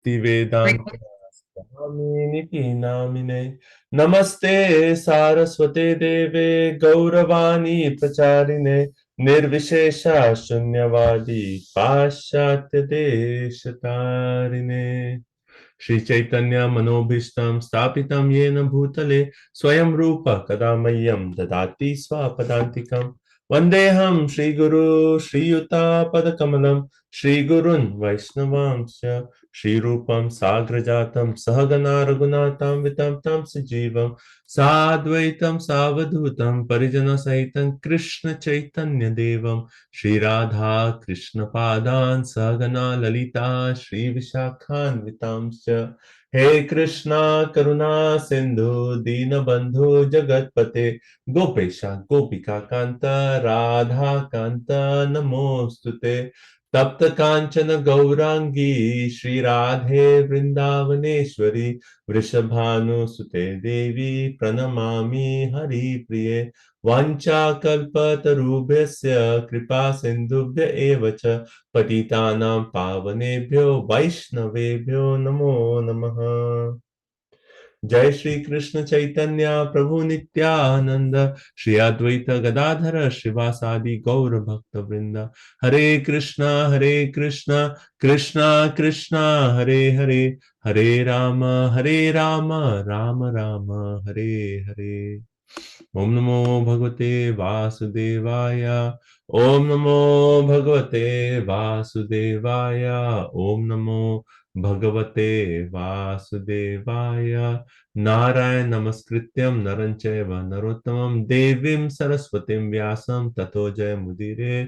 भक्तिवेदान्तास्वामिनिति नामिने नमस्ते सारस्वते देवे गौरवाणी प्रचारिणे निर्विशेषा शून्यवादी पाश्चात्य देशतारिणे श्री चैतन्य मनोभीष्टं स्थापितं येन भूतले स्वयं रूप कदा मह्यं ददाति स्वपदान्तिकं वन्देऽहं श्रीगुरु श्रीयुतापदकमलं श्रीगुरुन् वैष्णवांश्च श्रीरूपं साग्रजातं सहगना रघुनाथान्वितं तं सजीवं साद्वैतं सावधूतं परिजनसहितं कृष्ण चैतन्य देवं श्रीराधा कृष्णपादान् सहगना ललिता श्रीविशाखान्वितांश्च हे कृष्णा करुणा सिंधु दीनबंधु जगतपते गोपेशा गोपिका कांत राधा कांत नमोस्तुते तप्त कांचन गौरांगी श्री राधे वृंदावनेश्वरी वृषभानुसुते देवी प्रणमामि हरिप्रिये वाञ्छाकल्पतरुभ्यश्च कृपा सिन्धुभ्य एव च पतितानां पावनेभ्यो वैष्णवेभ्यो नमो नमः। जय श्री कृष्ण चैतन्य प्रभु नित्यानंद श्री अद्वैत गदाधर श्रीवासादि गौर भक्त वृंद हरे कृष्णा कृष्णा कृष्णा हरे हरे हरे राम राम राम हरे हरे। ओम नमो भगवते वासुदेवाय ओम नमो भगवते वासुदेवाय ओम नमो भगवते वासुदेवाय। नारायण नमस्कृत्यं नरं चैव नरोत्तमं देवीं सरस्वतीं व्यासं ततो जयमुदीरये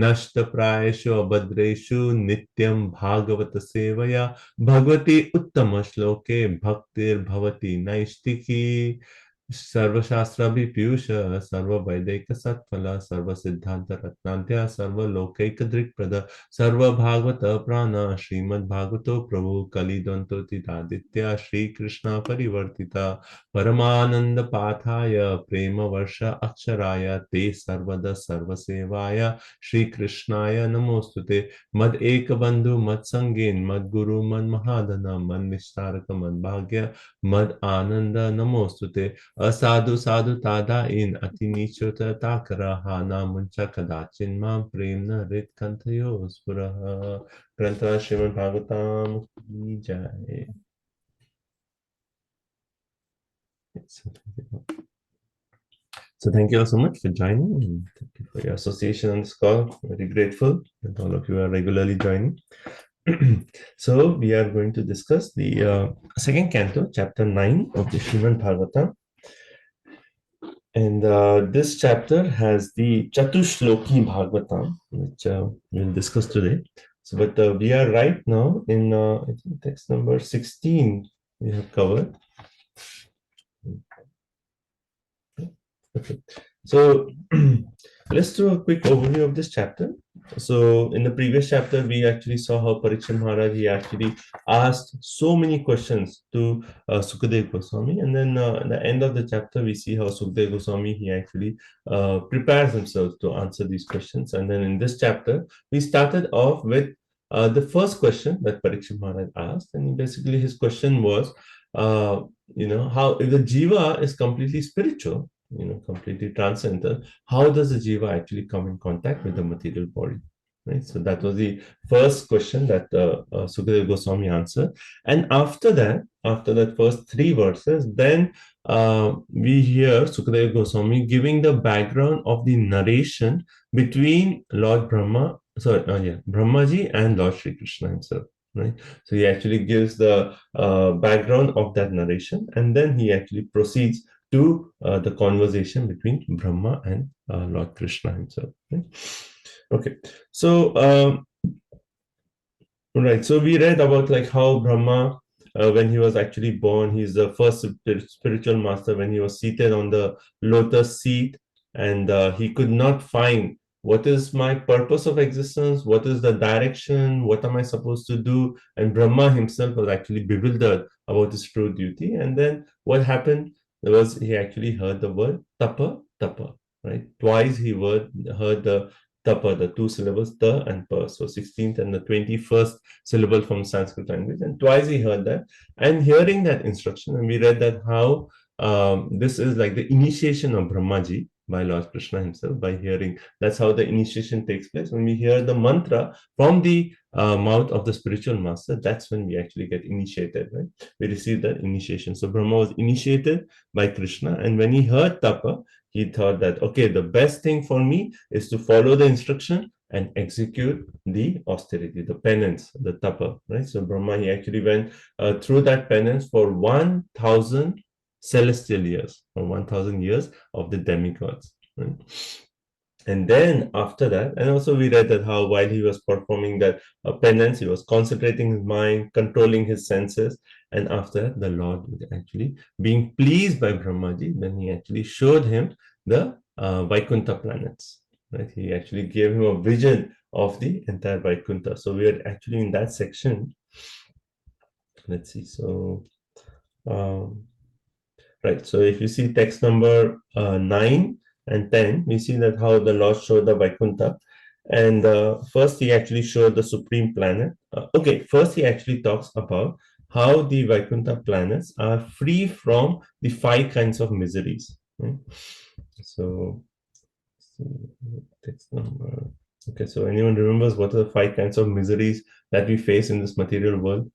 नष्टप्रायेषु अभद्रेषु नित्यं भागवत सेवया भगवती उत्तम श्लोके भक्तिर्भवति नैष्टिकी सर्वशास्त्राभिपीयूष सर्ववैदिक सत्फल सर्वसिद्धांत रत्नान्त्य सर्वलोकैकदृक्प्रद सर्वभागवत प्राण श्रीमद्भागवतो प्रभु कलिदन्तोतितादित्य श्रीकृष्ण परिवर्तिता परमानंद पाथाय प्रेम वर्ष अक्षराय ते सर्वदा सर्वसेवाय श्रीकृष्णाय नमोस्तुते मद एक बंधु मद संगेन मद गुरु मद महाधन मद निस्तारक मद भाग्य मद आनंद नमोस्तुते असाधु साधु तादा इन अति नीचोतता करहा ना मुंचा कदाचिन मां प्रेम न हृत कंथयो स्पुरः। ग्रंथ श्रीमद् भागवतम की जय। So thank you all so much for joining and thank you for your association on this call. Very grateful that all of you are regularly joining. So we are going to discuss the second canto, chapter 9 of the Srimad Bhagavatam. And this chapter has the Chatushloki Bhagavatam, which we'll discuss today. So, but we are right now in I think text number 16 we have covered. Okay. So let's do a quick overview of this chapter. So in the previous chapter, we actually saw how Parikshit Maharaj, he actually asked so many questions to Sukadeva Goswami. And then at the end of the chapter, we see how Sukadeva Goswami, he actually prepares himself to answer these questions. And then in this chapter, we started off with the first question that Parikshit Maharaj asked. And basically his question was, how if the jiva is completely spiritual, completely transcendental, how does the jiva actually come in contact with the material body? Right. So that was the first question that Sukadeva Goswami answered. And after that first three verses, then we hear Sukadeva Goswami giving the background of the narration between Lord Brahmaji and Lord Shri Krishna himself. Right. So he actually gives the background of that narration, and then he actually proceeds to the conversation between Brahma and Lord Krishna himself. Right? Okay, so right, so we read about like how Brahma, when he was actually born, he's the first spiritual master when he was seated on the lotus seat, and he could not find what is my purpose of existence, what is the direction, what am I supposed to do, and Brahma himself was actually bewildered about his true duty. And then what happened was he actually heard the word tapa, right? Twice he heard the tapa, the two syllables ta and pa. So 16th and the 21st syllable from Sanskrit language. And twice he heard that. And hearing that instruction, and we read that how this is like the initiation of Brahmaji by Lord Krishna himself by hearing. That's how the initiation takes place. When we hear the mantra from the mouth of the spiritual master, that's when we actually get initiated, right? We receive that initiation. So Brahma was initiated by Krishna, and when he heard tapa, he thought that, okay, the best thing for me is to follow the instruction and execute the austerity, the penance, the tapa, right? So Brahma, he actually went through that penance for 1,000 celestial years, or 1,000 years of the demigods, right? And then after that, and also we read that how while he was performing that penance, he was concentrating his mind, controlling his senses, and after that, the Lord actually being pleased by Brahmaji, then he actually showed him the Vaikuntha planets, right? He actually gave him a vision of the entire Vaikuntha. So we are actually in that section. Let's see. So um, right. So if you see text number 9 and 10, we see that how the Lord showed the Vaikuntha. And first, he actually showed the supreme planet. Okay, first, he actually talks about how the Vaikuntha planets are free from the 5 kinds of miseries. Right? So, text number. Okay, so anyone remembers what are the 5 kinds of miseries that we face in this material world?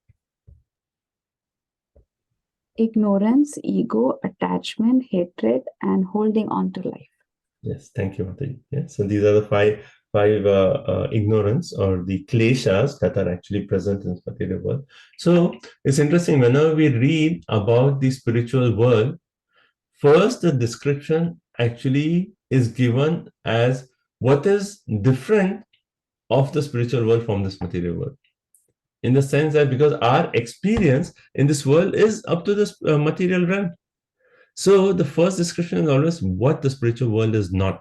Ignorance, ego, attachment, hatred, and holding on to life. Yes, thank you, Mataji. Yeah, so these are the five ignorance or the kleshas that are actually present in this material world. So it's interesting, whenever we read about the spiritual world, first the description actually is given as what is different of the spiritual world from this material world. In the sense that because our experience in this world is up to this material realm. So the first description is always what the spiritual world is not,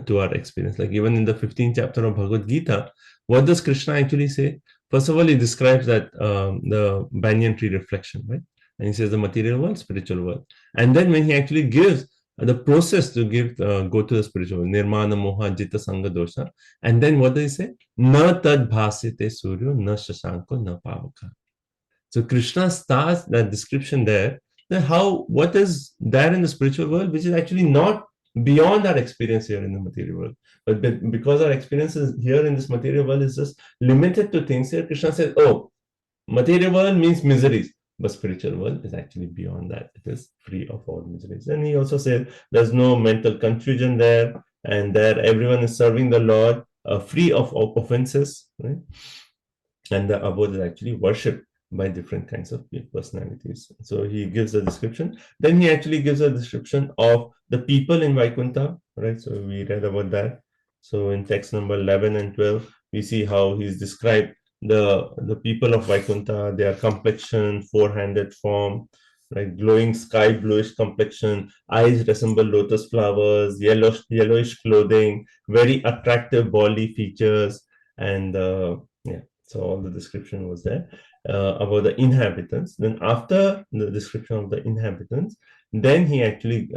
to our experience. Like even in the 15th chapter of Bhagavad Gita, what does Krishna actually say? First of all, he describes that the banyan tree reflection, right? And he says the material world, spiritual world. And then when he actually gives the process to go to the spiritual world, nirmana moha jita sangha dosha. And then what does he say? Na tad bhasite suryo, na shashanko, na pavaka. So Krishna starts that description there. Then what is there in the spiritual world, which is actually not beyond our experience here in the material world. But because our experience is here in this material world is just limited to things here, Krishna says, oh, material world means miseries, but spiritual world is actually beyond that. It is free of all miseries. And he also said there's no mental confusion there, and there everyone is serving the Lord free of offenses, right? And the abode is actually worshipped by different kinds of personalities. So he gives a description. Then he actually gives a description of the people in Vaikuntha, right? So we read about that. So in text number 11 and 12, we see how he's described the people of Vaikuntha, their complexion, four-handed form, right? Glowing sky bluish complexion, eyes resemble lotus flowers, yellowish clothing, very attractive body features, and yeah. So all the description was there about the inhabitants. Then after the description of the inhabitants, then he actually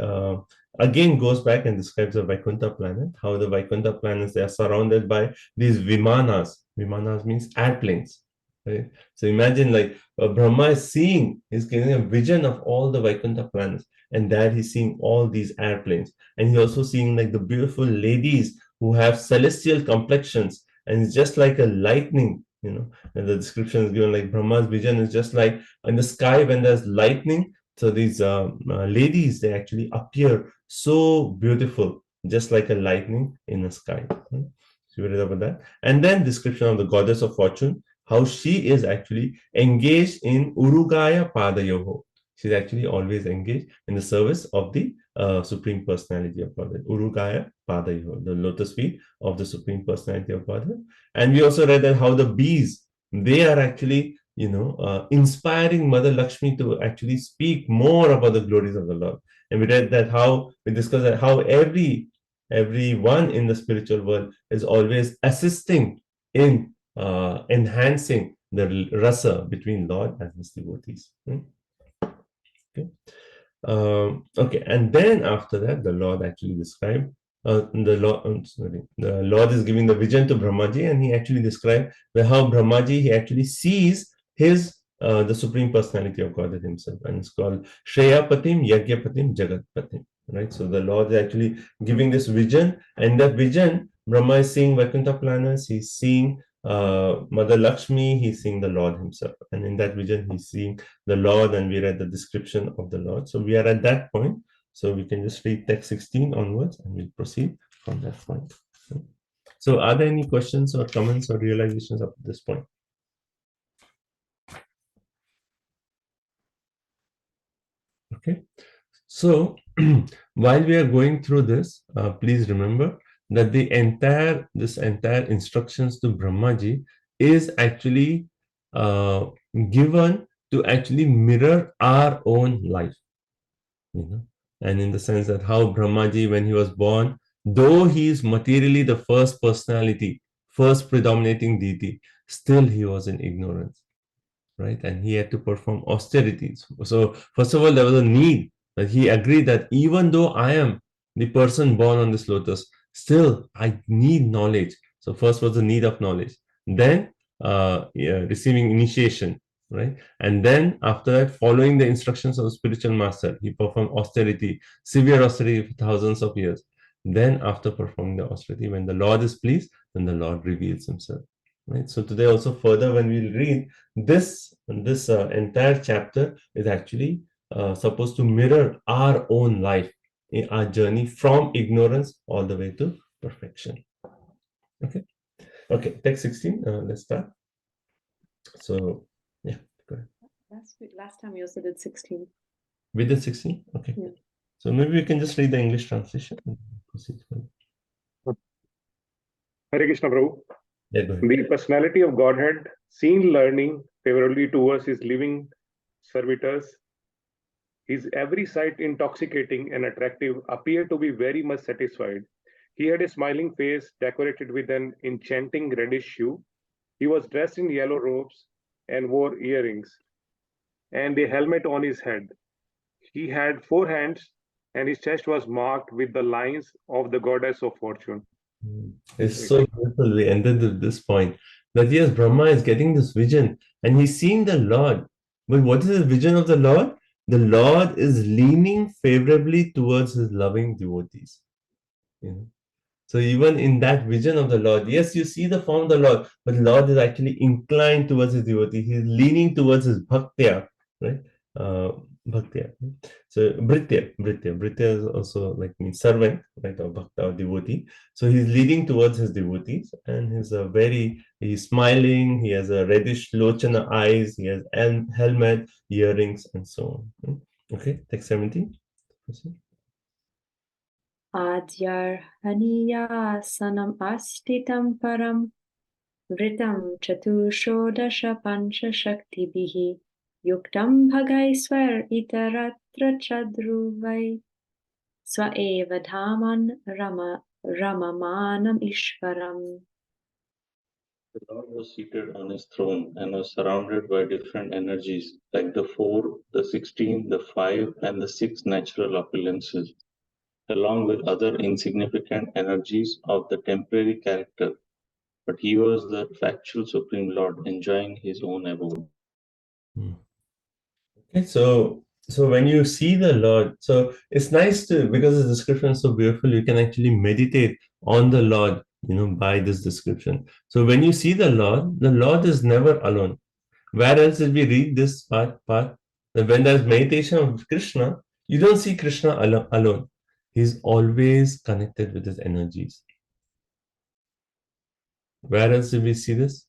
again goes back and describes the Vaikuntha planet, how the Vaikuntha planets, they are surrounded by these vimanas. Vimanas means airplanes. Right? So imagine like Brahma is seeing, he's getting a vision of all the Vaikuntha planets, and there he's seeing all these airplanes. And he's also seeing like the beautiful ladies who have celestial complexions, and it's just like a lightning, and the description is given like Brahma's vision is just like in the sky when there's lightning. So these ladies, they actually appear so beautiful, just like a lightning in the sky. So we read about that. And then description of the goddess of fortune, how she is actually engaged in Urugaya Padayoho. She's actually always engaged in the service of the Supreme Personality of Godhead, Urugaya Padayoho, the lotus feet of the Supreme Personality of Godhead. And we also read that how the bees, they are actually, inspiring Mother Lakshmi to actually speak more about the glories of the Lord. And we read that how, we discussed that how everyone in the spiritual world is always assisting in enhancing the rasa between Lord and his devotees. Okay. Okay, and then after that, the Lord actually described the Lord is giving the vision to Brahmaji, and he actually described how Brahmaji he actually sees his the Supreme Personality of Godhead himself, and it's called Shreyapatim, Yagyapatim, Jagatpatim. Right, so the Lord is actually giving this vision, and that vision, Brahma is seeing Vaikuntha planets, he's seeing Mother Lakshmi, he's seeing the Lord himself, and in that vision, he's seeing the Lord, and we read the description of the Lord. So we are at that point. So we can just read text 16 onwards, and we'll proceed from that point. So are there any questions or comments or realizations up to this point? Okay. So while we are going through this, please remember that this entire instructions to Brahmaji is actually given to actually mirror our own life, and in the sense that how Brahmaji, when he was born, though he is materially the first personality, first predominating deity, still he was in ignorance, right? And he had to perform austerities. So first of all, there was a need that he agreed that even though I am the person born on this lotus, still I need knowledge. So first was the need of knowledge, then receiving initiation, right? And then after that, following the instructions of the spiritual master, he performed austerity, severe austerity for thousands of years. Then after performing the austerity, when the Lord is pleased, then the Lord reveals himself. Right. So today also further, when we read this entire chapter is actually supposed to mirror our own life, in our journey from ignorance all the way to perfection. Okay. Okay. Text 16. Let's start. So yeah, go ahead. Last time you also did 16. We did 16. Okay. Yeah. So maybe we can just read the English translation and proceed. Hare Krishna, Prabhu. Yeah, go ahead. The personality of Godhead, seen learning favorably towards his living servitors, his every sight intoxicating and attractive, appeared to be very much satisfied. He had a smiling face decorated with an enchanting reddish hue. He was dressed in yellow robes and wore earrings and a helmet on his head. He had 4 hands, and his chest was marked with the lines of the goddess of fortune. It's so beautiful. We ended at this point that yes, Brahma is getting this vision and he's seeing the Lord. But what is the vision of the Lord? The Lord is leaning favorably towards his loving devotees. So even in that vision of the Lord, yes, you see the form of the Lord, but the Lord is actually inclined towards his devotee. He's leaning towards his bhaktya, right? Bhaktya. So Bhritya is also like means servant, right, or bhakta or devotee. So he's leading towards his devotees, and he's smiling. He has a reddish lochana eyes. He has helmet, earrings, and so on. Okay, text 17. Adyarhaniyasanam astitam param vritam chatushodasha pancha shaktibihi yuktam bhagaiswar itaratra chadruvai swaeva dhaman ramamanam ishvaram. The Lord was seated on his throne and was surrounded by different energies like the 4, the 16, the 5, and the 6 natural opulences, along with other insignificant energies of the temporary character, but he was the factual Supreme Lord enjoying his own abode. Okay, so when you see the Lord, so it's nice to, because the description is so beautiful, you can actually meditate on the Lord, by this description. So when you see the Lord is never alone. Where else did we read this part? That when there's meditation of Krishna, you don't see Krishna alone. He's always connected with his energies. Where else did we see this?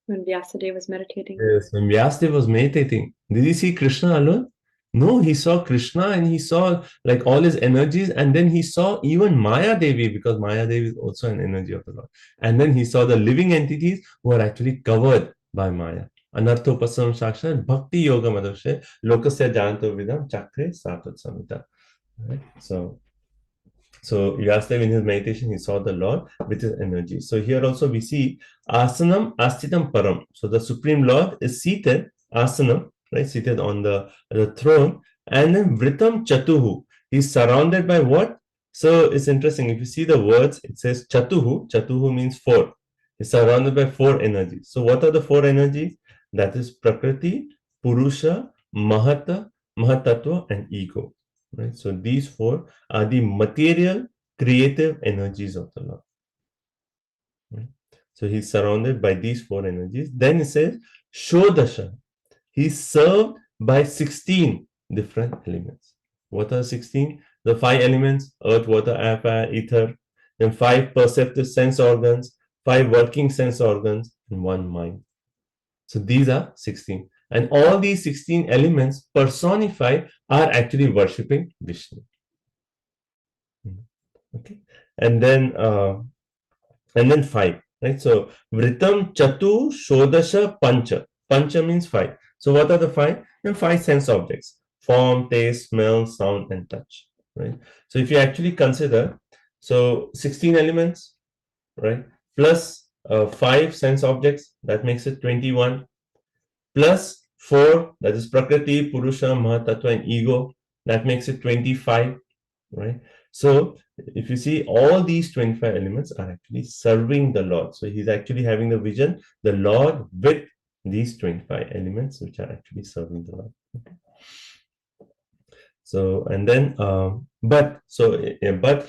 When Vyasadeva was meditating. Yes, when Vyasadeva was meditating, did he see Krishna alone? No, he saw Krishna and he saw like all his energies, and then he saw even Maya Devi, because Maya Devi is also an energy of the Lord. And then he saw the living entities who are actually covered by Maya. Anarthopasam Shakshana Bhakti Yoga Madhavshe Lokasya Janto Vidam Chakre Satat Samhita. Right? So Vyasadeva in his meditation, he saw the Lord with his energy. So here also we see Asanam Astitam Param. So the Supreme Lord is seated, Asanam, right, seated on the throne, and then Vritam Chatuhu. He's surrounded by what? So it's interesting. If you see the words, it says Chatuhu. Chatuhu means four. He's surrounded by four energies. So what are the four energies? That is Prakriti, Purusha, Mahata, Mahatattva, and ego. Right? So these four are the material, creative energies of the Lord. Right? So he's surrounded by these four energies. Then it says Shodasha. He's served by 16 different elements. What are 16? The 5 elements: earth, water, air, fire, ether. Then 5 perceptive sense organs, 5 working sense organs, and 1 mind. So these are 16. And all these 16 elements personified are actually worshipping Vishnu. Okay. And then 5. Right. So Vritam, Chatu, Shodasha, Pancha. Pancha means 5. So what are the 5? And 5 sense objects: form, taste, smell, sound, and touch. Right. So if you actually consider, so 16 elements, right, plus 5 sense objects, that makes it 21, plus 4, that is Prakriti, Purusha, Mahatattva, and ego, that makes it 25, right? So if you see, all these 25 elements are actually serving the Lord. So he's actually having the vision, the Lord with these 25 elements, which are actually serving the Lord. Okay. So, and then, but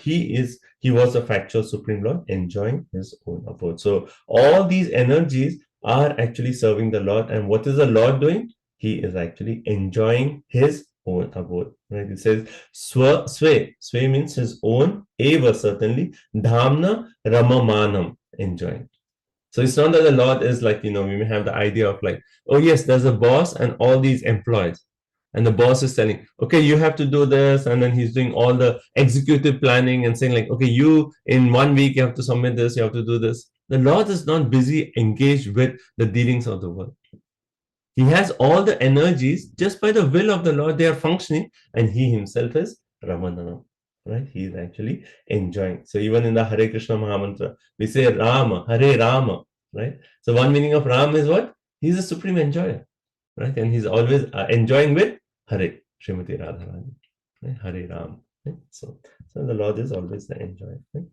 he was a factual Supreme Lord enjoying his own abode. So all these energies are actually serving the Lord. And what is the Lord doing? He is actually enjoying his own abode. Right? It says Sway. Sway means his own. Eva, certainly. Dhamna Ramamanam, enjoying. So it's not that the Lord is like, we may have the idea of like, oh yes, there's a boss and all these employees. And the boss is telling, okay, you have to do this. And then he's doing all the executive planning and saying like, okay, you in 1 week, you have to submit this, you have to do this. The Lord is not busy engaged with the dealings of the world. He has all the energies just by the will of the Lord. They are functioning, and he himself is Ramanana. Right? He is actually enjoying. So even in the Hare Krishna Mahamantra, we say Rama, Hare Rama. Right? So one meaning of Ram is what? He's a supreme enjoyer. Right? And he's always enjoying with Hare, Srimati Radharani. Right? Hare Ram. Right? So the Lord is always the enjoyer. Right?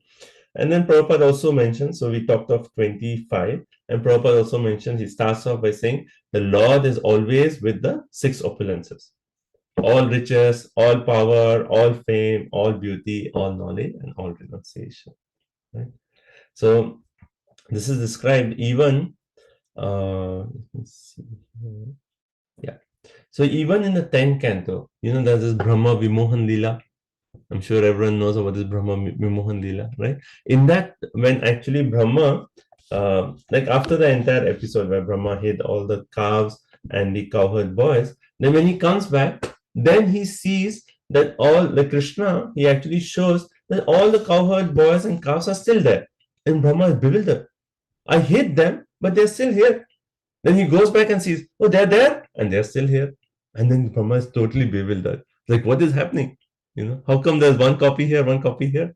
And then Prabhupada also mentioned, so we talked of 25, and Prabhupada also mentioned, he starts off by saying, the Lord is always with the 6 opulences: all riches, all power, all fame, all beauty, all knowledge, and all renunciation. Right? So this is described even, let me see here. Yeah. So even in the 10th canto, there's this Brahma Vimohan Lila. I'm sure everyone knows about this Brahma Vimohan Lila, right? In that, when actually Brahma, like after the entire episode where Brahma hid all the calves and the cowherd boys, then when he comes back, then he sees that all the Krishna, he actually shows that all the cowherd boys and calves are still there. And Brahma is bewildered. I hid them, but they're still here. Then he goes back and sees, oh, they're there and they're still here. And then Brahma is totally bewildered. Like, what is happening? How come there's one copy here, one copy here?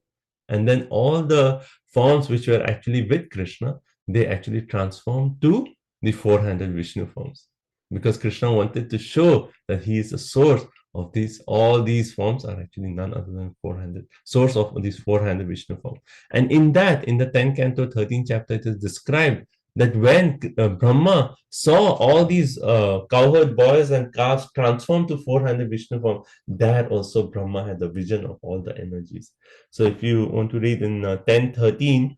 And then all the forms which were actually with Krishna, they actually transformed to the 400 Vishnu forms. Because Krishna wanted to show that he is the source of these. All these forms are actually none other than 400, source of these 400 Vishnu forms. And in that, in the 10th canto, 13th chapter, it is described that when Brahma saw all these cowherd boys and calves transformed to 400 Vishnu form, that also Brahma had the vision of all the energies. So if you want to read in 10:13,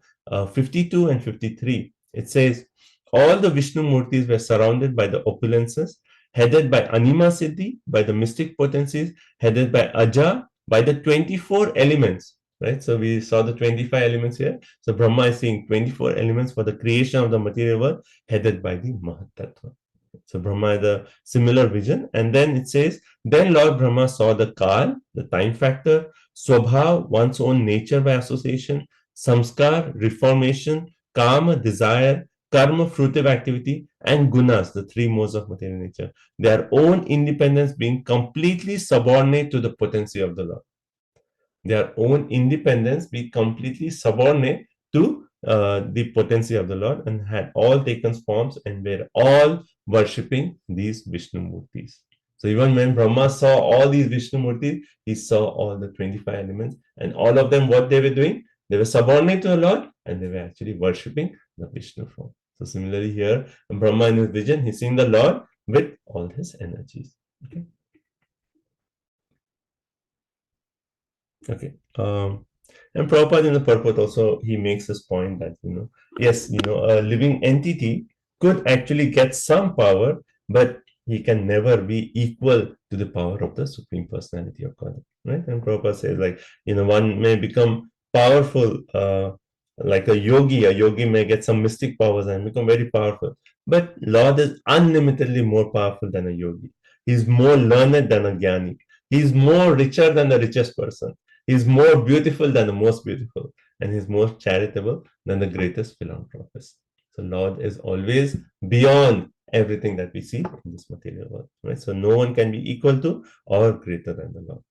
52 and 53, it says, all the Vishnu Murtis were surrounded by the opulences, headed by Anima Siddhi, by the mystic potencies, headed by Aja, by the 24 elements. Right, so we saw the 25 elements here. So Brahma is seeing 24 elements for the creation of the material world, headed by the Mahatattva. So Brahma had a similar vision. And then it says, then Lord Brahma saw the Kal, the time factor, Swabhav, one's own nature by association, Samskar, reformation, Kama, desire, Karma, fruitive activity, and Gunas, the 3 modes of material nature, their own independence being completely subordinate to the potency of the Lord. Their own independence be completely subordinate to the potency of the Lord, and had all taken forms and were all worshipping these Vishnu Murtis. So even when Brahma saw all these Vishnu Murti, he saw all the 25 elements, and all of them, what they were doing, they were subordinate to the Lord, and they were actually worshipping the Vishnu form. So similarly here, Brahma in his vision, he's seeing the Lord with all his energies. Okay. Okay. And Prabhupada in the purport also, he makes this point that, yes, a living entity could actually get some power, but he can never be equal to the power of the Supreme Personality of God, right? And Prabhupada says, like, one may become powerful, like a yogi may get some mystic powers and become very powerful, but Lord is unlimitedly more powerful than a yogi. He's more learned than a jnani. He's more richer than the richest person. He's more beautiful than the most beautiful, and he's more charitable than the greatest philanthropist. So Lord is always beyond everything that we see in this material world, right? So no one can be equal to or greater than the Lord.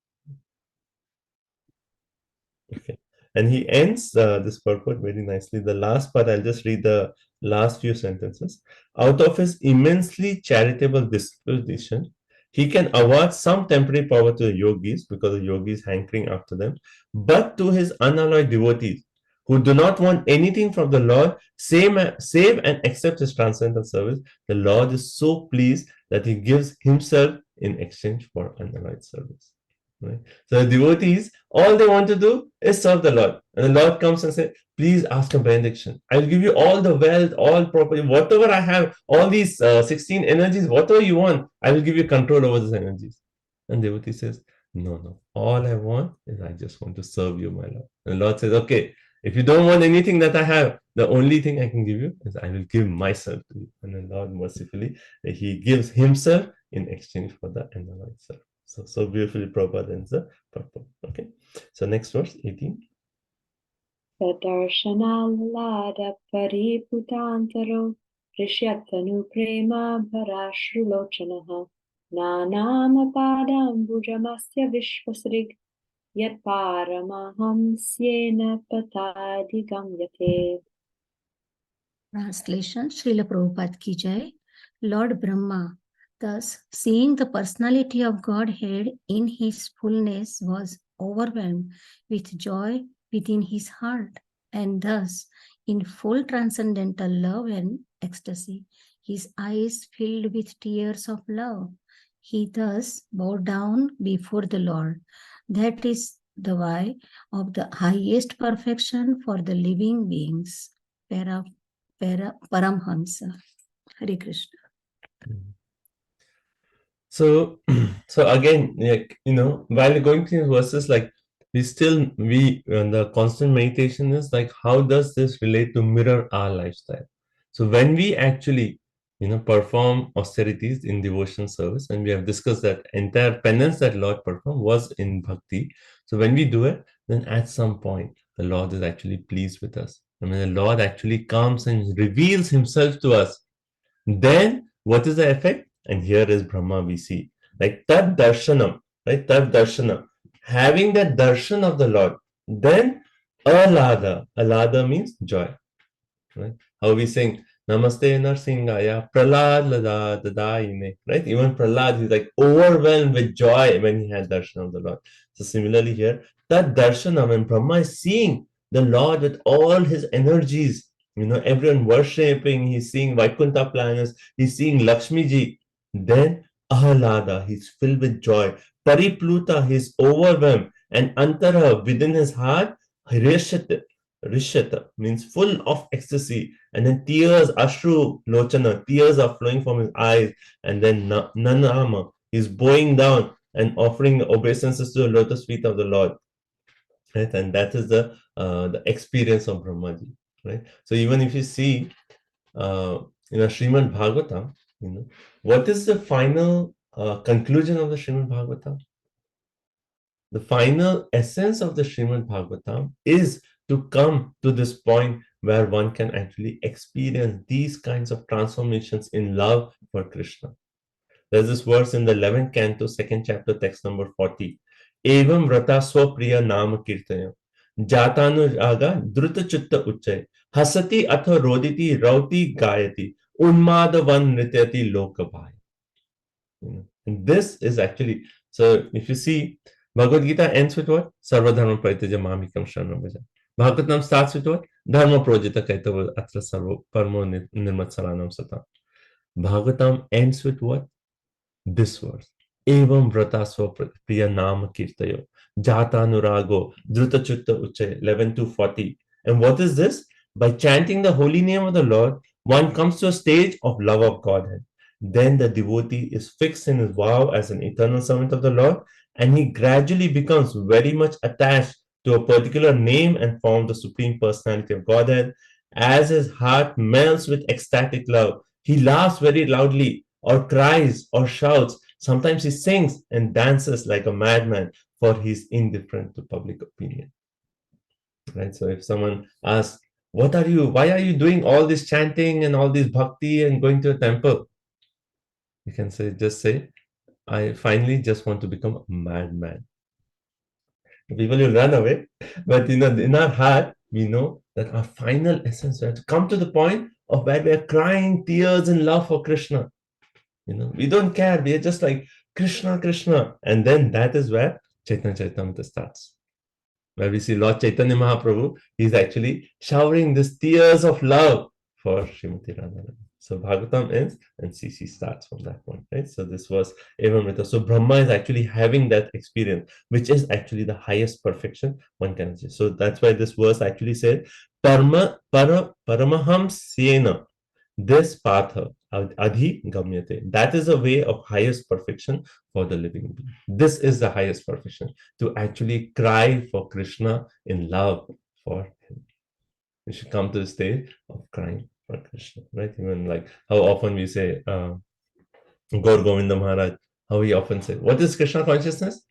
Okay, and he ends this purport very nicely. The last part, I'll just read the last few sentences. Out of his immensely charitable disposition, he can award some temporary power to the yogis because the yogis hankering after them, but to his unalloyed devotees who do not want anything from the Lord, save and accept his transcendental service, the Lord is so pleased that he gives himself in exchange for unalloyed service. Right? So the devotees, all they want to do is serve the Lord. And the Lord comes and says, please ask a benediction. I will give you all the wealth, all property, whatever I have, all these 16 energies, whatever you want, I will give you control over these energies. And devotee says, no, all I want is I just want to serve you, my Lord. And the Lord says, okay, if you don't want anything that I have, the only thing I can give you is I will give myself to you. And the Lord mercifully, he gives himself in exchange for the unalloyed self. So beautifully Prabhupada ends the purport. Okay. So next verse, 18. Sadarshana pariputantaro rishyatanu prema bharashrulochanaha nanama padam bujamasya vishvasrig yat paramahamsyena patadigamyate. Translation, Srila Prabhupada ki jai. Lord Brahma, thus seeing the personality of Godhead in his fullness, was overwhelmed with joy within his heart, and thus in full transcendental love and ecstasy, his eyes filled with tears of love. He thus bowed down before the Lord. That is the way of the highest perfection for the living beings. Paramhamsa. Hare Krishna. So again, while going through verses, like the constant meditation is like, how does this relate to mirror our lifestyle? So when we actually, perform austerities in devotion service, and we have discussed that entire penance that Lord performed was in bhakti. So when we do it, then at some point, the Lord is actually pleased with us. And when the Lord actually comes and reveals himself to us, then what is the effect? And here is Brahma we see. Like Tad Darshanam, right? Tad Darshanam. Having that darshan of the Lord, then Alada means joy. Right? How we sing Namaste Narsingaya Pralad Dadayine. Right? Even Pralad is like overwhelmed with joy when he had darshan of the Lord. So similarly here, that darshanam, when Brahma is seeing the Lord with all his energies, everyone worshipping, he's seeing Vaikuntha planets, he's seeing Lakshmi ji, then Ahlada, he's filled with joy. Paripluta, he's overwhelmed, and Antara, within his heart, Rishyata means full of ecstasy, and then tears, Ashru Lochana, tears are flowing from his eyes, and then Nanama, he's bowing down and offering obeisances to the lotus feet of the Lord. Right? And that is the experience of Brahmaji. Right? So even if you see Srimad Bhagavatam, what is the final conclusion of the Srimad Bhagavatam? The final essence of the Srimad Bhagavatam is to come to this point where one can actually experience these kinds of transformations in love for Krishna. There's this verse in the 11th canto, 2nd chapter, text number 40. Evam vrata swapriya nama kirtaya jatanujaga druta chitta uchay hasati atha roditi rauti gayati unmadavan nrityati lokabhaya. And this is actually, so if you see, Bhagavad Gita ends with what? Sarva dharma parityaja mamikam sharanam vraja. Bhagavatam starts with what? Dharma projita kaitava atra sarva parmo nirmatsaranam sata. Bhagavatam ends with what? This verse. Evam vrata priya nama kirtayo. Jata anurago. Dhruta chutta uche. 11 to 40. And what is this? By chanting the holy name of the Lord, one comes to a stage of love of Godhead. Then the devotee is fixed in his vow as an eternal servant of the Lord, and he gradually becomes very much attached to a particular name and form, the Supreme Personality of Godhead. As his heart melts with ecstatic love, he laughs very loudly, or cries, or shouts. Sometimes he sings and dances like a madman, for he is indifferent to public opinion. Right? So if someone asks, why are you doing all this chanting and all this bhakti and going to a temple? You can just say, I finally just want to become a madman. People will run away, but in our heart, we know that our final essence, we have to come to the point of where we are crying tears in love for Krishna. We don't care. We are just like Krishna, Krishna. And then that is where Chaitanya Charitamrita starts. Where we see Lord Chaitanya Mahaprabhu, he's actually showering these tears of love for Srimati Radharani. So Bhagavatam ends and CC starts from that point, right? So this was Evamrita. So Brahma is actually having that experience, which is actually the highest perfection one can achieve. So that's why this verse actually said, Paramaham Sena, this patha, adhi gamyate. That is a way of highest perfection for the living being. This is the highest perfection, to actually cry for Krishna in love for him. We should come to the stage of crying for Krishna, right? Even like how often we say, Gaur Govinda Maharaj, how we often say, what is Krishna consciousness?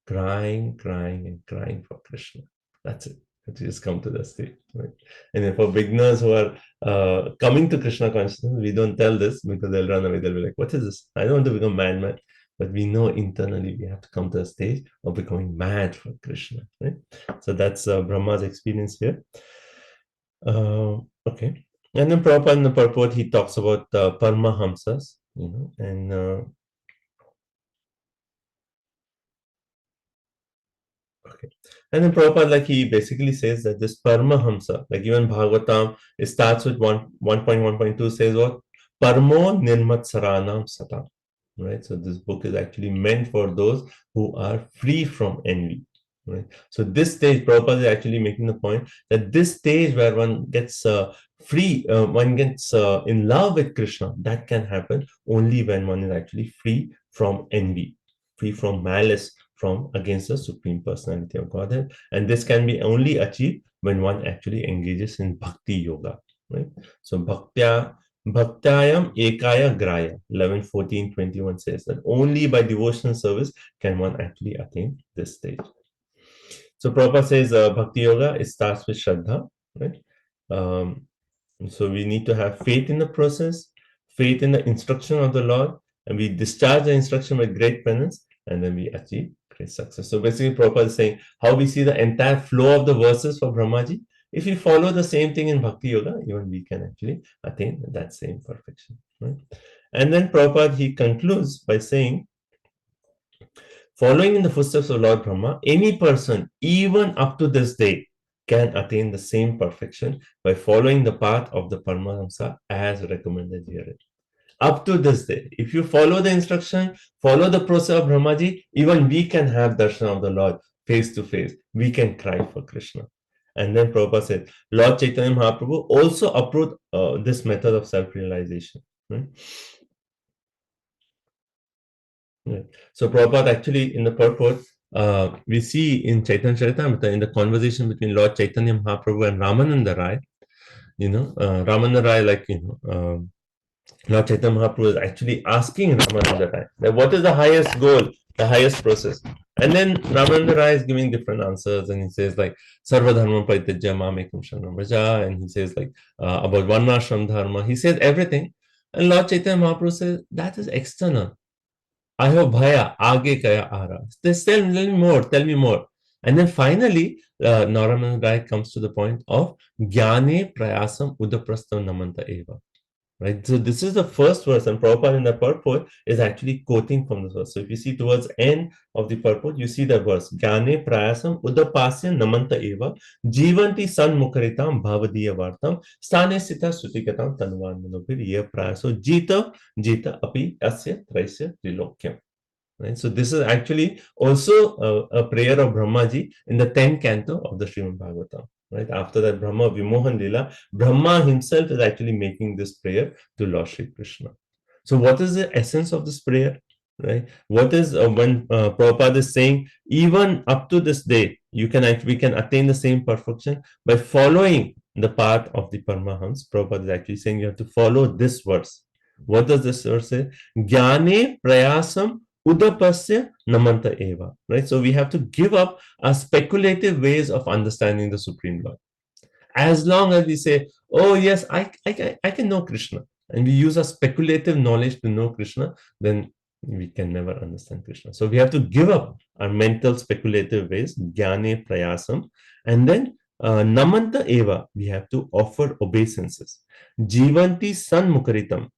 Crying, crying, and crying for Krishna. That's it. Just come to the state, right? And then for beginners who are coming to Krishna consciousness, we don't tell this because they'll run away. They'll be like, what is this? I don't want to become madman. But we know internally we have to come to a stage of becoming mad for Krishna, right? So that's Brahma's experience here. Okay. And then Prabhupada in the purport, he talks about Paramahamsas, and okay. And then Prabhupada, like he basically says that this Paramahamsa, like even Bhagavatam, it starts with 1.1.2 says what? Parmo nirmatsaranam sata. Right? So this book is actually meant for those who are free from envy. Right? So this stage, Prabhupada is actually making the point that this stage where one gets free, one gets in love with Krishna, that can happen only when one is actually free from envy, free from malice, from against the Supreme Personality of Godhead. And this can be only achieved when one actually engages in Bhakti Yoga, right? So Bhaktayam Ekaya Graya, 11, 14, 21 says that only by devotional service can one actually attain this stage. So Prabhupada says Bhakti Yoga, it starts with Shraddha, right? So we need to have faith in the process, faith in the instruction of the Lord, and we discharge the instruction with great penance, and then we achieve great success. So basically, Prabhupada is saying how we see the entire flow of the verses for Brahmaji. If we follow the same thing in Bhakti Yoga, even we can actually attain that same perfection, right? And then Prabhupada, he concludes by saying, following in the footsteps of Lord Brahma, any person, even up to this day, can attain the same perfection by following the path of the Paramahamsa as recommended here. Up to this day, if you follow the instruction, follow the process of Brahmaji, even we can have darshan of the Lord face to face. We can cry for Krishna. And then Prabhupada said, Lord Chaitanya Mahaprabhu also approved this method of self-realization. Right? Yeah. So Prabhupada actually in the purport, we see in Chaitanya Charitamrita, in the conversation between Lord Chaitanya Mahaprabhu and Ramananda Rai, Ramananda Rai, Lord Chaitanya Mahaprabhu is actually asking Ramananda Rai that what is the highest goal, the highest process. And then Ramananda Rai is giving different answers, and he says like Sarva Dharma Parityaja Mamekam Sharanam Vraja, and he says like about Varnashram Dharma. He says everything, and Lord Chaitanya Mahaprabhu says that is external. I have bhaya, aage kaya ara. Tell me more, tell me more. And then finally, Ramananda Rai comes to the point of Jnane Prayasam Udaprastham Namanta Eva. right? So this is the first verse, and Prabhupada in the purport is actually quoting from this verse. So if you see towards end of the purport, you see the verse, Gyane prayasam udapasya namanta eva jivanti sanmukaritam bhavadiya vartam stane sita sutikatam tanuvan manobhir ye prayaso jita api asya traisya trilokyam. Right? So this is actually also a prayer of Brahmaji in the 10th canto of the Srimad Bhagavatam. Right? After that Brahma Vimohan Lila, Brahma himself is actually making this prayer to Lord Shri Krishna. So what is the essence of this prayer? Right? What is when Prabhupada is saying, even up to this day, we can attain the same perfection by following the path of the Paramahamsa. Prabhupada is actually saying you have to follow this verse. What does this verse say? Gyane prayasam udapasya namanta eva. Right? So we have to give up our speculative ways of understanding the Supreme Lord. As long as we say, oh yes, I can know Krishna, and we use our speculative knowledge to know Krishna, then we can never understand Krishna. So we have to give up our mental speculative ways, jnane prayasam, and then namanta eva, we have to offer obeisances. Jivanti sanmukaritam.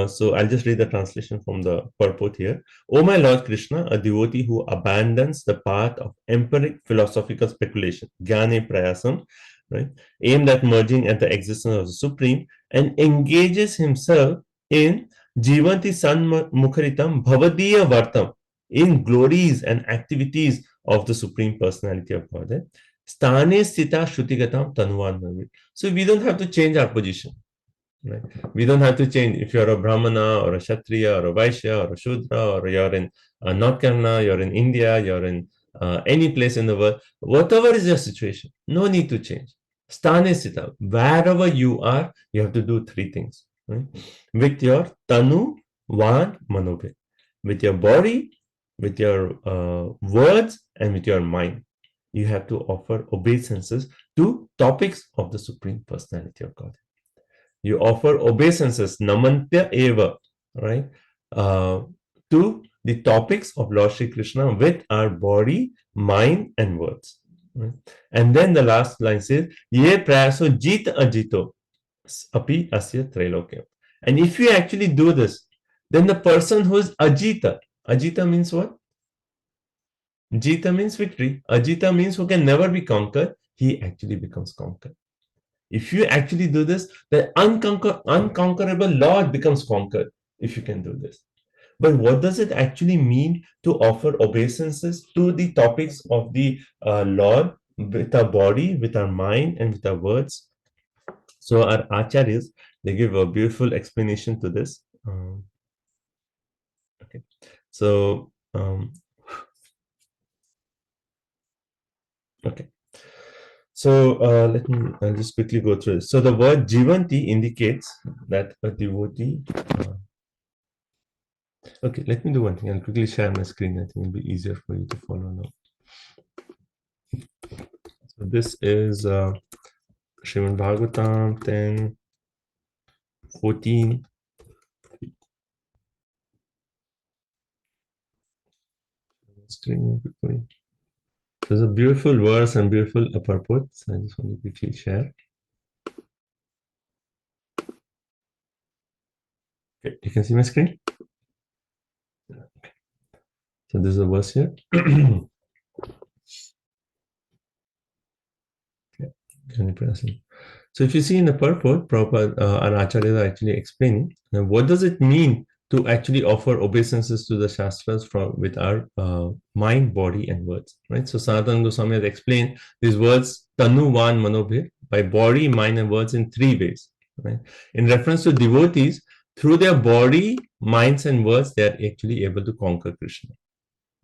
So I'll just read the translation from the purport here. O my Lord Krishna, a devotee who abandons the path of empiric philosophical speculation, jnane prayasam, right, aimed at merging at the existence of the Supreme, and engages himself in jivanti sanmukharitam bhavadiya vartam, in glories and activities of the Supreme Personality of Godhead. Stane sthita shrutigatam tanuvan. So we don't have to change our position. Right? We don't have to change if you're a Brahmana or a Kshatriya or a Vaishya or a Shudra, or you're in North Carolina, you're in India, you're in any place in the world, whatever is your situation, no need to change. Sthane sthita, wherever you are, you have to do three things. Right? With your tanu, van, manobhe. With your body, with your words, and with your mind. You have to offer obeisances to topics of the Supreme Personality of God. You offer obeisances, namantya eva, right, to the topics of Lord Shri Krishna with our body, mind, and words. Right? And then the last line says, ye prayaso jita ajito api asya trilokyam. And if you actually do this, then the person who is ajita means what? Jita means victory. Ajita means who can never be conquered. He actually becomes conquered. If you actually do this, the unconquerable Lord becomes conquered if you can do this. But what does it actually mean to offer obeisances to the topics of the Lord with our body, with our mind, and with our words? So our acharyas, they give a beautiful explanation to this. Okay, so okay. So I'll just quickly go through this. So the word jivanti indicates that a devotee. Okay, let me do one thing. I'll quickly share my screen. I think it'll be easier for you to follow now. So this is Srimad Bhagavatam 10:14. Screen quickly. There's a beautiful verse and beautiful purport. So I just want to quickly share. Okay, you can see my screen? Okay. So this is a verse here. Okay. So if you see in the purport, Prabhupada and Acharyas are actually explaining, now what does it mean to actually offer obeisances to the Shastras with our mind, body, and words, right? So Sanatana Goswami has explained these words, tanu, van, manobhir, by body, mind, and words in three ways, right? In reference to devotees, through their body, minds, and words, they are actually able to conquer Krishna.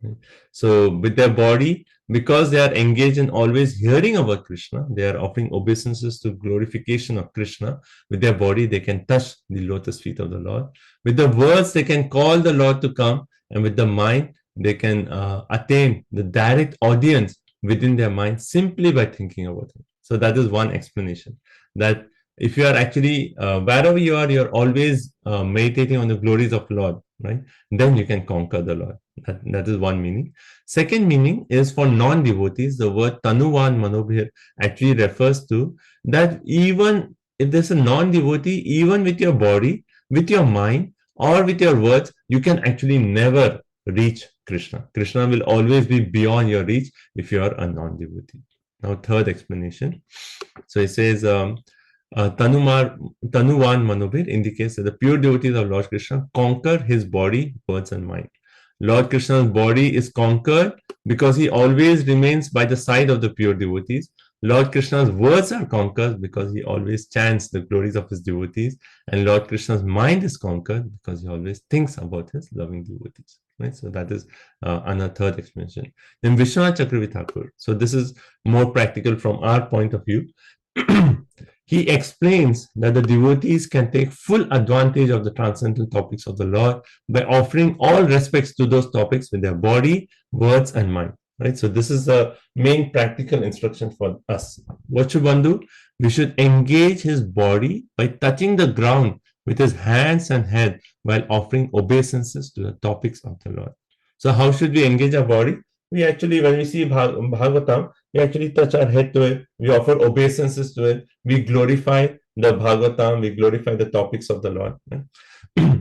Right? So with their body, because they are engaged in always hearing about Krishna, they are offering obeisances to glorification of Krishna. With their body, they can touch the lotus feet of the Lord. With the words, they can call the Lord to come. And with the mind, they can attain the direct audience within their mind simply by thinking about Him. So that is one explanation. That if you are actually, wherever you are, you're always meditating on the glories of the Lord, right? Then you can conquer the Lord. That is one meaning. Second meaning is for non-devotees, the word tanuvan manobhir actually refers to that even if there's a non-devotee, even with your body, with your mind, or with your words, you can actually never reach Krishna. Krishna will always be beyond your reach if you are a non-devotee. Now, third explanation. So it says, Tanuvan Manobhir indicates that the pure devotees of Lord Krishna conquer his body, words, and mind. Lord Krishna's body is conquered because he always remains by the side of the pure devotees. Lord Krishna's words are conquered because he always chants the glories of his devotees. And Lord Krishna's mind is conquered because he always thinks about his loving devotees. Right? So that is another third explanation. Then Vishwanath Chakravarti Thakur. So this is more practical from our point of view. He explains that the devotees can take full advantage of the transcendental topics of the Lord by offering all respects to those topics with their body, words, and mind. Right? So this is the main practical instruction for us. What should one do? We should engage his body by touching the ground with his hands and head while offering obeisances to the topics of the Lord. So how should we engage our body? We actually, when we see Bhagavatam, we actually touch our head to it. We offer obeisances to it. We glorify the Bhagavatam. We glorify the topics of the Lord, right?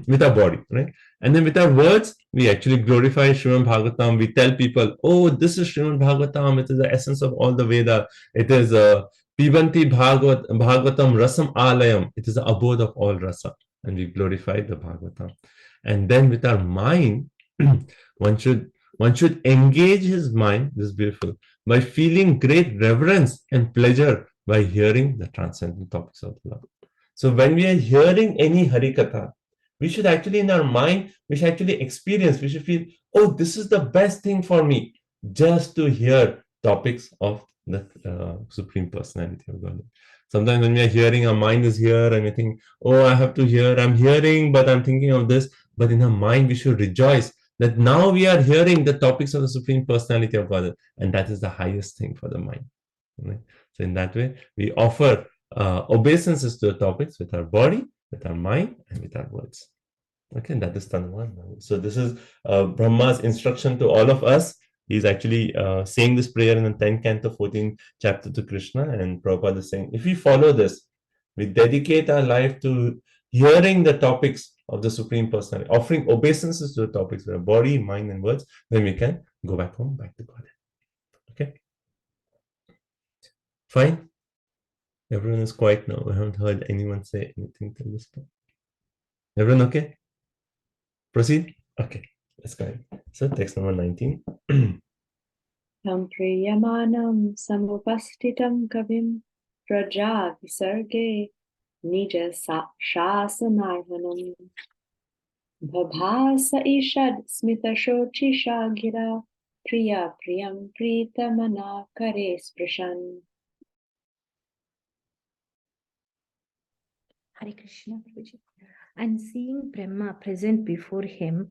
With our body, right? And then with our words, we actually glorify Srimad Bhagavatam. We tell people, oh, this is Srimad Bhagavatam. It is the essence of all the Veda. It is Pibanti Bhagavatam Rasam Alayam. It is the abode of all rasa. And we glorify the Bhagavatam. And then with our mind, one should engage his mind, this is beautiful, by feeling great reverence and pleasure by hearing the transcendental topics of the Lord. So when we are hearing any Harikatha, we should actually in our mind, we should actually experience, we should feel, oh, this is the best thing for me, just to hear topics of the Supreme Personality of God. Sometimes when we are hearing, our mind is here and we think, oh, I have to hear, I'm hearing, but I'm thinking of this. But in our mind, we should rejoice that now we are hearing the topics of the Supreme Personality of God, and that is the highest thing for the mind. Right? So in that way, we offer obeisances to the topics with our body, with our mind, and with our words. Okay, that is Tanuvan. So this is Brahma's instruction to all of us. He's actually saying this prayer in the 10th canto, 14th chapter to Krishna, and Prabhupada is saying, if we follow this, we dedicate our life to hearing the topics of the Supreme Personality, offering obeisances to the topics with our body, mind, and words, then we can go back home, back to Godhead. Okay? Fine? Everyone is quiet now. I haven't heard anyone say anything to this point. Everyone okay? Proceed? Okay, let's go ahead. So text number 19. Sampriyamanam samupastitam kavim praja visarge nija shasanarhanam bhabhasa ishad smita shochisha gira priya priyam pritamana kare sprishan. Hare Krishna, Prabhuji. And seeing Brahma present before him,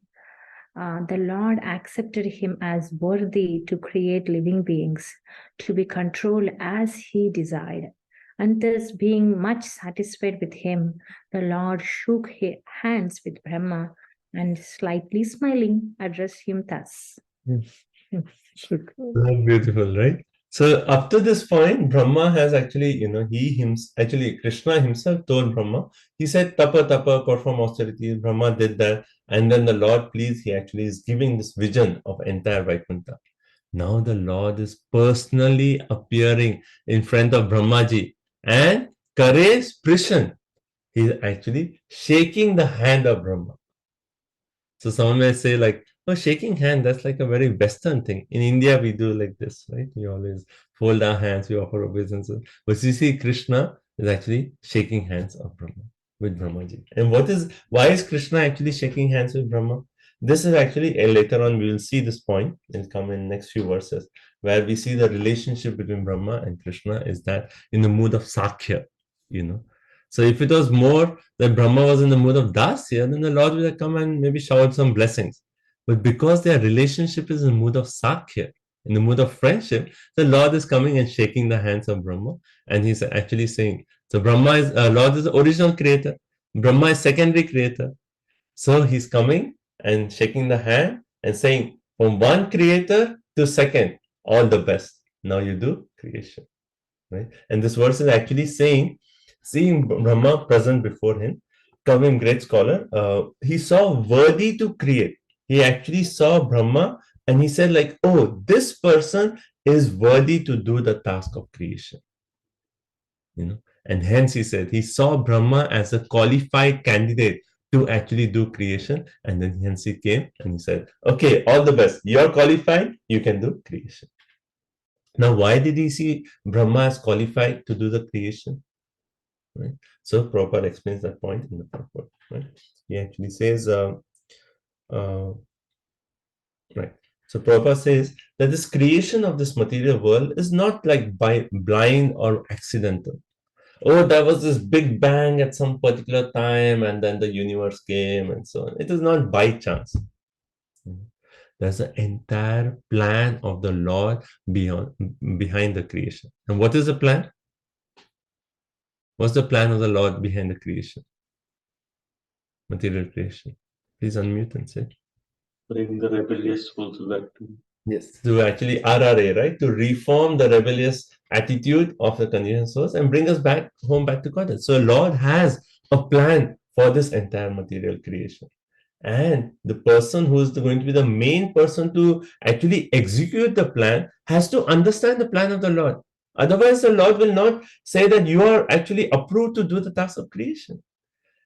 the Lord accepted him as worthy to create living beings, to be controlled as he desired. And thus, being much satisfied with him, the Lord shook hands with Brahma and, slightly smiling, addressed him thus. Beautiful, right? So up to this point, Brahma has actually, Krishna himself told Brahma, he said, tapa, tapa, perform austerities. Brahma did that. And then the Lord, please, he actually is giving this vision of entire Vaikuntha. Now the Lord is personally appearing in front of Brahmaji and Kare Sprishan. He is actually shaking the hand of Brahma. So someone may say like, oh, shaking hand, that's like a very Western thing. In India, we do like this, right? We always fold our hands, we offer obeisances. But you see, Krishna is actually shaking hands of Brahma, with Brahmaji. And why is Krishna actually shaking hands with Brahma? This is actually, later on, we will see this point, it'll come in next few verses, where we see the relationship between Brahma and Krishna is that in the mood of Sakhya, So if it was more that Brahma was in the mood of Dasya, then the Lord would have come and maybe showered some blessings. But because their relationship is in the mood of Sakhya, in the mood of friendship, the Lord is coming and shaking the hands of Brahma. And he's actually saying, so Lord is the original creator. Brahma is secondary creator. So he's coming and shaking the hand and saying, from one creator to second, all the best. Now you do creation. Right? And this verse is actually saying, seeing Brahma present before him, Kavim, great scholar, he saw worthy to create. He actually saw Brahma and he said like, oh, this person is worthy to do the task of creation. And hence he said he saw Brahma as a qualified candidate to actually do creation. And then hence he came and he said, okay, all the best. You're qualified, you can do creation. Now, why did he see Brahma as qualified to do the creation? Right? So Prabhupada explains that point in the purport. Right? He actually says, right. So Prabhupada says that this creation of this material world is not like by blind or accidental. Oh, there was this big bang at some particular time and then the universe came and so on. It is not by chance. There's an entire plan of the Lord behind the creation. And what is the plan? What's the plan of the Lord behind the creation? Material creation. Please unmute and say. Bring the rebellious souls back to me. Yes, to actually RRA, right? To reform the rebellious attitude of the conditioned souls and bring us back home, back to Godhead. So Lord has a plan for this entire material creation. And the person who is going to be the main person to actually execute the plan has to understand the plan of the Lord. Otherwise, the Lord will not say that you are actually approved to do the task of creation.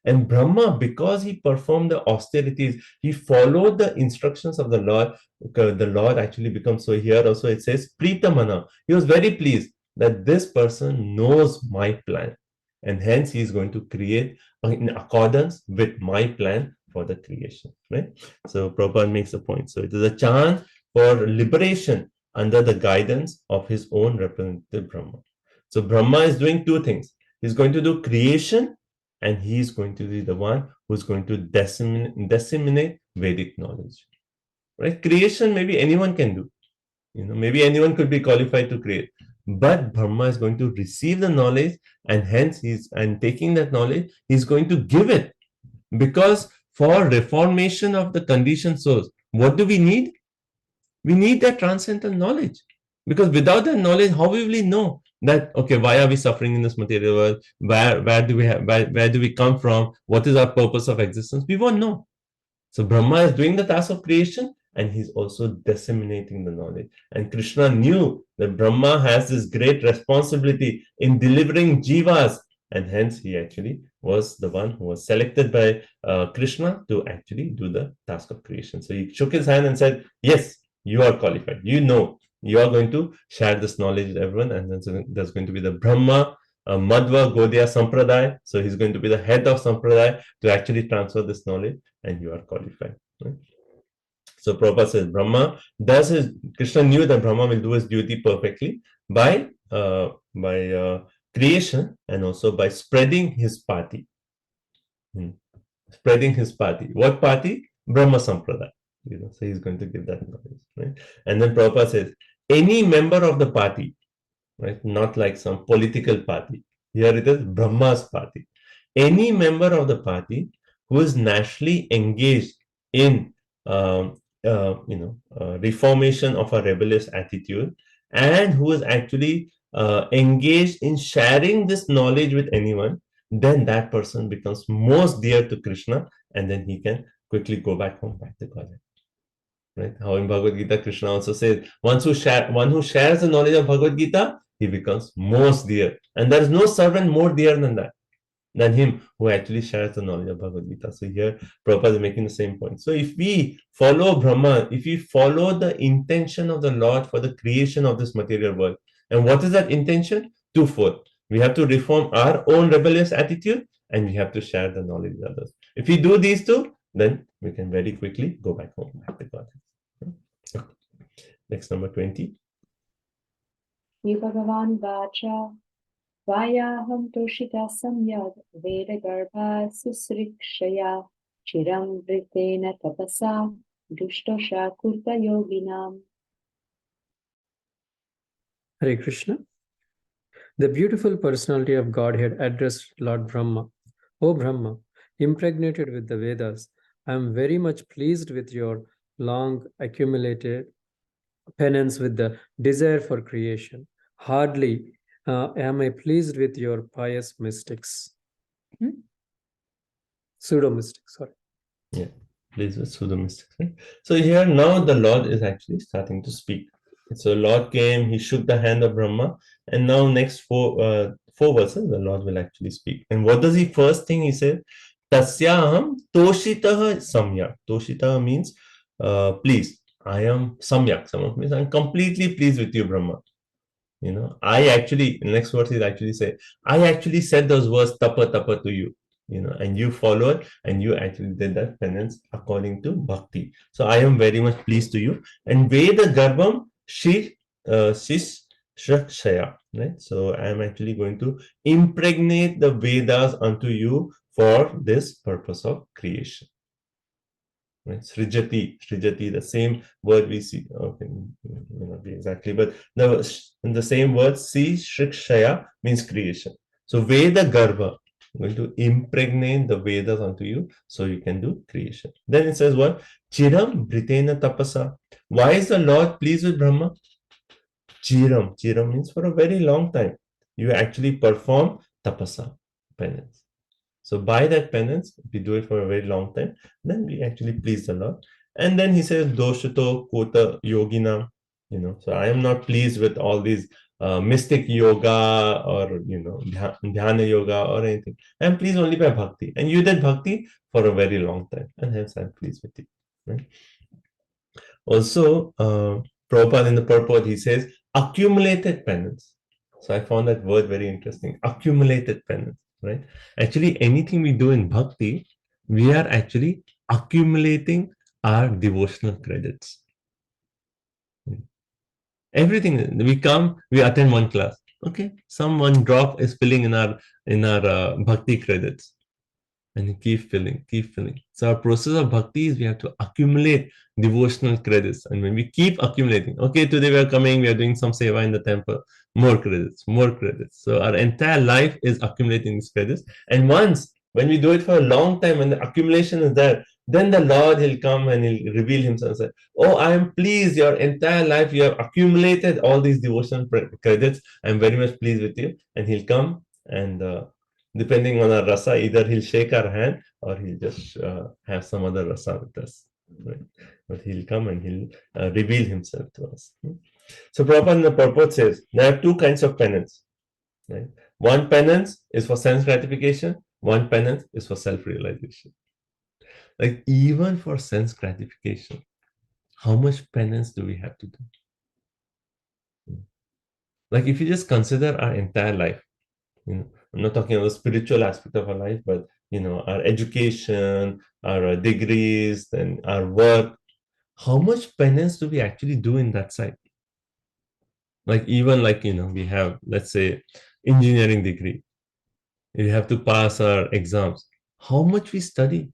And Brahma, because he performed the austerities, he followed the instructions of the Lord. The Lord actually becomes, so here also it says, Pritamana. He was very pleased that this person knows my plan. And hence he is going to create in accordance with my plan for the creation. Right? So Prabhupada makes a point. So it is a chance for liberation under the guidance of his own representative Brahma. So Brahma is doing two things. He's going to do creation, and he is going to be the one who's going to disseminate Vedic knowledge. Right? Creation, maybe anyone can do. Maybe anyone could be qualified to create. But Brahma is going to receive the knowledge, and hence taking that knowledge, he's going to give it. Because for reformation of the conditioned souls, what do we need? We need that transcendental knowledge. Because without that knowledge, how will we know that, okay, why are we suffering in this material world? Where do we come from? What is our purpose of existence? We won't know. So Brahma is doing the task of creation, and he's also disseminating the knowledge. And Krishna knew that Brahma has this great responsibility in delivering jivas, and hence he actually was the one who was selected by Krishna to actually do the task of creation. So he shook his hand and said, yes, you are qualified. You are going to share this knowledge with everyone, and then there's going to be the Brahma Madhva Gaudiya Sampradaya. So he's going to be the head of Sampradaya to actually transfer this knowledge, and you are qualified. Right? So Prabhupada says Krishna knew that Brahma will do his duty perfectly by creation and also by spreading his party. Spreading his party. What party? Brahma Sampradaya. So he's going to give that knowledge. Right? And then Prabhupada says, any member of the party, right? Not like some political party. Here it is Brahma's party. Any member of the party who is naturally engaged in reformation of a rebellious attitude, and who is actually engaged in sharing this knowledge with anyone, then that person becomes most dear to Krishna, and then he can quickly go back home, back to Godhead. Right? How in Bhagavad Gita, Krishna also says, one who shares the knowledge of Bhagavad Gita, he becomes most dear. And there is no servant more dear than him who actually shares the knowledge of Bhagavad Gita. So here, Prabhupada is making the same point. So if we follow Brahma, if we follow the intention of the Lord for the creation of this material world, and what is that intention? Twofold. We have to reform our own rebellious attitude, and we have to share the knowledge with others. If we do these two, then we can very quickly go back home, back to God. Okay. Next, number 20. Bhagavan Vacha Vayaham Toshita Samyad Veda Garbha Susrikshaya Chiram Vritena Tapasa Dushtosha Kurta Yoginam. Hare Krishna. The beautiful personality of Godhead addressed Lord Brahma. O Brahma, impregnated with the Vedas, I am very much pleased with your long accumulated penance with the desire for creation. Hardly am I pleased with your pious mystics? Hmm? Pseudo mystics, sorry. Pleased with pseudo mystics. Right? So here now the Lord is actually starting to speak. So Lord came, he shook the hand of Brahma, and now next four verses the Lord will actually speak. And what does he first thing he said? Tasyaham toshitah samyak. Toshitah means pleased. I am samyak. Samyak means I'm completely pleased with you, Brahma. You know, I actually, next verse is actually say, I actually said those words tapa tapa to you, you know, and you followed and you actually did that penance according to bhakti. So I am very much pleased to you. And Veda Garbham Shish Shrakshaya, right? So I am actually going to impregnate the Vedas unto you for this purpose of creation. Right? Srijati, the same word we see. Okay, may not be exactly, but the same word, see, Shrikshaya means creation. So Veda Garbha, I'm going to impregnate the Vedas onto you so you can do creation. Then it says what? Chiram Britena Tapasa. Why is the Lord pleased with Brahma? Chiram means for a very long time. You actually perform tapasa, penance. So by that penance, if we do it for a very long time, then we actually please the Lord. And then he says, Doshato Kota Yogina, you know, so I am not pleased with all these mystic yoga or, you know, dhyana yoga or anything. I am pleased only by bhakti. And you did bhakti for a very long time. And hence I'm pleased with you. Right? Also, Prabhupada in the purport, he says, accumulated penance. So I found that word very interesting. Accumulated penance, right? Actually, anything we do in bhakti, we are actually accumulating our devotional credits. Everything we come, we attend one class. Okay, some one drop is filling in our bhakti credits, and you keep filling. So our process of bhakti is we have to accumulate devotional credits, and when we keep accumulating, okay, today we are coming, we are doing some seva in the temple, more credits. So our entire life is accumulating these credits, and once when we do it for a long time and the accumulation is there, then the Lord, he'll come and he'll reveal himself and say, oh, I am pleased, your entire life you have accumulated all these devotional credits, I'm very much pleased with you. And he'll come and depending on our rasa, either he'll shake our hand or he'll just have some other rasa with us. Right? But he'll come and he'll reveal himself to us. So Prabhupada in the purport says, there are two kinds of penance. Right? One penance is for sense gratification, one penance is for self-realization. Like even for sense gratification, how much penance do we have to do? Like if you just consider our entire life, you know, I'm not talking about the spiritual aspect of our life, but you know, our education, our degrees, and our work. How much penance do we actually do in that side? Like even like, you know, we have, let's say, engineering degree. We have to pass our exams. How much we study?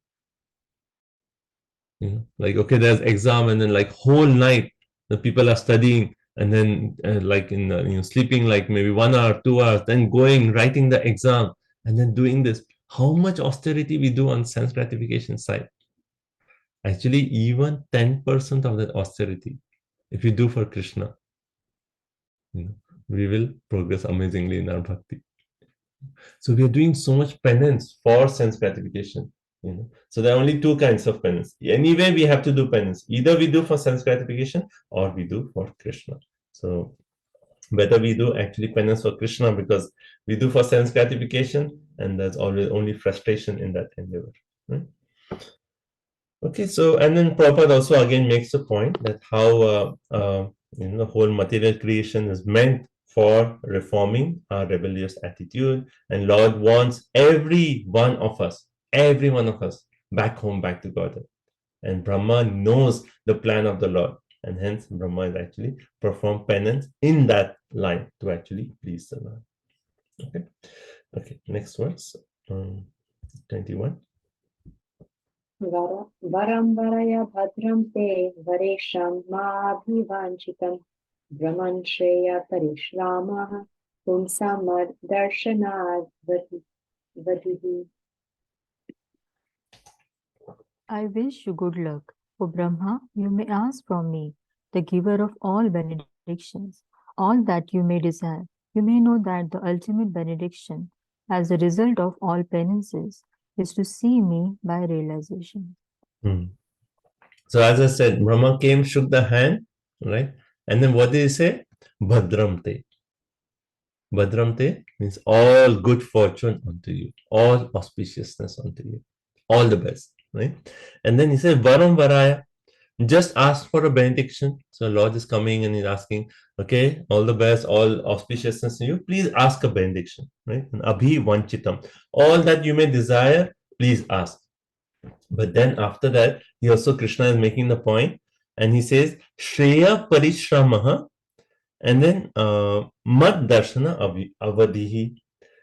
You know, like okay, there's exam, and then like whole night the people are studying, and then like in you know, sleeping like maybe 1 hour, 2 hours, then going writing the exam, and then doing this. How much austerity we do on sense gratification side? Actually, even 10% of that austerity, if you do for Krishna, you know, we will progress amazingly in our bhakti. So we are doing so much penance for sense gratification. You know, so there are only two kinds of penance. Anyway, we have to do penance. Either we do for sense gratification or we do for Krishna. So whether we do actually penance for Krishna because we do for sense gratification, and there's always only frustration in that endeavor. Right? Okay, so and then Prabhupada also again makes the point that how you know, the whole material creation is meant for reforming our rebellious attitude, and Lord wants every one of us back home, back to Godhead. And Brahma knows the plan of the Lord, and hence Brahma is actually perform penance in that line to actually please the Lord. Okay, next verse, 21. Varam varaya bhadram te varesham maabhivanchitam brahman shreya parishrama pumsamar darshanad vadihi. I wish you good luck. O Brahma, you may ask from me, the giver of all benedictions, all that you may desire. you may know that the ultimate benediction, as a result of all penances, is to see me by realization. Hmm. So as I said, Brahma came, shook the hand, right? And then what did he say? Bhadramte. Bhadramte means all good fortune unto you, all auspiciousness unto you, all the best, right? And then he said, Varam Varaya, just ask for a benediction. So Lord is coming and he's asking, okay, all the best, all auspiciousness in you, please ask a benediction, right? And Abhi Vanchitam, all that you may desire, please ask. But then after that, he also, Krishna is making the point, and he says, Shreya Parishramaha, and then Mad Darshana Avadihi.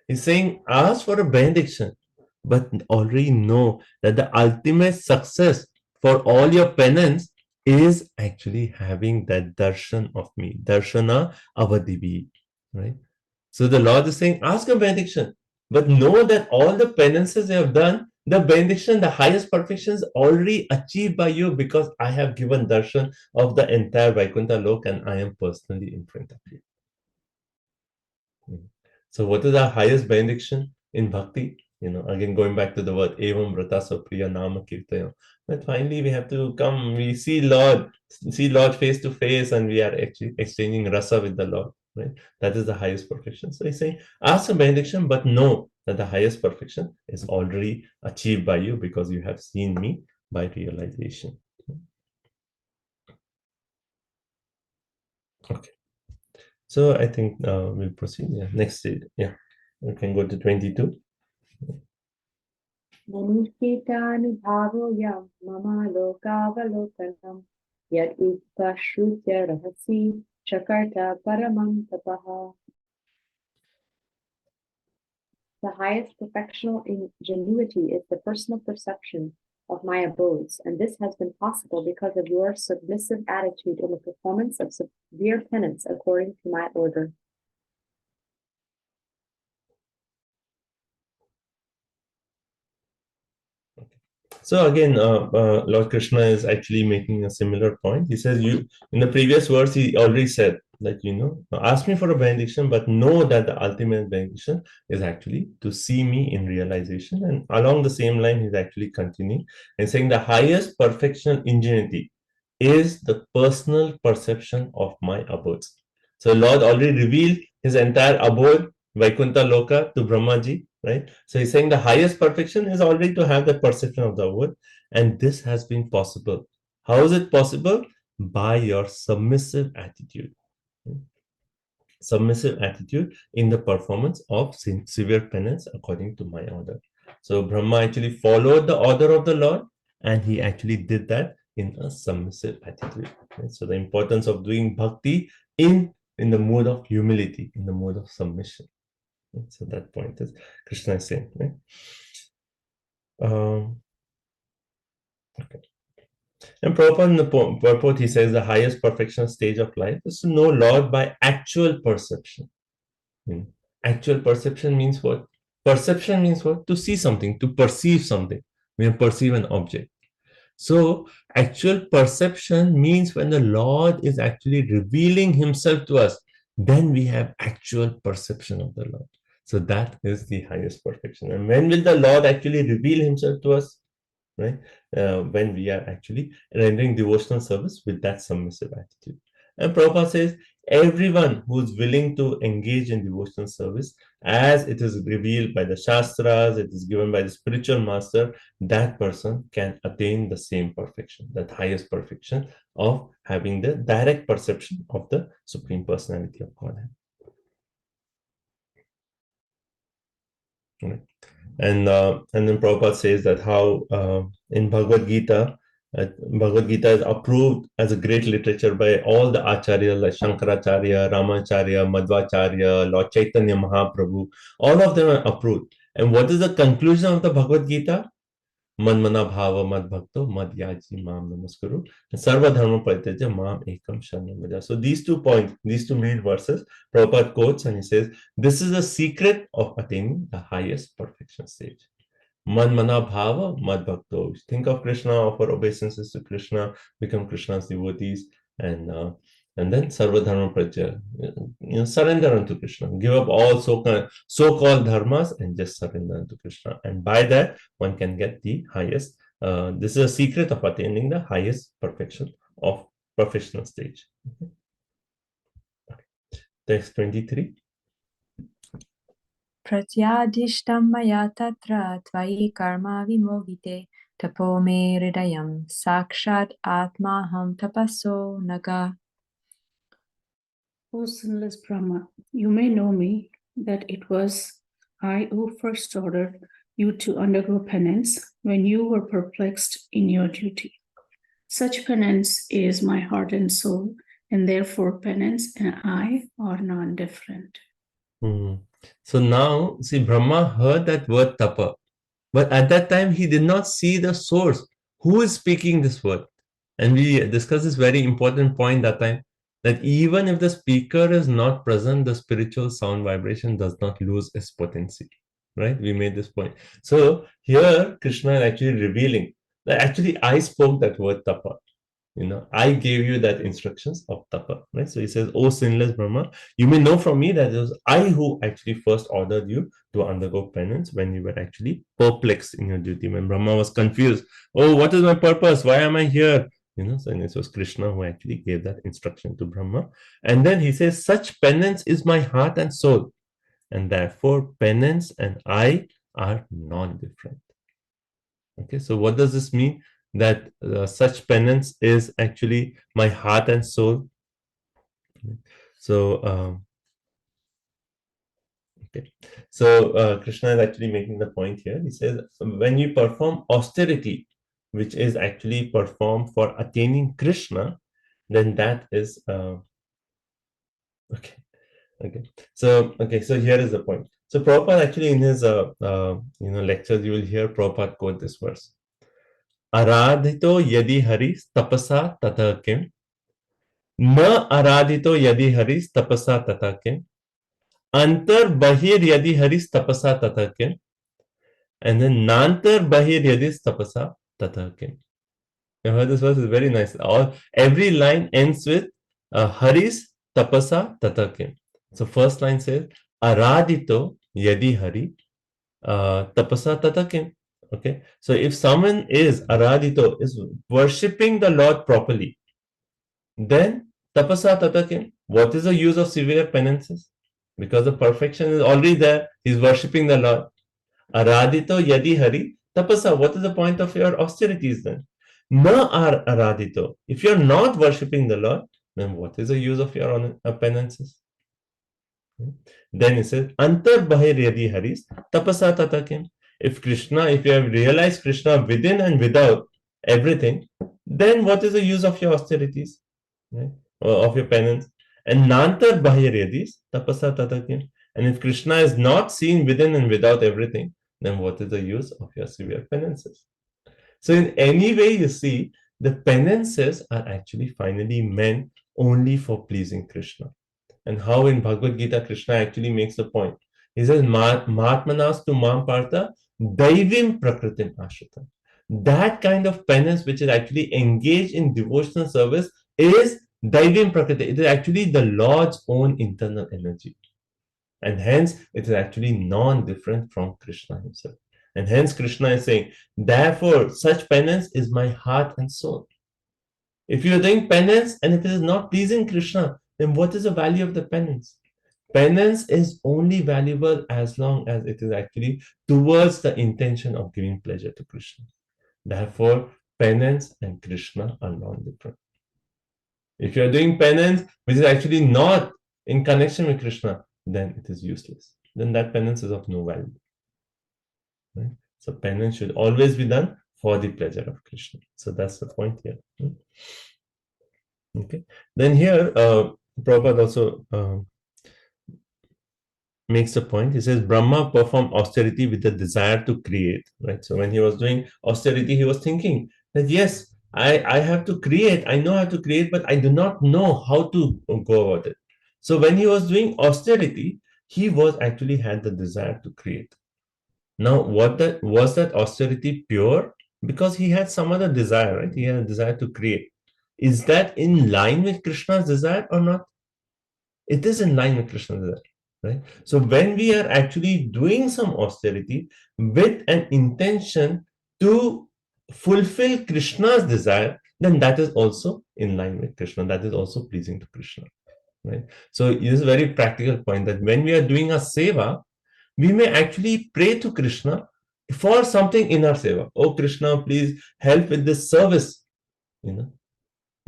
He's saying, ask for a benediction, but already know that the ultimate success for all your penance is actually having that darshan of me, darshana avadivi, right? So the Lord is saying, ask a benediction, but know that all the penances you have done, the benediction, the highest perfection is already achieved by you because I have given darshan of the entire Vaikuntha Lok and I am personally in front of you. So what is our highest benediction in bhakti? Again, going back to the word evam vrata sapriya nama kirtaya. But finally we have to come, we see Lord face to face, and we are actually exchanging rasa with the Lord, right? That is the highest perfection. So he's saying, ask a benediction, but know that the highest perfection is already achieved by you because you have seen me by realization. Okay. So I think we'll proceed. Yeah. Next, yeah, we can go to 22. Manishitanuභావोऽयं मम लोकावलोकनं यद् उपश्रुत्य रहसि चकर्त paramam tapah. The highest professional ingenuity is the personal perception of my abodes, and this has been possible because of your submissive attitude in the performance of severe penance according to my order. So again, Lord Krishna is actually making a similar point. He says, "You." In the previous verse, he already said that ask me for a benediction, but know that the ultimate benediction is actually to see me in realization. And along the same line, he's actually continuing and saying the highest perfection ingenuity is the personal perception of my abodes. So Lord already revealed his entire abode, Vaikuntha Loka, to Brahmaji, right? So he's saying the highest perfection is already to have that perception of the abode, and this has been possible. How is it possible? By your submissive attitude. Submissive attitude in the performance of severe penance according to my order. So Brahma actually followed the order of the Lord, and he actually did that in a submissive attitude. Right? So the importance of doing bhakti in the mood of humility, in the mood of submission. Right? So that point is Krishna is saying. Right? Okay. And Prabhupada in the purport, he says the highest perfection stage of life is to know Lord by actual perception. Actual perception means what? Perception means what? To see something, to perceive something. We perceive an object. So actual perception means when the Lord is actually revealing himself to us, then we have actual perception of the Lord. So that is the highest perfection. And when will the Lord actually reveal himself to us? Right? When we are actually rendering devotional service with that submissive attitude. And Prabhupada says, everyone who is willing to engage in devotional service, as it is revealed by the Shastras, it is given by the spiritual master, that person can attain the same perfection, that highest perfection of having the direct perception of the Supreme Personality of Godhead. Right. And then Prabhupada says that how in Bhagavad Gita is approved as a great literature by all the acharyas like Shankaracharya, Ramacharya, Madhvacharya, Lord Chaitanya Mahaprabhu. All of them are approved. And what is the conclusion of the Bhagavad Gita? Manmana bhava mad bhakto mad yaji mam namaskuru sarva dharma parityaja mam ekam sharanam vraja. So these 2 points, these 2 main verses, Prabhupada quotes and he says, this is the secret of attaining the highest perfection stage. Manmana bhava mad bhakto. Think of Krishna, offer obeisances to Krishna, become Krishna's devotees, and And then Sarva Dharma Pratyaya, surrender unto Krishna. Give up all so-called dharmas and just surrender unto Krishna. And by that, one can get the highest. This is a secret of attaining the highest perfection of professional stage. Text 23. Pratyadishtam maya tatra tvayi karma vimohite tapo me hridayam sakshat atmaham tapaso naga. O sinless Brahma, you may know me that it was I who first ordered you to undergo penance when you were perplexed in your duty. Such penance is my heart and soul, and therefore penance and I are non-different. So now, see, Brahma heard that word tapa, but at that time he did not see the source. Who is speaking this word? And we discussed this very important point that time, that even if the speaker is not present, the spiritual sound vibration does not lose its potency, right? We made this point. So here Krishna is actually revealing that actually I spoke that word tapa. I gave you that instructions of tapa, right? So he says, "O sinless Brahma, you may know from me that it was I who actually first ordered you to undergo penance when you were actually perplexed in your duty, when Brahma was confused. Oh, what is my purpose? Why am I here? So it was Krishna who actually gave that instruction to Brahma. And then he says, such penance is my heart and soul, and therefore penance and I are non-different. Okay, so what does this mean? That such penance is actually my heart and soul. So, Krishna is actually making the point here. He says, when you perform austerity, which is actually performed for attaining Krishna, then that is okay. So here is the point. So Prabhupada actually in his lectures, you will hear Prabhupada quote this verse. Aradhito yadi haris tapasa tata kim. Na aradhito yadi haris tapasa tata kim. Antar bahir yadi haris tapasa tata kim. And then nantar bahir yadis tapasa tata kim. You heard this verse is very nice. Every line ends with haris tapasa tata kim. So first line says aradhito yadi hari tapasa tata kim. Okay, so if someone is aradhito, is worshipping the Lord properly, then tapasa tata kim. What is the use of severe penances? Because the perfection is already there. He's worshipping the Lord. Aradhito yadi hari tapasa. What is the point of your austerities then? Na aradhito. If you're not worshipping the Lord, then what is the use of your penances? Then he says, Antar bahir yadi haris tapasa tata kim. If you have realized Krishna within and without everything, then what is the use of your austerities, right? Or of your penance? And nantar bahir yadis tapasa tata kim. And if Krishna is not seen within and without everything, then what is the use of your severe penances? So in any way you see, the penances are actually finally meant only for pleasing Krishna. And how in Bhagavad Gita, Krishna actually makes the point. He says, Mahatmanas tu mam partha daivim prakritim ashritam. That kind of penance which is actually engaged in devotional service is daivim prakriti. It is actually the Lord's own internal energy. And hence, it is actually non-different from Krishna himself. And hence, Krishna is saying, therefore, such penance is my heart and soul. If you are doing penance and it is not pleasing Krishna, then what is the value of the penance? Penance is only valuable as long as it is actually towards the intention of giving pleasure to Krishna. Therefore, penance and Krishna are non-different. If you are doing penance which is actually not in connection with Krishna, then it is useless. Then that penance is of no value. Right? So penance should always be done for the pleasure of Krishna. So that's the point here. Okay. Then here, Prabhupada also makes a point. He says, Brahma performed austerity with the desire to create. Right. So when he was doing austerity, he was thinking that yes, I have to create. I know how to create, but I do not know how to go about it. So when he was doing austerity, he actually had the desire to create. Now, was that austerity pure? Because he had some other desire, right? He had a desire to create. is that in line with Krishna's desire or not? It is in line with Krishna's desire, right? So when we are actually doing some austerity with an intention to fulfill Krishna's desire, then that is also in line with Krishna. That is also pleasing to Krishna, right? So it is a very practical point that when we are doing a seva, we may actually pray to Krishna for something in our seva. Oh Krishna, please help with this service,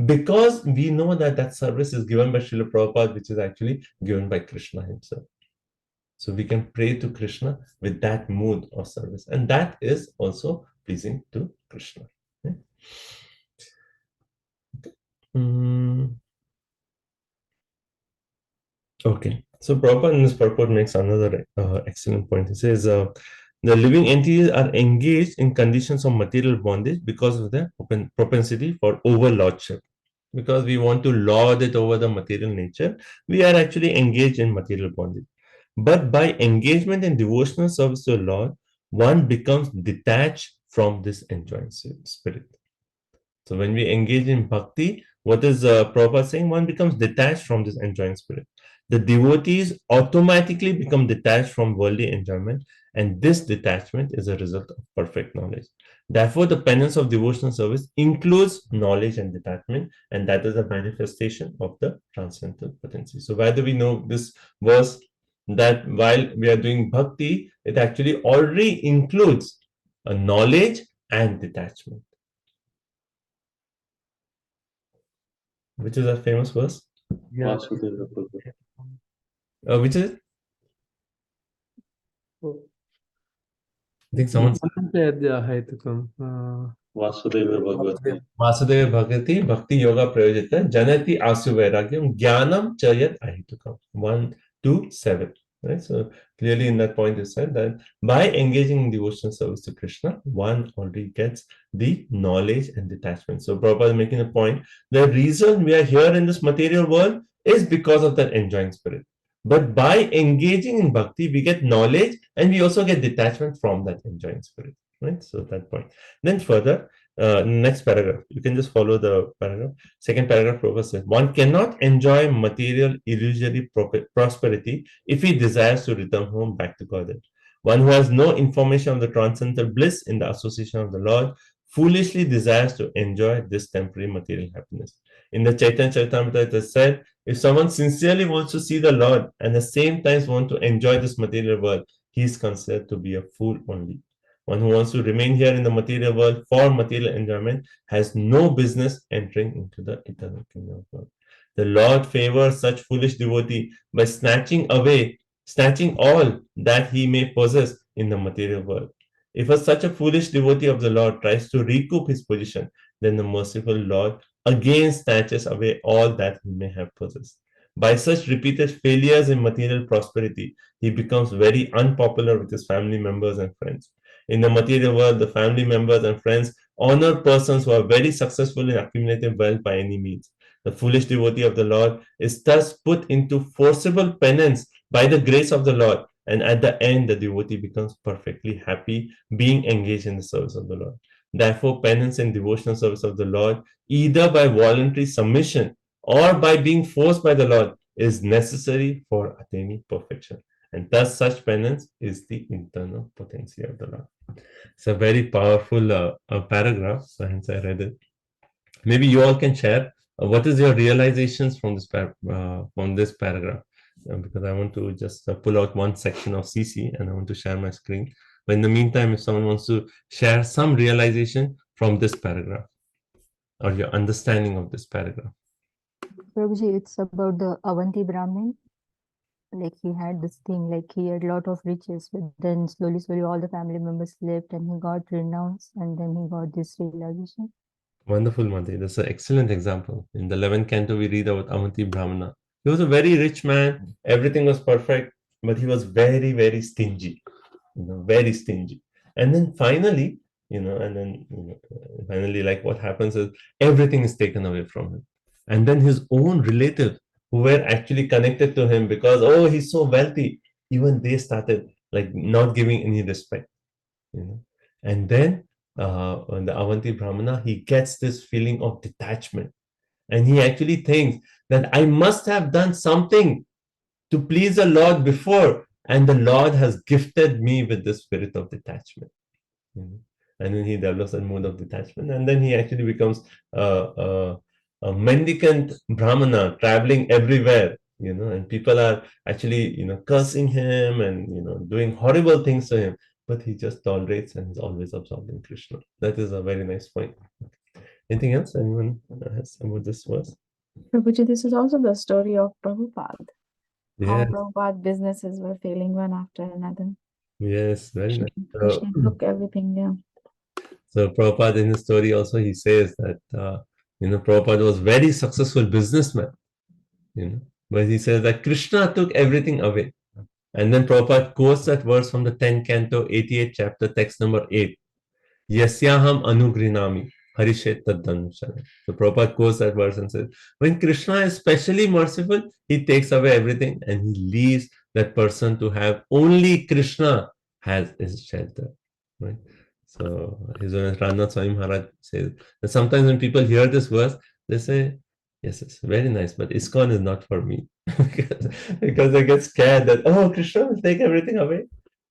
because we know that that service is given by Srila Prabhupada, which is actually given by Krishna himself. So we can pray to Krishna with that mood of service, and that is also pleasing to Krishna. Okay. Okay. So Prabhupada in this purport makes another excellent point. He says, the living entities are engaged in conditions of material bondage because of their propensity for overlordship. Because we want to lord it over the material nature, we are actually engaged in material bondage. But by engagement in devotional service to the Lord, one becomes detached from this enjoying spirit. So when we engage in bhakti, what is Prabhupada saying? One becomes detached from this enjoying spirit. The devotees automatically become detached from worldly enjoyment, and this detachment is a result of perfect knowledge. Therefore, the penance of devotional service includes knowledge and detachment, and that is a manifestation of the transcendental potency. So whether we know this verse, that while we are doing bhakti, it actually already includes a knowledge and detachment. Which is a famous verse? Vasudeva Bhagavati. Which is it? I think someone said Vasudeva Bhagavati. Vasudeva Bhagati Bhakti Yoga Prayojita Janati Asu Vairagyam Jnanam Chayat Ahitukam 1, 2, 7. Right? So clearly in that point it said that by engaging in devotional service to Krishna, one already gets the knowledge and detachment. So Prabhupada is making a point, the reason we are here in this material world is because of that enjoying spirit. But by engaging in bhakti, we get knowledge and we also get detachment from that enjoying spirit. Right? So that point. Then further, next paragraph, you can just follow the paragraph. Second paragraph, Prabhupada says, one cannot enjoy material illusory prosperity if he desires to return home back to Godhead. One who has no information of the transcendental bliss in the association of the Lord foolishly desires to enjoy this temporary material happiness. In the Chaitanya Charitamrita, it is said, if someone sincerely wants to see the Lord and at the same time wants to enjoy this material world, he is considered to be a fool only. One who wants to remain here in the material world for material enjoyment has no business entering into the eternal kingdom of God. The Lord favors such foolish devotee by snatching all that he may possess in the material world. If such a foolish devotee of the Lord tries to recoup his position, then the merciful Lord again snatches away all that he may have possessed. By such repeated failures in material prosperity, he becomes very unpopular with his family members and friends. In the material world, the family members and friends honor persons who are very successful in accumulating wealth by any means. The foolish devotee of the Lord is thus put into forcible penance by the grace of the Lord, and at the end, the devotee becomes perfectly happy being engaged in the service of the Lord. Therefore, penance and devotional service of the Lord, either by voluntary submission or by being forced by the Lord, is necessary for attaining perfection. And thus, such penance is the internal potency of the Lord. It's a very powerful paragraph, so hence I read it. Maybe you all can share what is your realizations from this paragraph, because I want to just pull out one section of CC and I want to share my screen. But in the meantime, if someone wants to share some realization from this paragraph or your understanding of this paragraph. Prabhuji, it's about the Avanti Brahmin. Like he had this thing, like he had a lot of riches, but then slowly all the family members left and he got renounced and then he got this realization. Wonderful, Mati. That's an excellent example. In the 11th canto, we read about Avanti Brahmana. He was a very rich man. Everything was perfect, but he was very, very stingy. Very stingy. And then finally, finally, like what happens is everything is taken away from him. And then his own relatives who were actually connected to him because, oh, he's so wealthy, even they started like not giving any respect. And then the Avanti Brahmana, he gets this feeling of detachment. And he actually thinks that I must have done something to please the Lord before, and the Lord has gifted me with the spirit of detachment. And then he develops a mode of detachment, and then he actually becomes a mendicant Brahmana traveling everywhere, and people are actually, cursing him and, doing horrible things to him, but he just tolerates and is always absorbed in Krishna. That is a very nice point. Anything else anyone has about this verse? Prabhuji, this is also the story of Prabhupada. How Yes, Prabhupada businesses were failing one after another. yes, very nice. Krishna took everything, yeah. So Prabhupada in his story also, he says that, Prabhupada was very successful businessman, but he says that Krishna took everything away. And then Prabhupada quotes that verse from the 10th canto, 88th chapter, text number 8. Yasyaham anugrinami harishet taddanushana. So Prabhupada quotes that verse and says, when Krishna is specially merciful, he takes away everything and he leaves that person to have only Krishna as his shelter. Right? So His Holiness Rannath Swami Maharaj says that sometimes when people hear this verse, they say, yes, it's very nice, but ISKCON is not for me. because they get scared that, oh, Krishna will take everything away.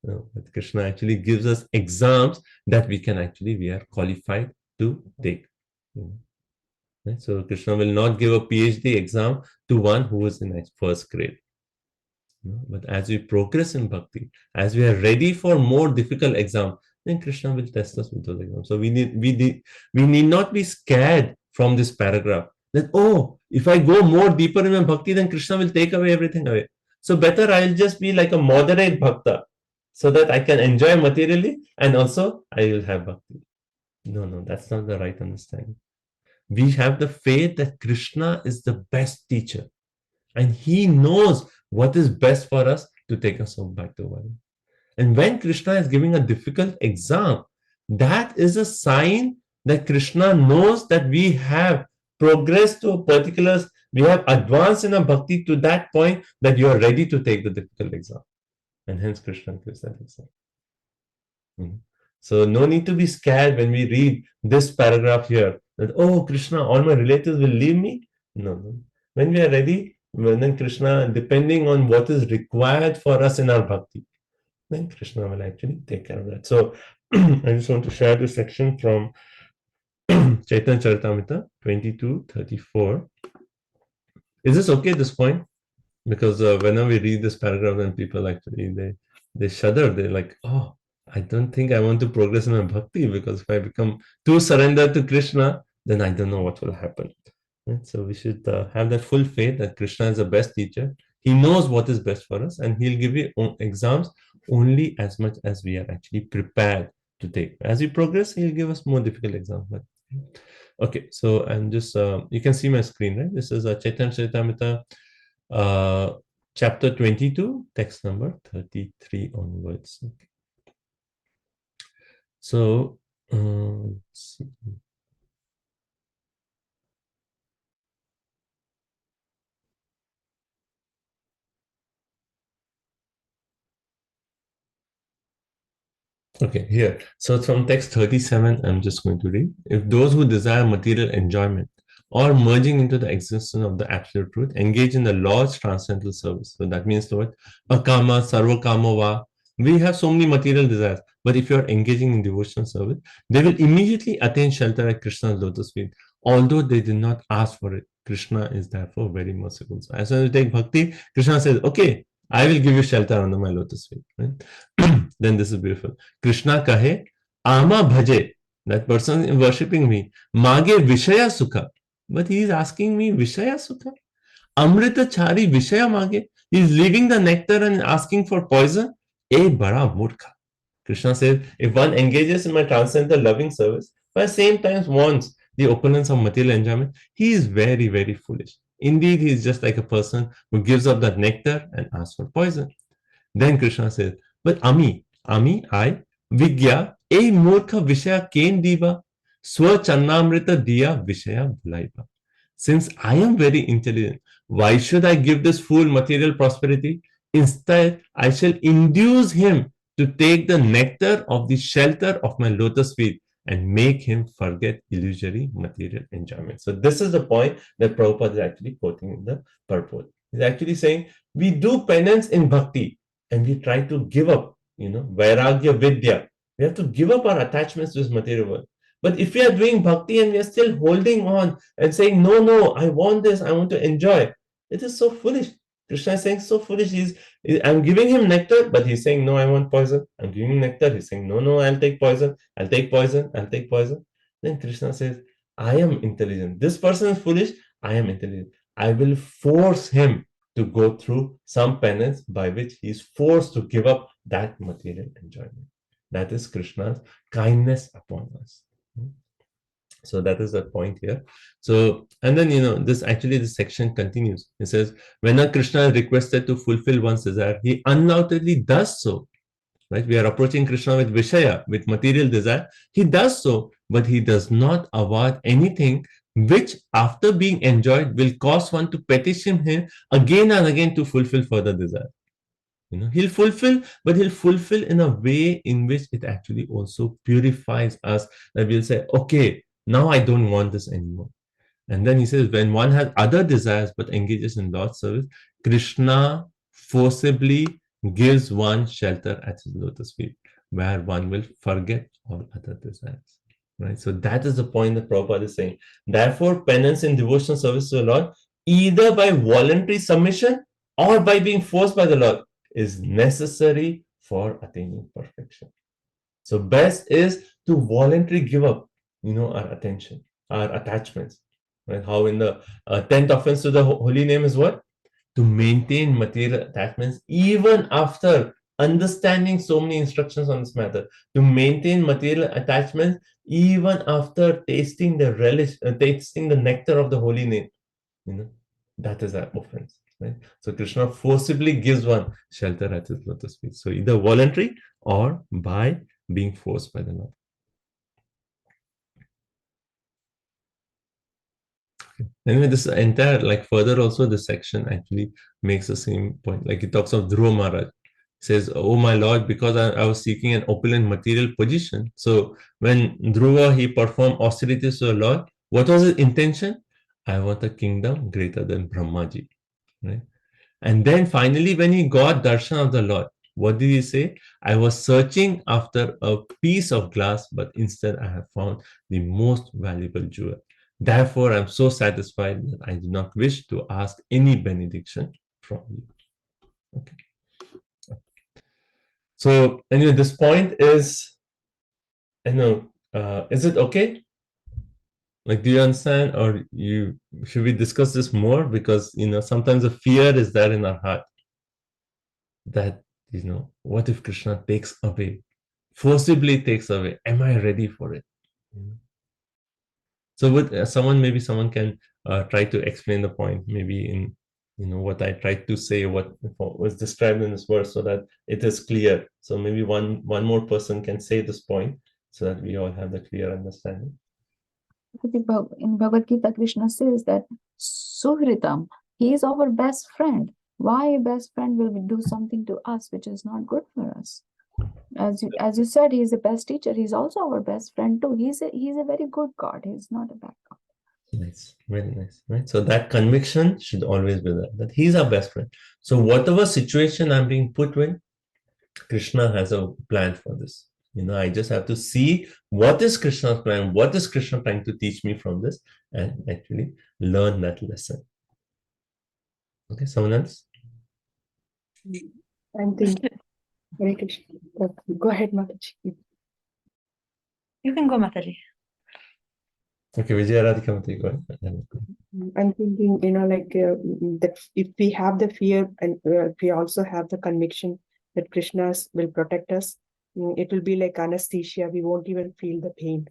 No, but Krishna actually gives us exams that we are qualified to take. Right? So Krishna will not give a PhD exam to one who is in first grade. But as we progress in bhakti, as we are ready for more difficult exam, then Krishna will test us with those exams. So we need not be scared from this paragraph that, oh, if I go more deeper in my bhakti, then Krishna will take away everything away. So better I'll just be like a moderate bhakta so that I can enjoy materially and also I will have bhakti. No, that's not the right understanding. We have the faith that Krishna is the best teacher and he knows what is best for us to take us home back to Vrindavan. And when Krishna is giving a difficult exam, that is a sign that Krishna knows that we have progressed to a particular, we have advanced in a bhakti to that point that you are ready to take the difficult exam. And hence Krishna gives that exam. So no need to be scared when we read this paragraph here that, oh, Krishna, all my relatives will leave me. No. When we are ready, then Krishna, depending on what is required for us in our bhakti, then Krishna will actually take care of that. So I just want to share this section from Chaitanya Charitamrita 22:34. Is this okay at this point? Because whenever we read this paragraph, then people actually, they shudder. They're like, oh, I don't think I want to progress in my bhakti, because if I become too surrendered to Krishna, then I don't know what will happen. Right? So we should have that full faith that Krishna is the best teacher. He knows what is best for us, and he'll give you exams only as much as we are actually prepared to take. As we progress, he'll give us more difficult exams. But okay, so I'm just you can see my screen, right? This is Chaitanya Charitamrita, chapter 22, text number 33 onwards. Okay. So let's see. Okay, here. So from text 37, I'm just going to read. If those who desire material enjoyment or merging into the existence of the absolute truth engage in the Lord's transcendental service. So that means the word akama, sarvakama va. We have so many material desires, but if you are engaging in devotional service, they will immediately attain shelter at Krishna's lotus feet, although they did not ask for it. Krishna is therefore very merciful. So as soon as you take bhakti, Krishna says, okay, I will give you shelter under my lotus feet. Right? Then this is beautiful. Krishna kahe, ama bhaje, that person is worshipping me, mage vishaya sukha. But he is asking me vishaya sukha. Amrita chari vishaya mage. He is leaving the nectar and asking for poison. E bara murkha. Krishna says, if one engages in my transcendental loving service, but at the same time wants the opulence of material enjoyment, he is very, very foolish. Indeed, he is just like a person who gives up that nectar and asks for poison. Then Krishna says, but I, Vigya, e murkha vishaya ken diva, swa channamrita diya vishaya bhulaiva. Since I am very intelligent, why should I give this fool material prosperity? Instead, I shall induce him to take the nectar of the shelter of my lotus feet, and make him forget illusory material enjoyment. So this is the point that Prabhupada is actually quoting in the purport. He's actually saying we do penance in bhakti and we try to give up, vairagya vidya. We have to give up our attachments to this material world. But if we are doing bhakti and we are still holding on and saying, no, I want this, I want to enjoy, it is so foolish. Krishna is saying so foolish. I'm giving him nectar, but he's saying, no, I want poison. I'm giving him nectar. He's saying, no, I'll take poison. I'll take poison. I'll take poison. Then Krishna says, I am intelligent. This person is foolish. I am intelligent. I will force him to go through some penance by which he's forced to give up that material enjoyment. That is Krishna's kindness upon us. So that is the point here. So, and then, this section continues. It says, when Krishna is requested to fulfill one's desire, he undoubtedly does so. Right? We are approaching Krishna with Vishaya, with material desire. He does so, but he does not award anything which, after being enjoyed, will cause one to petition him again and again to fulfill further desire. He'll fulfill, but he'll fulfill in a way in which it actually also purifies us, that we'll say, okay, now I don't want this anymore. And then he says, when one has other desires but engages in Lord's service, Krishna forcibly gives one shelter at his lotus feet, where one will forget all other desires. Right? So that is the point that Prabhupada is saying. Therefore, penance in devotional service to the Lord, either by voluntary submission or by being forced by the Lord, is necessary for attaining perfection. So best is to voluntarily give up, our attention, our attachments. Right? How in the 10th offense to the holy name is what? To maintain material attachments even after understanding so many instructions on this matter. To maintain material attachments even after tasting the relish, tasting the nectar of the holy name. That is an offense. Right? So Krishna forcibly gives one shelter at his lotus feet. So either voluntary or by being forced by the Lord. Anyway, this entire, further also, this section actually makes the same point. Like it talks of Dhruva Maharaj. It says, oh my Lord, because I was seeking an opulent material position. So when Dhruva, he performed austerities to the Lord, what was his intention? I want a kingdom greater than Brahmaji. Right? And then finally, when he got darshan of the Lord, what did he say? I was searching after a piece of glass, but instead I have found the most valuable jewel. Therefore, I'm so satisfied that I do not wish to ask any benediction from you. Okay. So, anyway, this point is, is it okay? Do you understand, or should we discuss this more? Because sometimes the fear is there in our heart that what if Krishna takes away, forcibly takes away? Am I ready for it? So with someone can try to explain the point, maybe in what I tried to say, what was described in this verse, so that it is clear. So maybe one more person can say this point, so that we all have the clear understanding. In Bhagavad Gita, Krishna says that Suhritam, he is our best friend. Why a best friend will do something to us which is not good for us? As you said, he is the best teacher. He's also our best friend too. He's a very good God. He's not a bad God. Nice, very nice, right? So that conviction should always be there, that he's our best friend. So whatever situation I'm being put in, Krishna has a plan for this. I just have to see what is Krishna's plan, what is Krishna trying to teach me from this, and actually learn that lesson. Okay, someone else? I'm thinking. Hare Krishna. Go ahead, Mataji. You can go, Mataji. Okay, Vijaya Radhika Mataji, go ahead. I'm thinking, that if we have the fear and we also have the conviction that Krishna will protect us, it will be like anesthesia. We won't even feel the pain.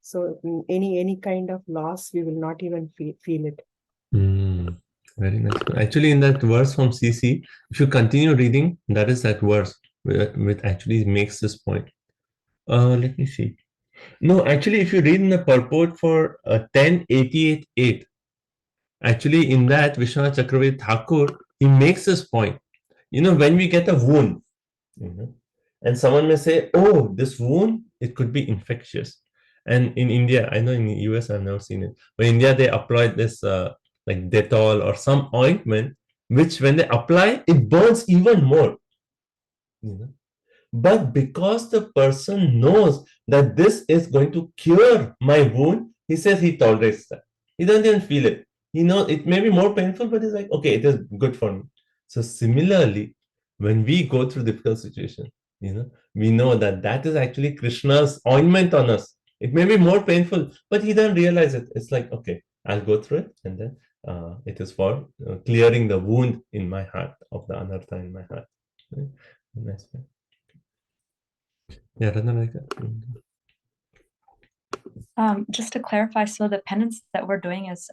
So any kind of loss, we will not even feel it. Very nice. Actually, in that verse from CC, if you continue reading, that is that verse which actually makes this point. Let me see. No, actually, if you read in the purport for 1088.8, actually in that Vishwanath Chakravarti Thakur, he makes this point. When we get a wound, and someone may say, oh, this wound, it could be infectious. And in India, I know in the US I've never seen it, but in India they apply this like Dettol or some ointment, which when they apply, it burns even more. You know? But because the person knows that this is going to cure my wound, he says he tolerates that. He doesn't even feel it. He knows it may be more painful, but he's like, okay, it is good for me. So similarly, when we go through difficult situations, we know that that is actually Krishna's ointment on us. It may be more painful, but he doesn't realize it. It's like, okay, I'll go through it, and then it is for clearing the wound in my heart, of the anartha in my heart. Right? Nice. Yeah, Ratnavika. Just to clarify, so the penance that we're doing is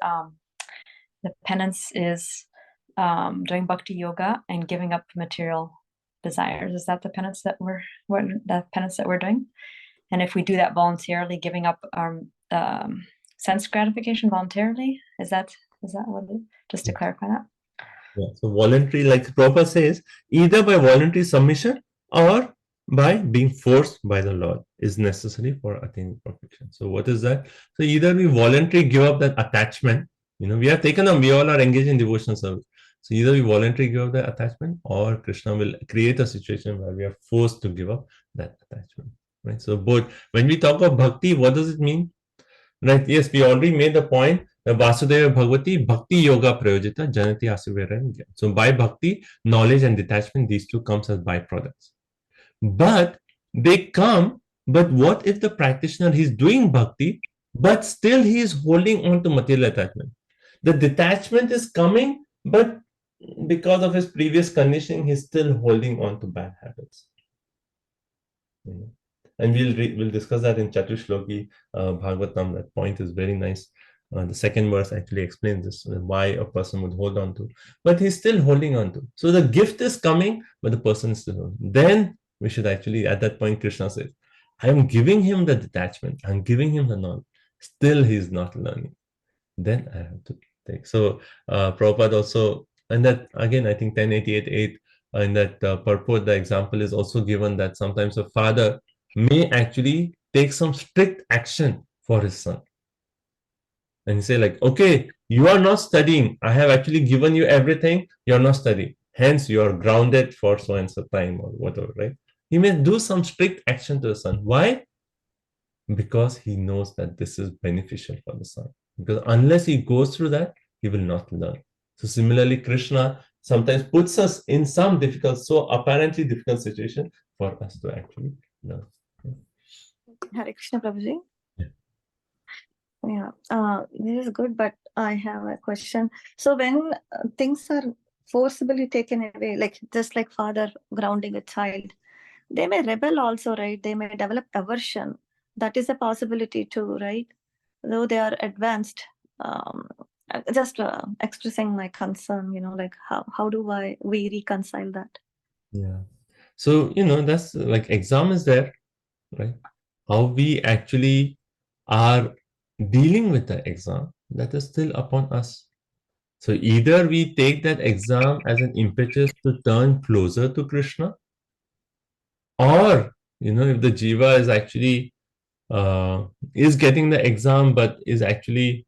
doing bhakti yoga and giving up material desires. Is that the penance that we're doing? And if we do that voluntarily, giving up our sense gratification voluntarily, is that what it is? Just to clarify that. Yeah, so voluntary, like Prabhupada says, either by voluntary submission or by being forced by the Lord is necessary for attaining perfection. So what is that? So either we voluntarily give up that attachment, we have taken up, we all are engaged in devotional service. So either we voluntarily give up that attachment, or Krishna will create a situation where we are forced to give up that attachment. Right? So both, when we talk of bhakti, what does it mean? Right? Yes, we already made the point that Vasudeva Bhagavati Bhakti Yoga Prayojita Janati Asuvera. So by bhakti, knowledge and detachment, these two comes as byproducts. But they come, but what if the practitioner is doing bhakti, but still he is holding on to material attachment? The detachment is coming, but because of his previous conditioning, he's still holding on to bad habits. And we'll discuss that in Chatushloki Bhagavatam. That point is very nice. The second verse actually explains this, why a person would hold on to, but he's still holding on to. So the gift is coming, but the person is still holding. Then we should actually, at that point, Krishna says, I am giving him the detachment, I'm giving him the knowledge. Still, he's not learning. Then I have to take. So Prabhupada also, and that again, I think 1088.8, in that purport, the example is also given that sometimes a father may actually take some strict action for his son. And say like, okay, you are not studying. I have actually given you everything. You're not studying. Hence, you are grounded for so and so time or whatever, right? He may do some strict action to the son. Why? Because he knows that this is beneficial for the son. Because unless he goes through that, he will not learn. So similarly, Krishna sometimes puts us in some difficult, so apparently difficult situation for us to actually learn. Hare Krishna, Prabhuji. Yeah, this is good, but I have a question. So when things are forcibly taken away, like just like father grounding a child, they may rebel also, right? They may develop aversion. That is a possibility too, right? Though they are advanced. Just expressing my concern, like how do we reconcile that? Yeah. So, that's like exam is there, right? How we actually are dealing with the exam, that is still upon us. So either we take that exam as an impetus to turn closer to Krishna, or if the jiva is actually is getting the exam but is actually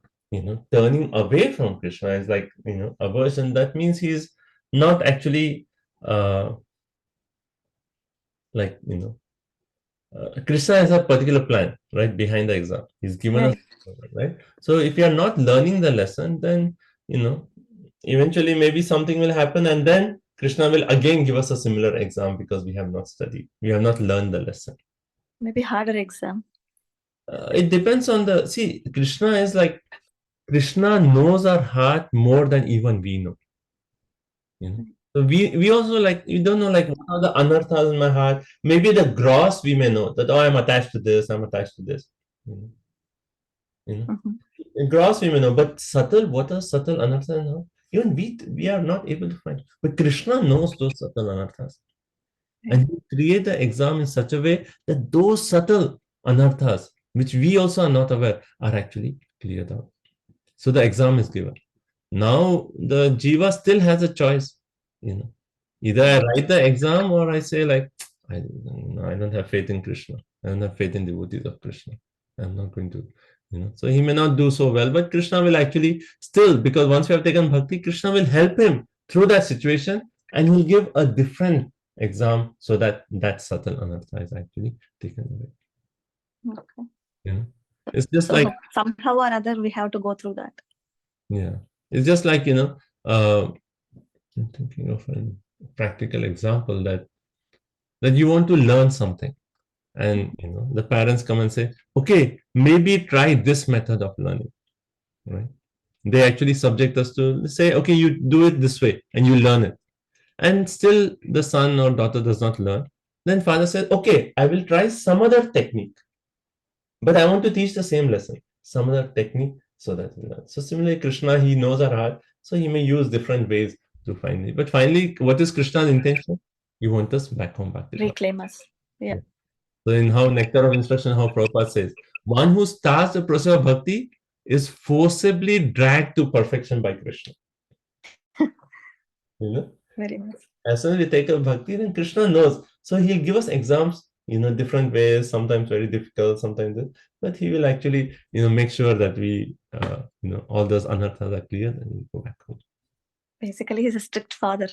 turning away from Krishna, is like aversion, that means he's not actually like Krishna has a particular plan, right, behind the exam. He's given us, right? So if you are not learning the lesson, then eventually maybe something will happen, and then Krishna will again give us a similar exam because we have not studied, we have not learned the lesson. Maybe harder exam. It depends on Krishna is like, Krishna knows our heart more than even we know. So we also we don't know what are the anarthas in my heart. Maybe the gross we may know that, oh, I'm attached to this, I'm attached to this. In gross we may know, but subtle, what are subtle anarthas? Even we are not able to find. But Krishna knows those subtle anarthas. And he create the exam in such a way that those subtle anarthas, which we also are not aware, are actually cleared out. So the exam is given. Now the jiva still has a choice. Either I write the exam, or I say I don't have faith in Krishna. I don't have faith in devotees of Krishna. I'm not going to, so he may not do so well, but Krishna will actually still, because once we have taken bhakti, Krishna will help him through that situation and he'll give a different exam so that that subtle anartha is actually taken away. Okay. It's just So like, somehow or other we have to go through that. it's just like, I'm thinking of a practical example that you want to learn something. And the parents come and say, okay, maybe try this method of learning, right? They actually subject us to say, okay, you do it this way and you learn it. And still the son or daughter does not learn. Then father says, okay, I will try some other technique, but I want to teach the same lesson, some other technique, so that we learn. So similarly, Krishna, he knows our heart, so he may use different ways to find it. But finally, what is Krishna's intention? You want us back home, back to God. Reclaim us. Yeah. So in how Nectar of Instruction, how Prabhupada says, one who starts the process of bhakti is forcibly dragged to perfection by Krishna. Very nice. As soon as we take up bhakti, then Krishna knows. So he'll give us exams, different ways, sometimes very difficult, sometimes this, but he will actually, make sure that we, all those anarthas are clear and we go back home. Basically, he's a strict father.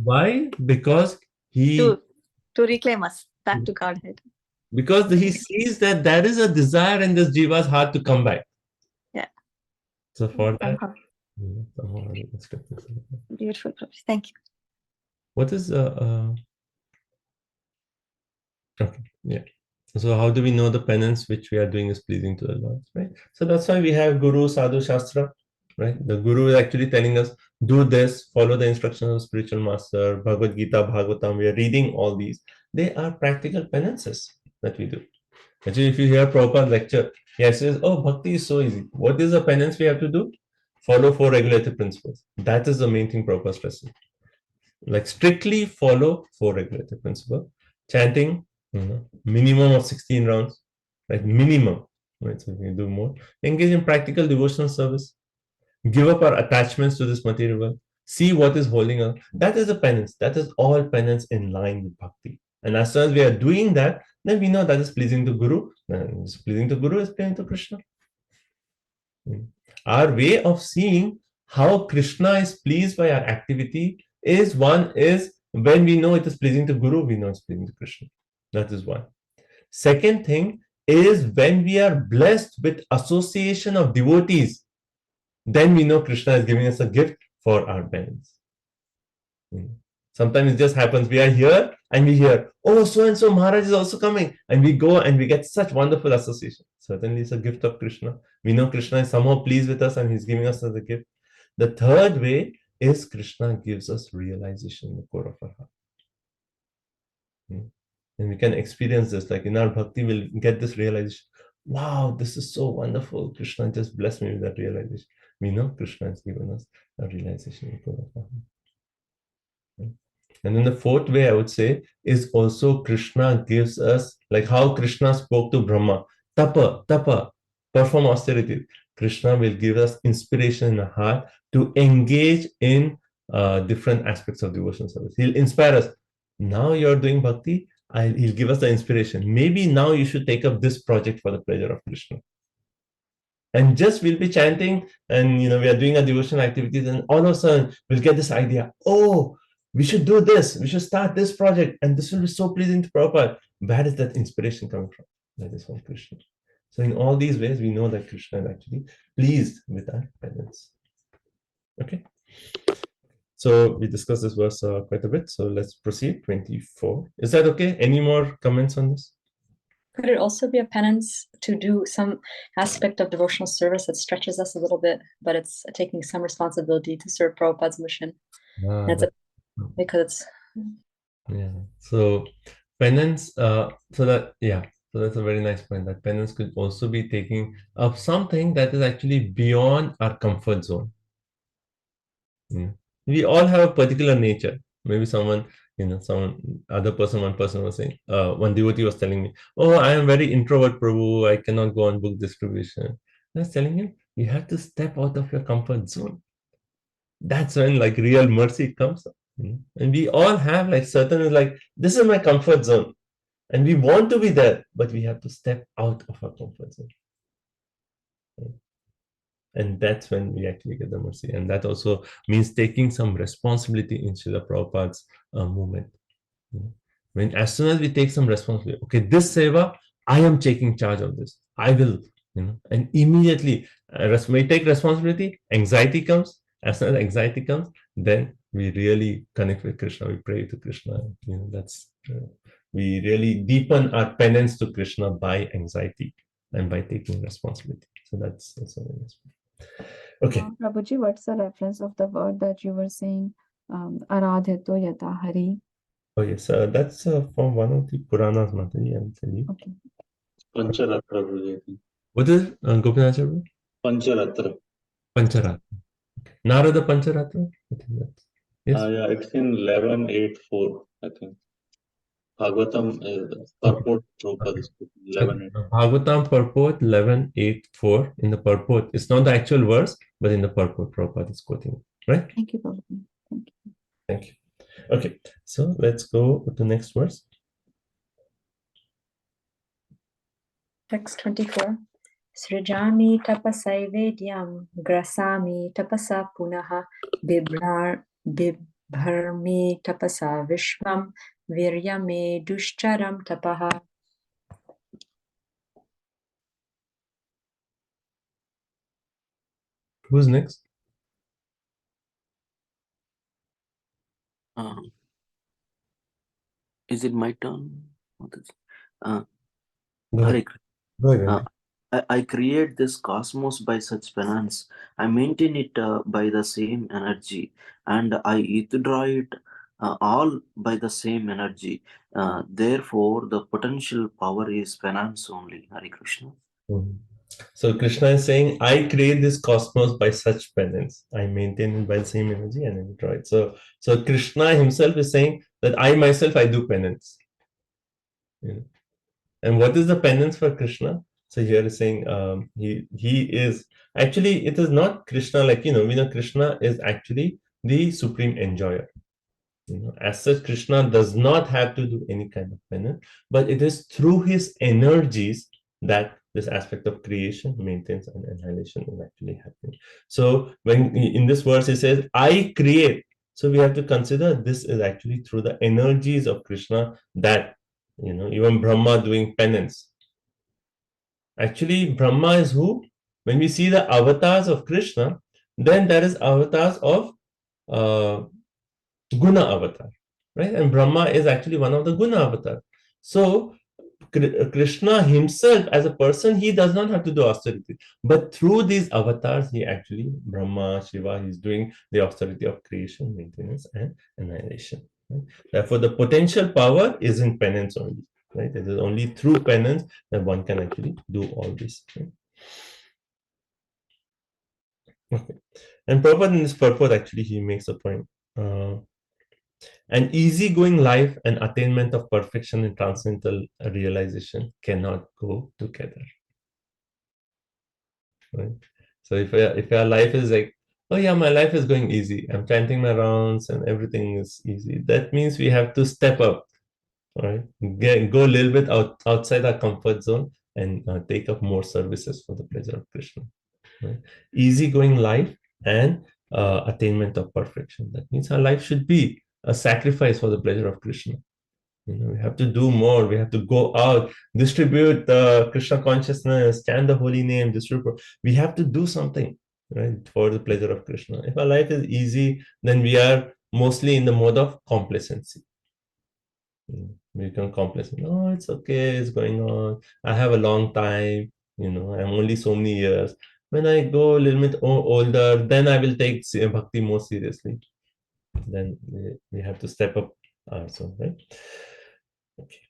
Why? Because he... To reclaim us back to Godhead. Because he sees that there is a desire in this jiva's heart to come back. Yeah. So for that, beautiful. Thank you. What is okay? Yeah. So how do we know the penance which we are doing is pleasing to the Lord? Right. So that's why we have Guru, Sadhu, Shastra. Right. The Guru is actually telling us, do this, follow the instructions of spiritual master, Bhagavad Gita, Bhagavatam. We are reading all these. They are practical penances that we do. Actually, if you hear Prabhupada lecture, he says, oh, bhakti is so easy. What is the penance we have to do? Follow 4 regulative principles. That is the main thing Prabhupada stresses. Like strictly follow 4 regulative principles. Chanting, minimum of 16 rounds, like minimum. Right, so we can do more. Engage in practical devotional service. Give up our attachments to this material world. See what is holding us. That is the penance. That is all penance in line with bhakti. And as soon as we are doing that, then we know that is pleasing to Guru. And it's pleasing to Guru is pleasing to Krishna. Our way of seeing how Krishna is pleased by our activity is when we know it is pleasing to Guru, we know it's pleasing to Krishna. That is one. Second thing is when we are blessed with association of devotees, then we know Krishna is giving us a gift for our penance. Sometimes it just happens, we are here and we hear, oh, so-and-so Maharaj is also coming. And we go and we get such wonderful association. Certainly it's a gift of Krishna. We know Krishna is somehow pleased with us and he's giving us as a gift. The third way is Krishna gives us realization in the core of our heart. And we can experience this, like in our bhakti, we'll get this realization. Wow, this is so wonderful. Krishna just blessed me with that realization. We know Krishna has given us a realization in the core of our heart. And then the fourth way I would say is also Krishna gives us, like how Krishna spoke to Brahma, tapa, perform austerity. Krishna will give us inspiration in the heart to engage in different aspects of devotional service. He'll inspire us. Now you're doing bhakti, he'll give us the inspiration. Maybe now you should take up this project for the pleasure of Krishna. And just we'll be chanting and we are doing our devotional activities and all of a sudden we'll get this idea, oh, we should do this, we should start this project and this will be so pleasing to Prabhupada. Where is that inspiration coming from? That is from Krishna. So in all these ways, we know that Krishna is actually pleased with our penance. Okay. So we discussed this verse quite a bit. So let's proceed. 24. Is that okay? Any more comments on this? Could it also be a penance to do some aspect of devotional service that stretches us a little bit, but it's taking some responsibility to serve Prabhupada's mission? Because it's so penance, so that's a very nice point, that penance could also be taking up something that is actually beyond our comfort zone. We all have a particular nature. Maybe one person was saying, one devotee was telling me, oh, I am very introvert, Prabhu, I cannot go on book distribution. I was telling him, you have to step out of your comfort zone. That's when like real mercy comes up. And we all have like certain, like, this is my comfort zone. And we want to be there, but we have to step out of our comfort zone. And that's when we actually get the mercy. And that also means taking some responsibility in Srila Prabhupada's movement. When as soon as we take some responsibility, okay, this seva, I am taking charge of this. I will, and immediately when we take responsibility, anxiety comes. As soon as anxiety comes, then we really connect with Krishna. We pray to Krishna. That's we really deepen our penance to Krishna by anxiety and by taking responsibility. So that's also very nice. Okay. Prabhuji, what's the reference of the word that you were saying? Aradhito yata hari. Oh yes, that's from one of the Puranas, Mataji. I'll tell you. Okay. Pancharatra. What is it, Gopinath? Pancharatra. Pancharatra. Narada Pancharatra? I think that's, yes. Yeah, it's in 11.8.4, I think. Bhagavatam purport Prabhupada is 11.8. Bhagavatam purport 11.8.4 in the purport. It's not the actual verse, but in the purport Prabhupada is quoting it, right? Thank you, Prabhupada. Thank you. Thank you. Okay, so let's go to the next verse. Text 24. Srijami tapasaivedyam grasami tapasa punaha bibharmi tapasa vishvam viryame dushcharam tapaha. Who's next? Is it my turn? Go Hare ahead. Krishna. Go ahead. I create this cosmos by such penance. I maintain it by the same energy, and I withdraw it all by the same energy. Therefore, the potential power is penance only. Hare Krishna. So Krishna is saying, I create this cosmos by such penance. I maintain it by the same energy and I withdraw it. So Krishna himself is saying that I myself, I do penance. And what is the penance for Krishna? So here is saying he is actually, it is not Krishna, like we know Krishna is actually the supreme enjoyer. As such, Krishna does not have to do any kind of penance, but it is through his energies that this aspect of creation, maintenance, and annihilation is actually happening. So when in this verse it says, I create. So we have to consider this is actually through the energies of Krishna that even Brahma doing penance. Actually, Brahma is who? When we see the avatars of Krishna, then there is avatars of Guna avatar, right? And Brahma is actually one of the Guna avatar. So Krishna himself as a person, he does not have to do austerity. But through these avatars, he actually, Brahma, Shiva, he's doing the austerity of creation, maintenance, and annihilation. Right? Therefore, the potential power is in penance only. Right? It is only through penance that one can actually do all this. Right? Okay. And Prabhupada in this purport, actually, he makes a point. An easygoing life and attainment of perfection in transcendental realization cannot go together. Right? So if your life is like, oh yeah, my life is going easy, I'm chanting my rounds and everything is easy, that means we have to step up, right? Go a little bit outside our comfort zone and take up more services for the pleasure of Krishna. Right? Easygoing life and attainment of perfection. That means our life should be a sacrifice for the pleasure of Krishna. We have to do more. We have to go out, distribute Krishna consciousness, chant the holy name, distribute. We have to do something, right, for the pleasure of Krishna. If our life is easy, then we are mostly in the mode of complacency. We become complacent. Oh, it's okay. It's going on. I have a long time. I'm only so many years. When I go a little bit older, then I will take bhakti more seriously. Then we have to step up ourselves, right? Okay.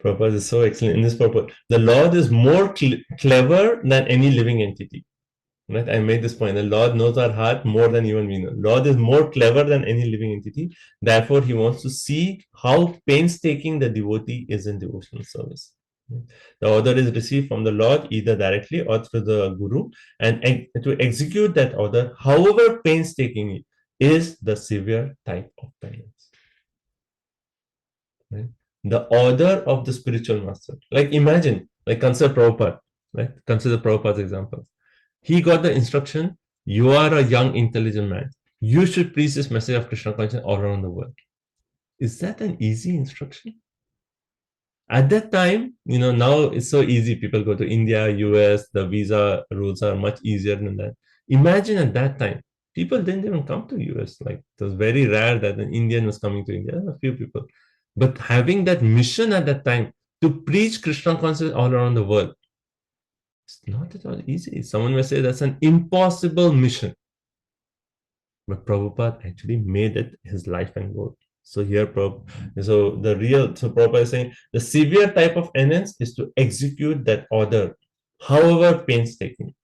Prabhupada is so excellent in this purport. The Lord is more clever than any living entity. Right? I made this point. The Lord knows our heart more than even we know. Lord is more clever than any living entity. Therefore, he wants to see how painstaking the devotee is in devotional service. The order is received from the Lord either directly or through the Guru, and to execute that order, however painstaking, is the severe type of penance. right? The order of the spiritual master. Like imagine, like consider Prabhupada, right? Consider Prabhupada's example. He got the instruction, you are a young, intelligent man. You should preach this message of Krishna consciousness all around the world. Is that an easy instruction? At that time, now it's so easy. People go to India, US, the visa rules are much easier than that. Imagine at that time, people didn't even come to US. Like it was very rare that an Indian was coming to India, a few people. But having that mission at that time to preach Krishna consciousness all around the world, it's not at all easy. Someone may say that's an impossible mission. But Prabhupada actually made it his life and goal. So here, Prabhupada is saying the severe type of penance is to execute that order, however painstaking.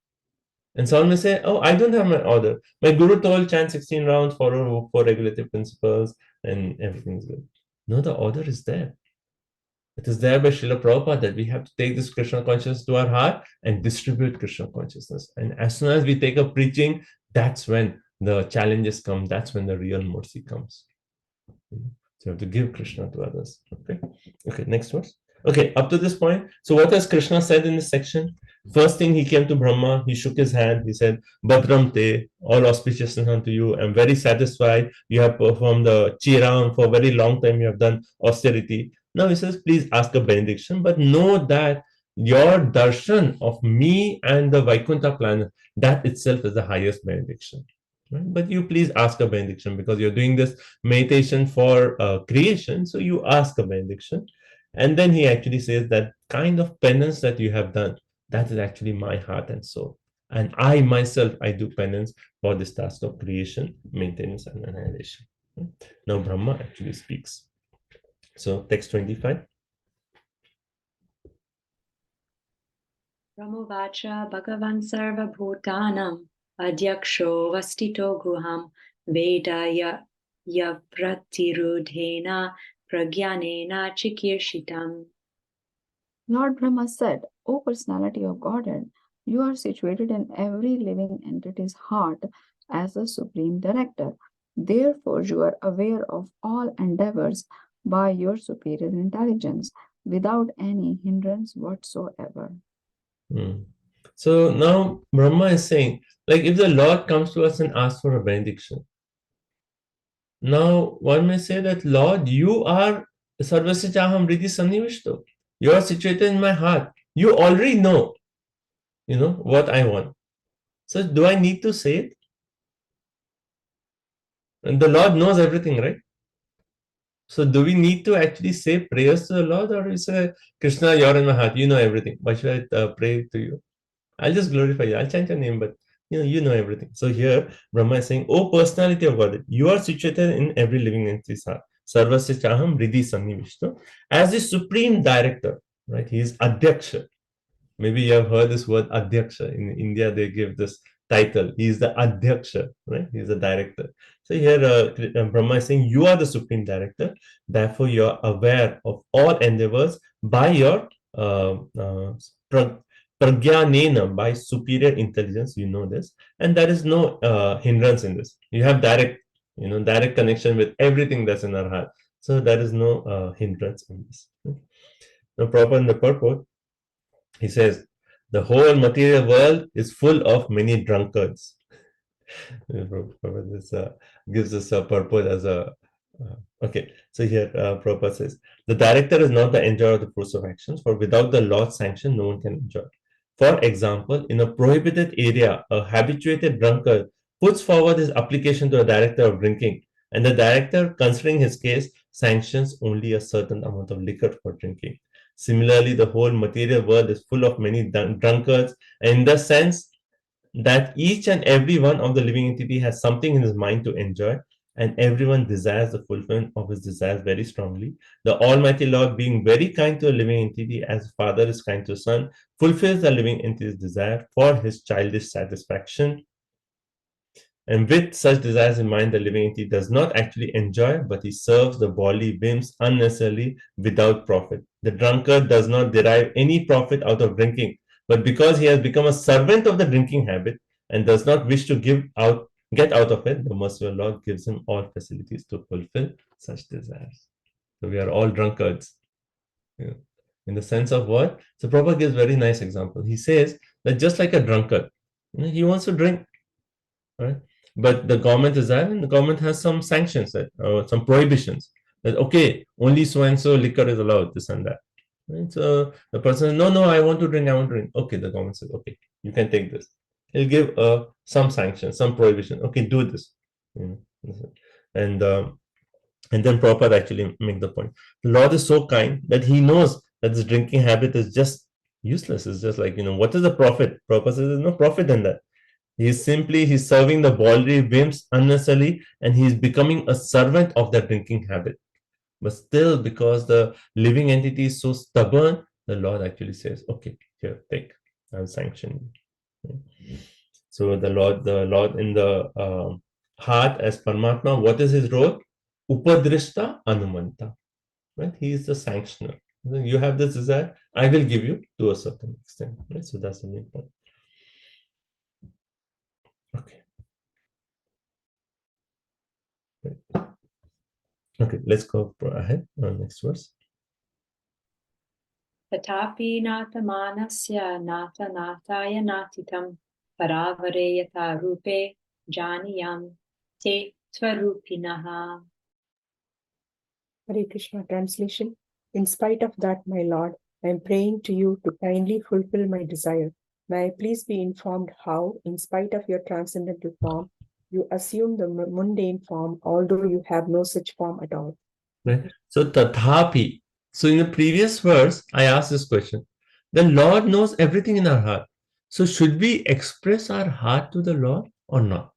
And someone may say, oh, I don't have my order. My guru told chant 16 rounds, follow 4 regulative principles, and everything's good. No, the order is there. It is there by Srila Prabhupada that we have to take this Krishna consciousness to our heart and distribute Krishna consciousness. And as soon as we take up preaching, that's when the challenges come. That's when the real mercy comes. So you have to give Krishna to others. Okay, next verse. Okay, up to this point. So what has Krishna said in this section? First thing, he came to Brahma, he shook his hand, he said, Badram te, all auspiciousness unto you. I'm very satisfied. You have performed the Chiram for a very long time. You have done austerity. Now he says, please ask a benediction, but know that your darshan of me and the Vaikuntha planet, that itself is the highest benediction. Right? But you please ask a benediction because you're doing this meditation for creation. So you ask a benediction. And then he actually says that kind of penance that you have done, that is actually my heart and soul. And I myself, I do penance for this task of creation, maintenance, and annihilation. Now Brahma actually speaks. So text 25. Brahmovacha Bhagavan Sarva Bhutanam Adyaksho Vastito Guham Veda Yavratirudhena Pragyanena Chikirshitam. Lord Brahma said, O personality of Godhead, you are situated in every living entity's heart as the supreme director. Therefore, you are aware of all endeavors by your superior intelligence without any hindrance whatsoever. So now Brahma is saying, like if the Lord comes to us and asks for a benediction, now one may say that, Lord, you are Sarvasya Chaham Riddhi Sannivishto. You are situated in my heart. You already know, what I want. So do I need to say it? And the Lord knows everything, right? So do we need to actually say prayers to the Lord, or we say, Krishna, you're in my heart, you know everything. Why should I pray to you? I'll just glorify you. I'll chant your name, but you know everything. So here Brahma is saying, oh personality of God, you are situated in every living entity's heart. Sarvasya Chaham Riddhi Sannivishto. As the supreme director, right? He is Adhyaksha. Maybe you have heard this word Adhyaksha. In India, they give this title. He is the Adhyaksha, right? He is the director. So here Brahma is saying, you are the supreme director. Therefore, you are aware of all endeavors by your Pragyanena, by superior intelligence. You know this. And there is no hindrance in this. You have direct connection with everything that's in our heart. So there is no hindrance in this. Now, proper in the purport, he says, the whole material world is full of many drunkards. This gives us a purport as a... okay, so here Prabhupada says, the director is not the enjoyer of the fruits of actions, for without the Lord's sanction, no one can enjoy. For example, in a prohibited area, a habituated drunkard puts forward his application to a director of drinking, and the director, considering his case, sanctions only a certain amount of liquor for drinking. Similarly, the whole material world is full of many drunkards, in the sense that each and every one of the living entity has something in his mind to enjoy, and everyone desires the fulfillment of his desires very strongly. The Almighty Lord, being very kind to a living entity as a father is kind to a son, fulfills the living entity's desire for his childish satisfaction. And with such desires in mind, the living entity does not actually enjoy, but he serves the bodily whims unnecessarily without profit. The drunkard does not derive any profit out of drinking, but because he has become a servant of the drinking habit and does not wish to get out of it, the merciful Lord gives him all facilities to fulfill such desires. So we are all drunkards. Yeah. In the sense of what? So Prabhupada gives very nice example. He says that just like a drunkard, he wants to drink, right? But the government is there, and the government has some sanctions, that some prohibitions, that okay, only so and so liquor is allowed, this and that. Right? So the person, no, I want to drink, I want to drink. Okay, the government says, okay, you can take this. He'll give some sanction, some prohibition. Okay, do this. And then Prabhupada actually make the point. The Lord is so kind that he knows that this drinking habit is just useless. It's just like, what is the profit? Prabhupada says there's no profit in that. He's serving the bodily whims unnecessarily, and he's becoming a servant of that drinking habit. But still, because the living entity is so stubborn, the Lord actually says, okay, here, take, I'll sanction you. So the Lord in the heart as Paramatma, what is his role? Upadrishta Anumanta. Right? He is the sanctioner. You have this desire, I will give you to a certain extent. Right? So that's the main point. Okay. Okay, let's go ahead. Next verse. Tatapi natamanasya nata nataya natitam paravareyata rupe janiyam te tvarupinaha. Hare Krishna translation. In spite of that, my Lord, I am praying to you to kindly fulfill my desire. May I please be informed how, in spite of your transcendental form, you assume the mundane form, although you have no such form at all. Right. So tathapi. So in the previous verse, I asked this question. The Lord knows everything in our heart. So should we express our heart to the Lord or not?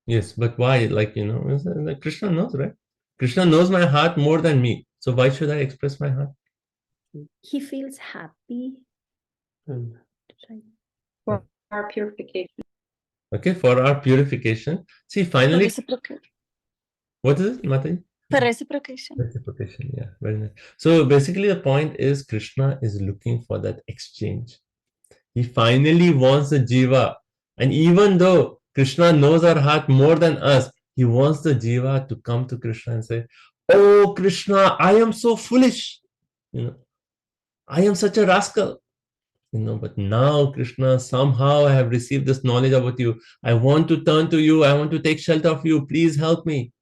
Yes, but why? Like, like Krishna knows, right? Krishna knows my heart more than me. So why should I express my heart? He feels happy. For our purification. Okay, for our purification. See, finally, what is it, Mataji? For reciprocation. Reciprocation, yeah, very nice. So basically, the point is Krishna is looking for that exchange. He finally wants the jiva, and even though Krishna knows our heart more than us, he wants the jiva to come to Krishna and say, "Oh Krishna, I am so foolish. I am such a rascal." But now, Krishna, somehow I have received this knowledge about you. I want to turn to you. I want to take shelter of you. Please help me.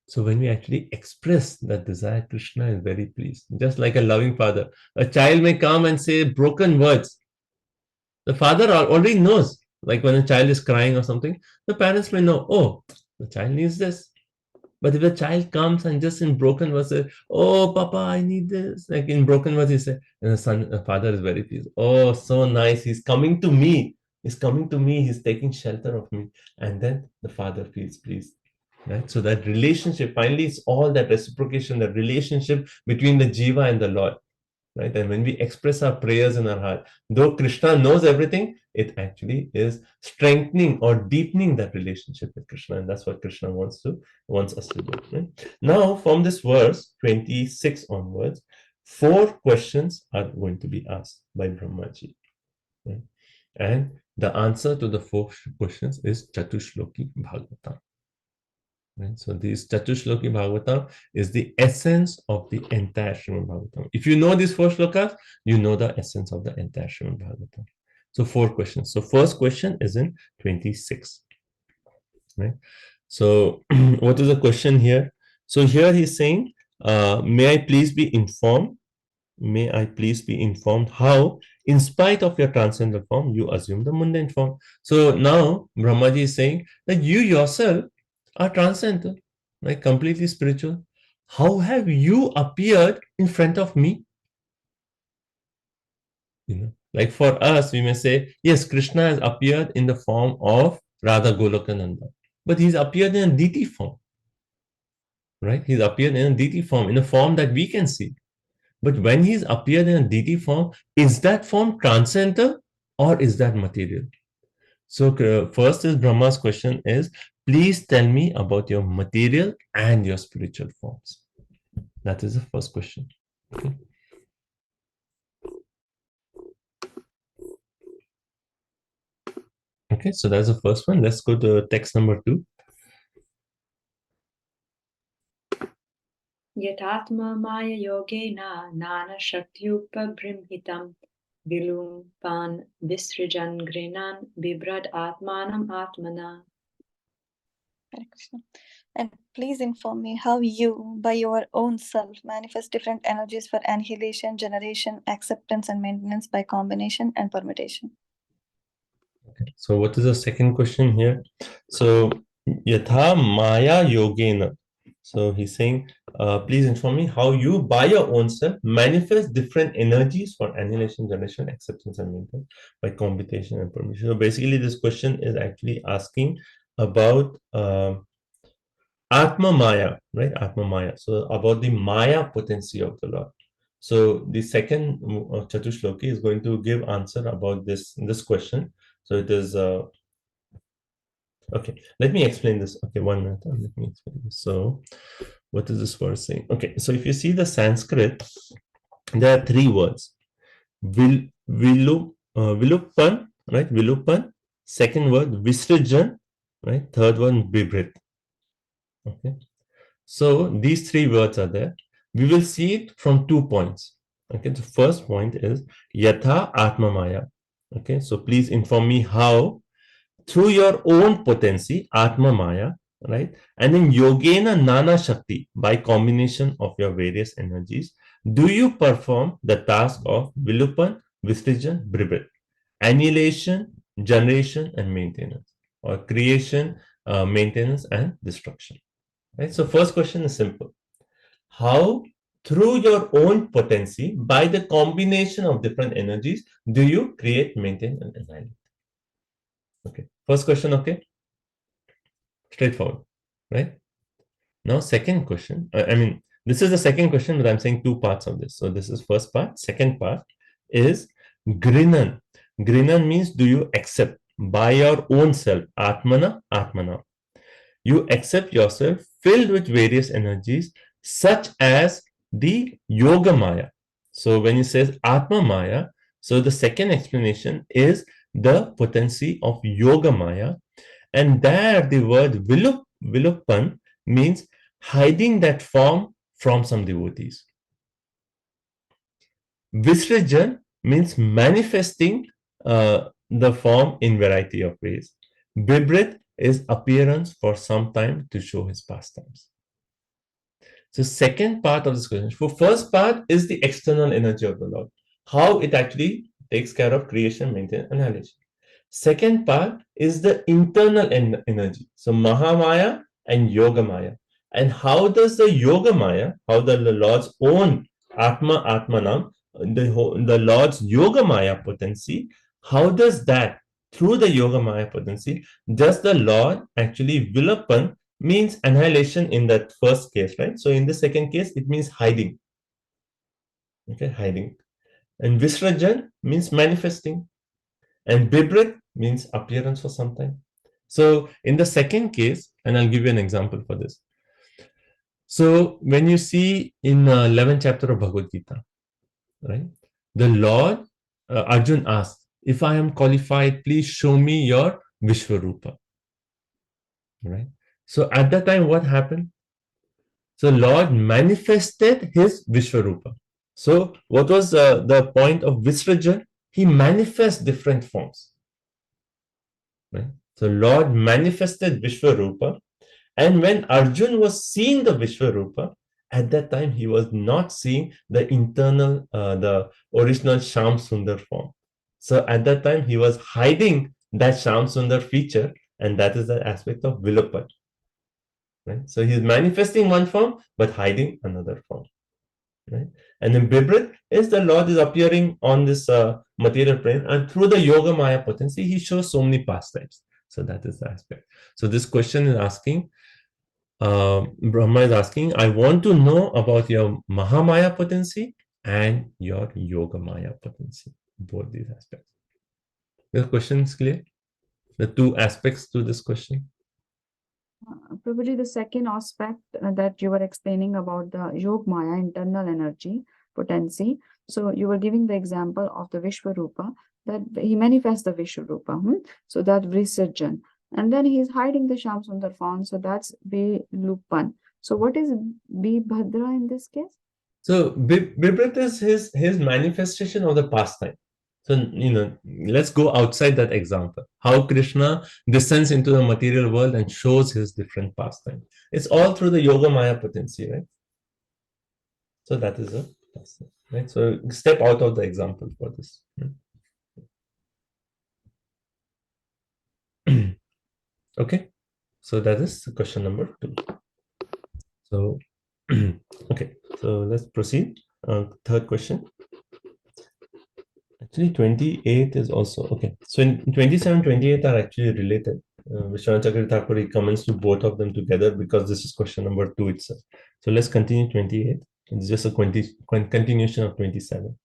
So when we actually express that desire, Krishna is very pleased. Just like a loving father. A child may come and say broken words. The father already knows. Like when a child is crying or something, the parents may know, oh, the child needs this. But if the child comes and just in broken words says, "Oh, Papa, I need this," like in broken words, he said, and the father is very pleased. Oh, so nice. He's coming to me. He's coming to me. He's taking shelter of me. And then the father feels pleased. Right? So that relationship, finally, it's all that reciprocation, that relationship between the Jiva and the Lord. Right? And when we express our prayers in our heart, though Krishna knows everything, it actually is strengthening or deepening that relationship with Krishna. And that's what Krishna wants us to do. Right? Now, from this verse 26 onwards, 4 questions are going to be asked by Brahmaji. Right? And the answer to the 4 questions is Chatushloki Bhagavatam. Right? So this Chatushloki Bhagavatam is the essence of the entire Srimad Bhagavatam. If you know these 4 shlokas, you know the essence of the entire Srimad Bhagavatam. So 4 questions. So first question is in 26. Right? So what is the question here? So here he's saying, may I please be informed? May I please be informed how, in spite of your transcendental form, you assume the mundane form. So now Brahmaji is saying that you yourself are transcendental, like completely spiritual. How have you appeared in front of me? Like for us, we may say, yes, Krishna has appeared in the form of Radha Golokananda, but he's appeared in a deity form, right? He's appeared in a deity form, in a form that we can see. But when he's appeared in a deity form, is that form transcendental or is that material? So first is Brahma's question is, please tell me about your material and your spiritual forms. That is the first question. Okay, so that's the first one. Let's go to text number 2. Yatatma maya yogena nana shaktyupa brimhitam vilumpan visrijan grinan bibrad atmanam atmana. Hare Krishna. And please inform me how you, by your own self, manifest different energies for annihilation, generation, acceptance, and maintenance by combination and permutation. Okay. So what is the second question here? So Yatha Maya Yogena. So he's saying, please inform me how you, by your own self, manifest different energies for annihilation, generation, acceptance, and maintenance by combination and permutation. So basically, this question is actually asking about Atma Maya, right? Atma Maya. So about the Maya potency of the Lord. So the second Chatushloki is going to give answer about this question. So it is okay. Let me explain this. Okay, 1 minute. Let me explain this. So, what is this verse saying? Okay, so if you see the Sanskrit, there are 3 words: Vilupan, right? Vilupan. Second word Visrajan, right? Third one Bibrit. Okay, so these 3 words are there. We will see it from 2 points. Okay, the first point is Yatha Atma Maya. Okay, so please inform me how, through your own potency, Atma Maya, right? And then Yogena Nana Shakti, by combination of your various energies, do you perform the task of Vilupan, Visrijan, Bribrit, annihilation, generation, and maintenance, or creation, maintenance, and destruction. Right? So first question is simple. How, through your own potency, by the combination of different energies, do you create, maintain, and annihilate? Okay. First question, okay? Straightforward, right? Now, second question. This is the second question, but I'm saying 2 parts of this. So this is first part. Second part is Grinan. Grinan means, do you accept by your own self, Atmana, Atmana. You accept yourself filled with various energies, such as the Yoga Maya. So when it says Atma Maya, so the second explanation is the potency of Yoga Maya. And there the word Vilupan means hiding that form from some devotees. Visrajan means manifesting the form in variety of ways. Bibrit is appearance for some time to show his pastimes. So second part of this question, for first part is the external energy of the Lord, how it actually takes care of creation, maintenance, and annihilation. Second part is the internal energy, so Mahamaya and Yoga Maya. And how does the Yoga Maya, how the Lord's own Atma Atmanam, the Lord's Yoga Maya potency, how does that, through the Yoga Maya potency, does the Lord actually Vilapan, means annihilation in that first case, right? So in the second case, it means hiding. Okay, hiding. And Visrajan means manifesting. And Bibrit means appearance for some time. So in the second case, and I'll give you an example for this. So when you see in 11th chapter of Bhagavad Gita, right? The Lord, Arjun asked, if I am qualified, please show me your Vishwarupa. Right? So at that time, what happened? So Lord manifested his Vishwarupa. So what was the point of Visrajan? He manifests different forms. Right? So Lord manifested Vishwarupa, and when Arjun was seeing the Vishwarupa, at that time he was not seeing the internal, the original Sham Sundar form. So at that time he was hiding that Sham Sundar feature, and that is the aspect of Vilupan. Right? So he's manifesting one form but hiding another form. Right? And then Bibrit is the Lord is appearing on this material plane, and through the Yoga Maya potency, he shows so many pastimes. So that is the aspect. So this question is asking, Brahma is asking, I want to know about your Mahamaya potency and your Yoga Maya potency, both these aspects. The question is clear? The 2 aspects to this question? Prabhuji, the second aspect that you were explaining about the Yoga Maya, internal energy, potency. So you were giving the example of the Vishwarupa, that he manifests the Vishwarupa. So that Visarjan. And then he is hiding the Sham Sundar form. So that's Vilupan. So what is Vibhadra in this case? So Bibrit is his manifestation of the pastime. So let's go outside that example. How Krishna descends into the material world and shows his different pastime. It's all through the Yoga Maya potency, right? So that is a pastime, right? So step out of the example for this. Okay, so that is question number 2. So okay, so let's proceed. Third question. Actually, 28 is also okay. So in 27, 28 are actually related. Vishwanath Chakravarti Thakur comments to both of them together because this is question number 2 itself. So let's continue 28. It's just a continuation of 27.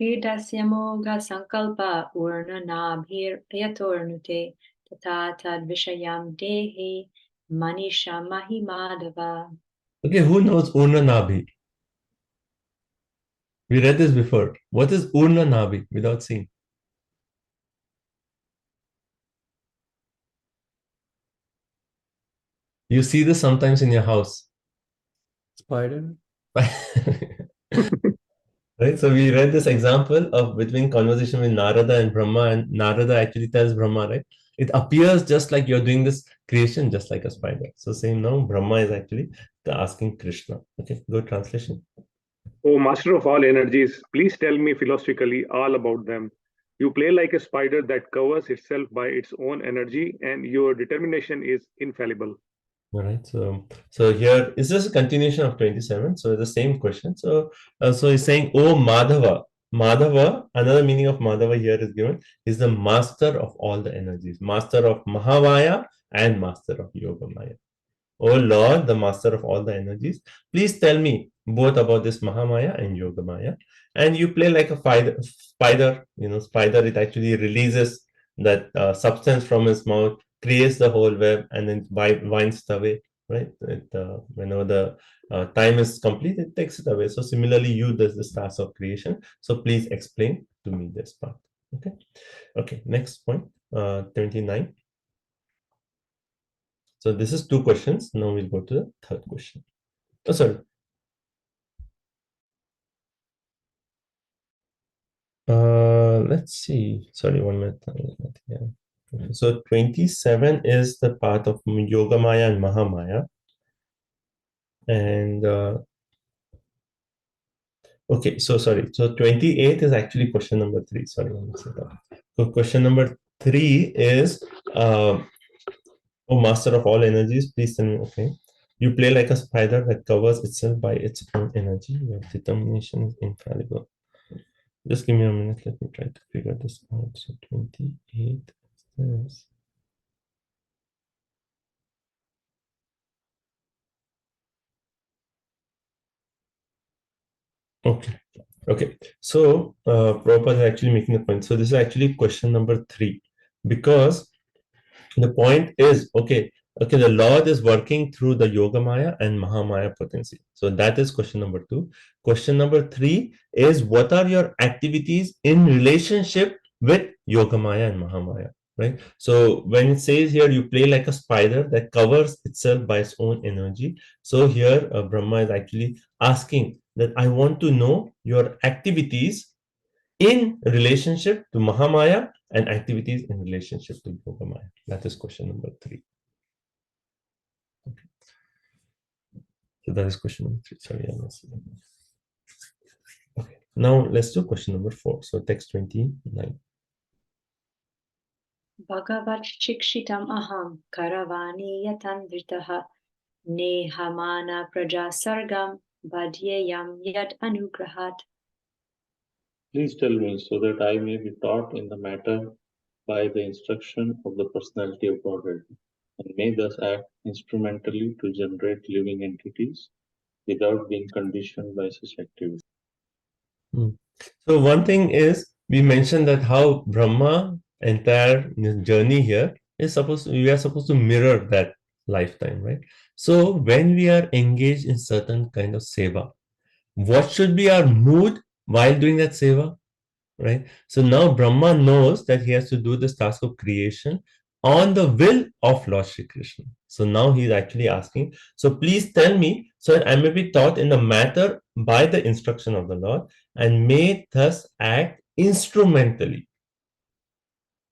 Vedasyamoga sankalpa urna nabhir yatornute tata tad vishayam dehi manisha mahimadava. Okay, who knows Urna Nabhi? We read this before. What is Urna Nabhi without seeing? You see this sometimes in your house. Spider. Right, so we read this example of between conversation with Narada and Brahma, and Narada actually tells Brahma, right? It appears just like you're doing this creation, just like a spider. So same now, Brahma is actually asking Krishna. Okay, good translation. O master of all energies, please tell me philosophically all about them. You play like a spider that covers itself by its own energy, and your determination is infallible. All right, so here is just a continuation of 27. So the same question. So he's saying, "Oh Madhava." Madhava, another meaning of Madhava here is given, is the master of all the energies, master of Mahamaya and master of Yoga Maya. Oh Lord, the master of all the energies, please tell me both about this Mahamaya and Yoga Maya. And you play like a spider. Spider, it actually releases that substance from his mouth, creates the whole web, and then winds it away, right? Whenever the time is complete, it takes it away. So similarly, you does this task of creation. So please explain to me this part. Okay, next point, 29. So this is 2 questions. Now we'll go to the third question. Oh, sorry. Let's see. Sorry, 1 minute. Yeah. So 27 is the path of Yoga Maya and Mahamaya. And okay, so sorry. So 28 is actually question number 3. Sorry, let me say that. So question number 3 is oh master of all energies, please tell me. Okay. You play like a spider that covers itself by its own energy. Your determination is infallible. Just give me a minute. Let me try to figure this out. So 28 is okay. So Prabhupada is actually making the point. So this is actually question number 3, because the point is okay, the Lord is working through the Yoga Maya and Mahamaya potency. So that is question number 2. Question number 3 is, what are your activities in relationship with Yoga Maya and Mahamaya, right? So when it says here, you play like a spider that covers itself by its own energy. So here Brahma is actually asking that I want to know your activities in relationship to Mahamaya and activities in relationship to Yoga Maya. That is question number 3. Okay. So that is question number 3. Sorry, I missed it. Okay. Now let's do question number 4. So text 29. Bhagavat chikshitam aham karavani yatandritaha nehamana praja sargam badhyayam yad anugrahat. Please tell me so that I may be taught in the matter by the instruction of the personality of Godhead, and may thus act instrumentally to generate living entities without being conditioned by such activity. So one thing is, we mentioned that how Brahma entire journey here is we are supposed to mirror that lifetime, right? So when we are engaged in certain kind of seva, what should be our mood while doing that seva, right? So now Brahma knows that he has to do this task of creation. on the will of Lord Shri Krishna. So now he is actually asking, so please tell me, so that I may be taught in the matter by the instruction of the Lord, and may thus act instrumentally.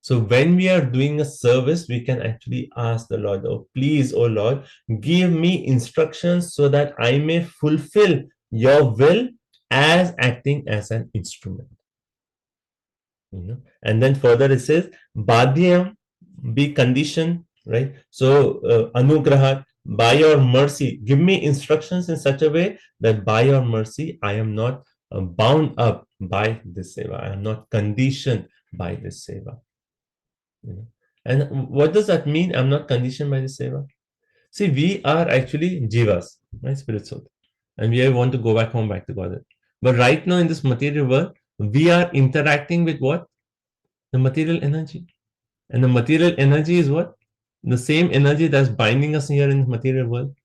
So when we are doing a service, we can actually ask the Lord, oh, please, oh Lord, give me instructions so that I may fulfill your will as acting as an instrument. And then further it says, Badhyam, be conditioned, right? So, Anugraha, by your mercy, give me instructions in such a way that by your mercy, I am not bound up by this seva. I am not conditioned by this seva. And what does that mean? I'm not conditioned by the seva. See, we are actually jivas, right? Spirit soul. And we want to go back home, back to God. But right now in this material world, we are interacting with what? The material energy. And the material energy is what? The same energy that's binding us here in the material world.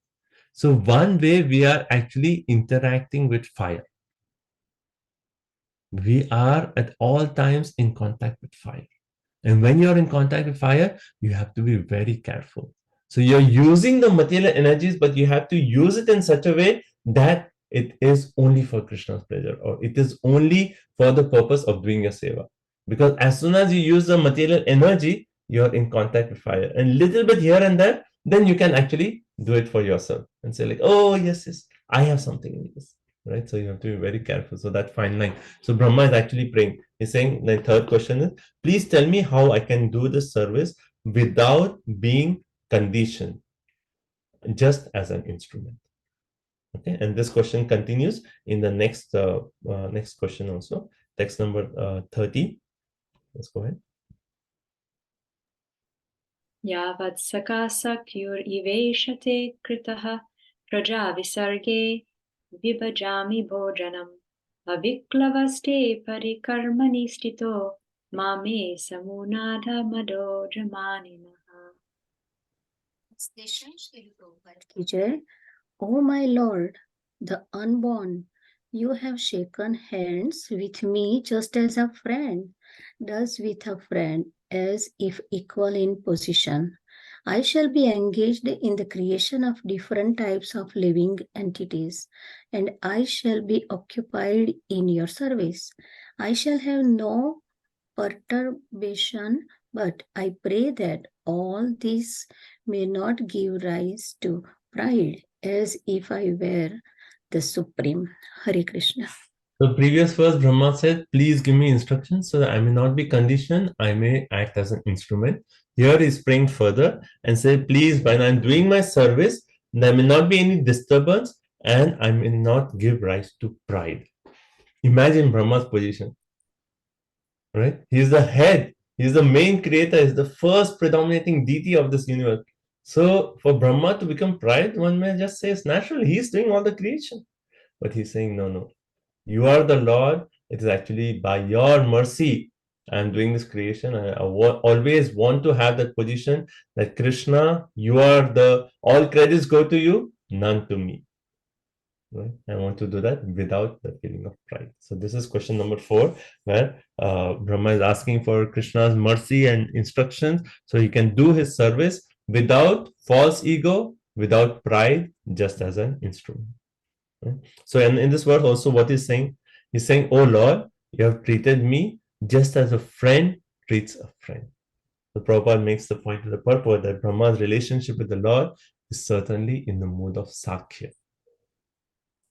So one way we are actually interacting with fire. We are at all times in contact with fire. And when you're in contact with fire, you have to be very careful. So you're using the material energies, but you have to use it in such a way that it is only for Krishna's pleasure, or it is only for the purpose of doing a seva. Because as soon as you use the material energy, you're in contact with fire. And little bit here and there, then you can actually do it for yourself and say like, oh, yes, yes, I have something in this. Right? So you have to be very careful. So that fine line. So Brahma is actually praying. He's saying the third question is, please tell me how I can do this service without being conditioned, just as an instrument. Okay, and this question continues in the next next question also. Text number 30. Let's go ahead. Yavat sakasakyur kritaha praja visarge vibhajami bhojanam aviklavaste parikarmani stito mame samunadha mado jamanimaha. Translation, Srila Prabhupada ki jai. O my Lord, the unborn, you have shaken hands with me just as a friend does with a friend, as if equal in position. I shall be engaged in the creation of different types of living entities, and I shall be occupied in your service. I shall have no perturbation, but I pray that all this may not give rise to pride, as if I were the Supreme. Hare Krishna. The previous verse, Brahma said, please give me instructions so that I may not be conditioned, I may act as an instrument. Here he is praying further and say, please, when I'm doing my service, there may not be any disturbance and I may not give rise to pride. Imagine Brahma's position, right? He's the head, he's the main creator, he's the first predominating deity of this universe. So for Brahma to become pride, one may just say it's natural, he's doing all the creation. But he's saying, no, no. You are the Lord. It is actually by your mercy I'm doing this creation. I always want to have that position that Krishna, you are the, all credits go to you, none to me. Right? I want to do that without the feeling of pride. So this is question number 4, where Brahma is asking for Krishna's mercy and instructions so he can do his service without false ego, without pride, just as an instrument. So in this verse also what he's saying, oh Lord, you have treated me just as a friend treats a friend. The Prabhupada makes the point to the purport that Brahma's relationship with the Lord is certainly in the mood of Sakhya.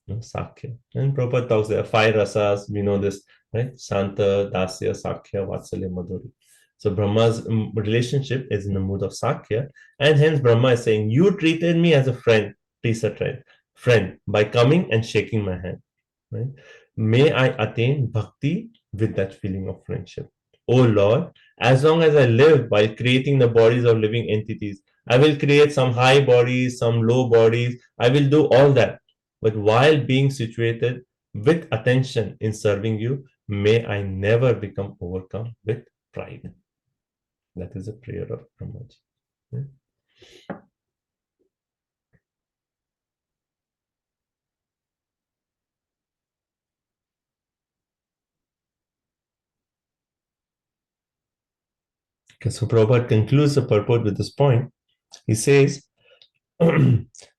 Sakhya. And Prabhupada talks there, 5 rasas, we know this, right? Santa, Dasya, Sakhya, Vatsalya, Madhuri. So Brahma's relationship is in the mood of Sakhya, and hence Brahma is saying, you treated me as a friend, please a friend, by coming and shaking my hand. Right? May I attain bhakti with that feeling of friendship. Oh Lord, as long as I live while creating the bodies of living entities, I will create some high bodies, some low bodies, I will do all that. But while being situated with attention in serving you, may I never become overcome with pride. That is a prayer of Brahmaji. Okay, so Prabhupada concludes the purport with this point. He says,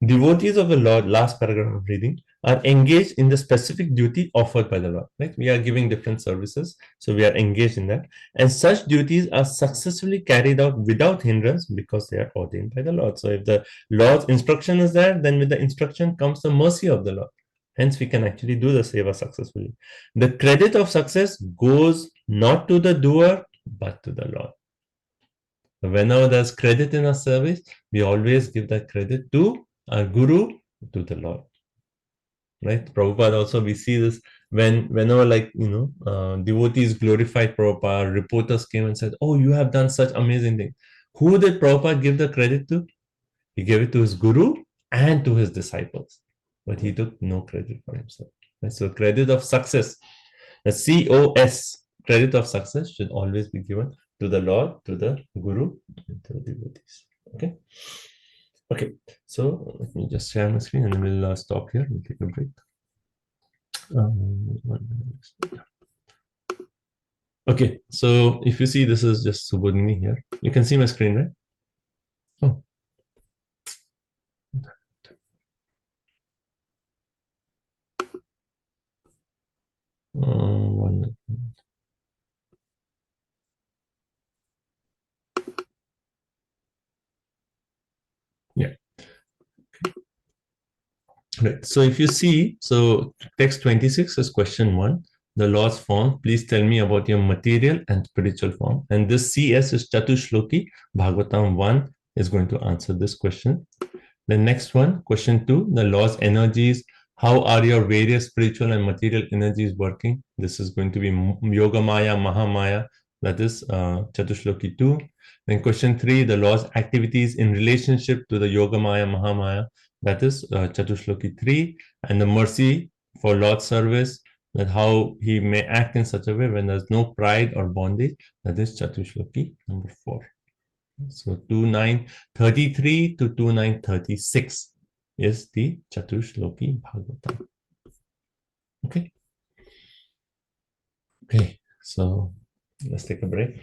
devotees of the Lord, last paragraph of reading, are engaged in the specific duty offered by the Lord. Right? We are giving different services, so we are engaged in that. And such duties are successfully carried out without hindrance because they are ordained by the Lord. So if the Lord's instruction is there, then with the instruction comes the mercy of the Lord. Hence, we can actually do the seva successfully. The credit of success goes not to the doer, but to the Lord. Whenever there's credit in our service, we always give that credit to our Guru, to the Lord. Right? Prabhupada also, we see this whenever devotees glorified Prabhupada, reporters came and said, oh, you have done such amazing things. Who did Prabhupada give the credit to? He gave it to his Guru and to his disciples. But he took no credit for himself. Right? So credit of success, the COS, credit of success should always be given to the Lord, to the Guru, and to the devotees. Okay. Okay. So let me just share my screen and then we'll stop here. We'll take a break. Okay. So if you see, this is just Subodhini here. You can see my screen, right? Oh. One minute. Yeah. Right. So if you see, so text 26 is question 1. The Lord's form, please tell me about your material and spiritual form. And this CS is Chatushloki, Bhagavatam 1 is going to answer this question. The next one, question 2, the Lord's energies. How are your various spiritual and material energies working? This is going to be Yogamaya, Mahamaya, that is Chatushloki 2. Then question 3, the Lord's activities in relationship to the Yogamaya, Mahamaya, that is Chatushloki 3. And the mercy for Lord's service, that how he may act in such a way when there's no pride or bondage, that is Chatushloki number 4. So 2933 to 2936 is the Chatushloki Bhagavatam. Okay. Okay, so let's take a break.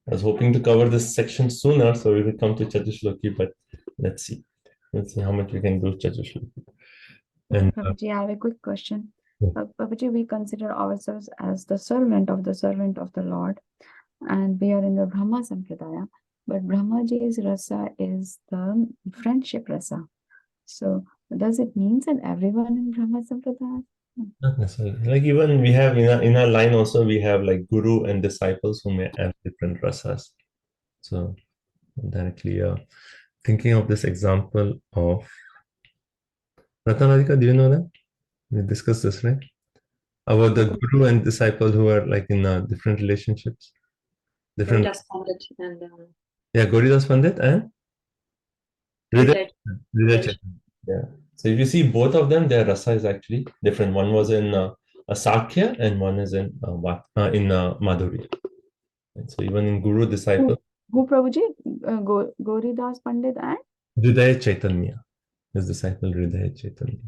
I was hoping to cover this section sooner, so we will come to Chatushloki, but let's see. Let's see how much we can do Chatushloki. And Prabhuji, I have a quick question. Yeah. Prabhuji, we consider ourselves as the servant of the Lord, and we are in the Brahma Sampradaya. But Brahmaji's rasa is the friendship rasa. So does it mean that everyone in Brahma Sampradaya? not necessarily. Like even we have in our line also, we have like guru and disciples who may have different rasas. So directly thinking of this example of Ratanadika, do you know that? We discussed this, right? About the guru and disciple who are like in different relationships. Different. Goridas Pandit and Yeah, Goridas Pandit and Hridaya. Hridaya Chaitanya. Yeah. So if you see both of them, their rasa is actually different. One was in a Sakya and one is in Madhurya. And so even in Guru disciple, Who Prabhuji? Goridas Pandit and? Hridaya Chaitanya, his disciple Hridaya Chaitanya.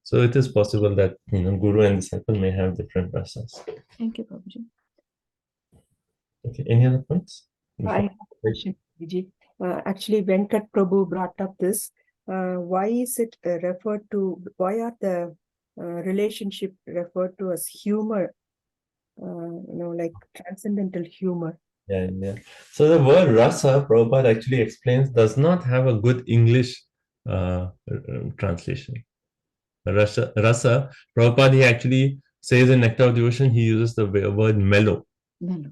So it is possible that Guru and disciple may have different rasas. Thank you, Prabhuji. Okay, any other points? I have a question, Vijay. Actually, Venkat Prabhu brought up this. Why is it referred to? Why are the relationship referred to as humor? Like transcendental humor. Yeah. So the word rasa, Prabhupada actually explains, does not have a good English translation. Rasa, Prabhupada, he actually says in Nectar of Devotion, he uses the word mellow. Mellow.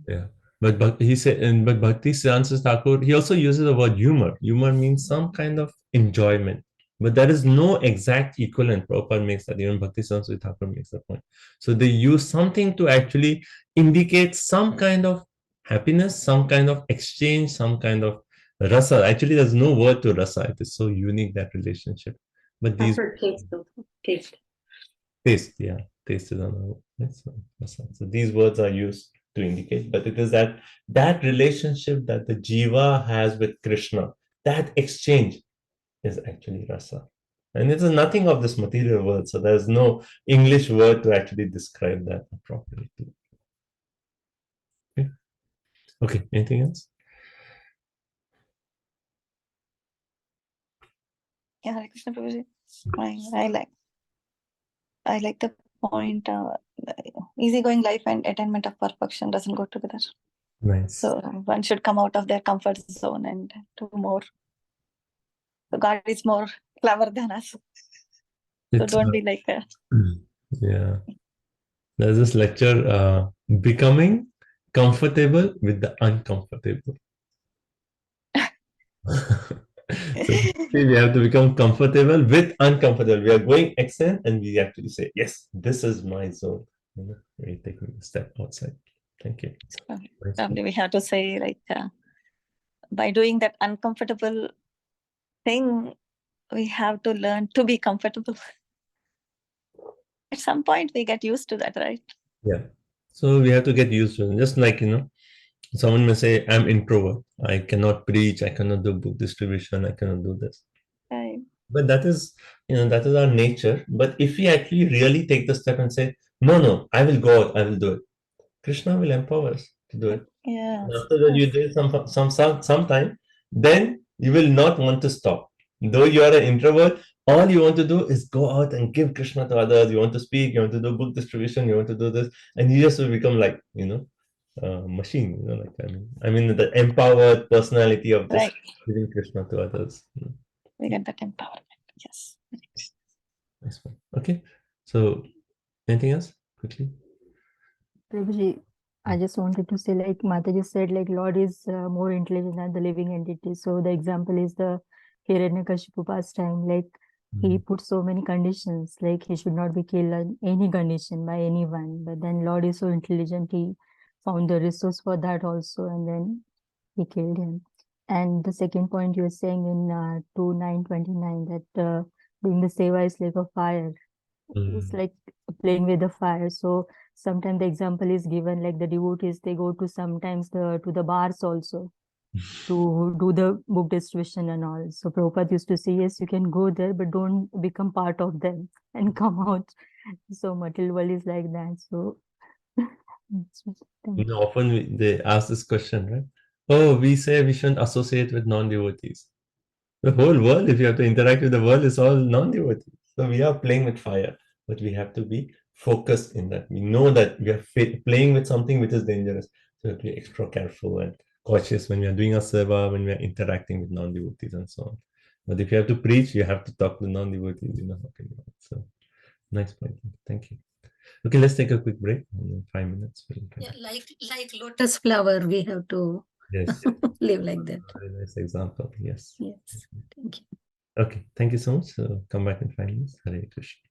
Yeah. But he said, but Bhakti Siddhanta Thakur, he also uses the word humor. Humor means some kind of enjoyment. But there is no exact equivalent. Prabhupada makes that, even Bhakti Siddhanta Thakur makes that point. So they use something to actually indicate some kind of happiness, some kind of exchange, some kind of rasa. Actually, there's no word to rasa. It is so unique, that relationship. But these Taste. taste is another word. So these words are used to indicate, but it is that relationship that the jiva has with Krishna, that exchange is actually rasa. And it is nothing of this material world, so there's no English word to actually describe that appropriately. Okay. Okay, anything else? Yeah, Hare Krishna Prabhuji. I like the point. Easygoing life and attainment of perfection doesn't go together. Nice. So one should come out of their comfort zone and do more. So God is more clever than us. So It's, don't be like that. yeah. There's this lecture, becoming comfortable with the uncomfortable. So we have to become comfortable with uncomfortable. We are going extend and we actually say, yes, this is my zone. We're taking a step outside. Thank you. Probably we have to say like by doing that uncomfortable thing, we have to learn to be comfortable. At some point we get used to that, right? Yeah. So we have to get used to it. Just like, someone may say, I'm introvert. I cannot preach. I cannot do book distribution. I cannot do this. Right. But that is our nature. But if we actually really take the step and say, no, I will go out, I will do it. Krishna will empower us to do it. Yeah. And after that, you do it some time, then you will not want to stop. Though you are an introvert, all you want to do is go out and give Krishna to others. You want to speak, you want to do book distribution, you want to do this, and you just will become like, machine, I mean the empowered personality of this Right. giving Krishna to others. We get that empowerment. Yes. Nice one. Okay. So anything else quickly? Prabhuji, I just wanted to say, like Mataji said, like Lord is more intelligent than the living entity. So the example is the Hiranyakashipu pastime. Like he put so many conditions, like he should not be killed on any condition by anyone. But then Lord is so intelligent, he found the resource for that also, and then he killed him. And the second point you were saying in 2:9:29 that doing the seva is like a fire. It's like playing with the fire. So sometimes the example is given, like the devotees, they go to sometimes to the bars also to do the book distribution and all. So Prabhupada used to say, yes, you can go there, but don't become part of them and come out. So material world is like that. So Often they ask this question, right? Oh, we say we shouldn't associate with non-devotees. The whole world, if you have to interact with the world, is all non-devotees. So we are playing with fire, but we have to be focused in that. We know that we are playing with something which is dangerous. So we have to be extra careful and cautious when we are doing our seva, when we are interacting with non-devotees and so on. But if you have to preach, you have to talk to non-devotees, how can you? So nice point. Thank you. Okay, let's take a quick break. In 5 minutes. Yeah, like lotus flower, we have to Yes. live like that. Very nice example. Yes. Yes. Thank you. Okay. Thank you so much. So come back in 5 minutes. Hare Krishna.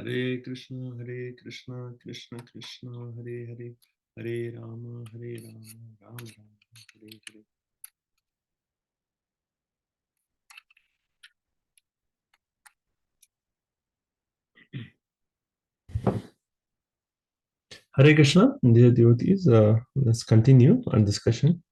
Hare Krishna, Krishna Krishna, Hare Hare, Hare Rama, Rama Rama, Hare Hare. Hare Krishna, dear devotees, let's continue our discussion.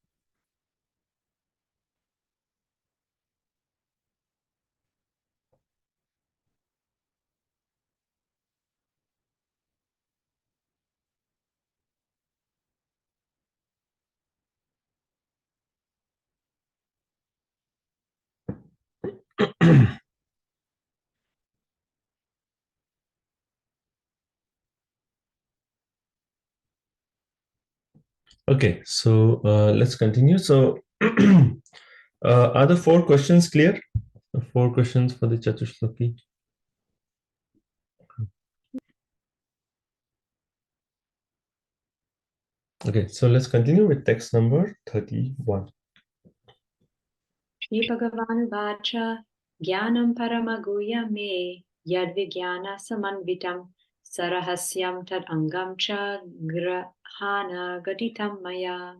Okay, so let's continue. So, are the 4 questions clear? The 4 questions for the Chatushloki. Okay, so let's continue with text number 31. Shri Bhagavan Jnanam Paramaguya me Yadvigyana Samanvitam Sarahasyam Tad Angam Cha Grahana Gaditam Maya.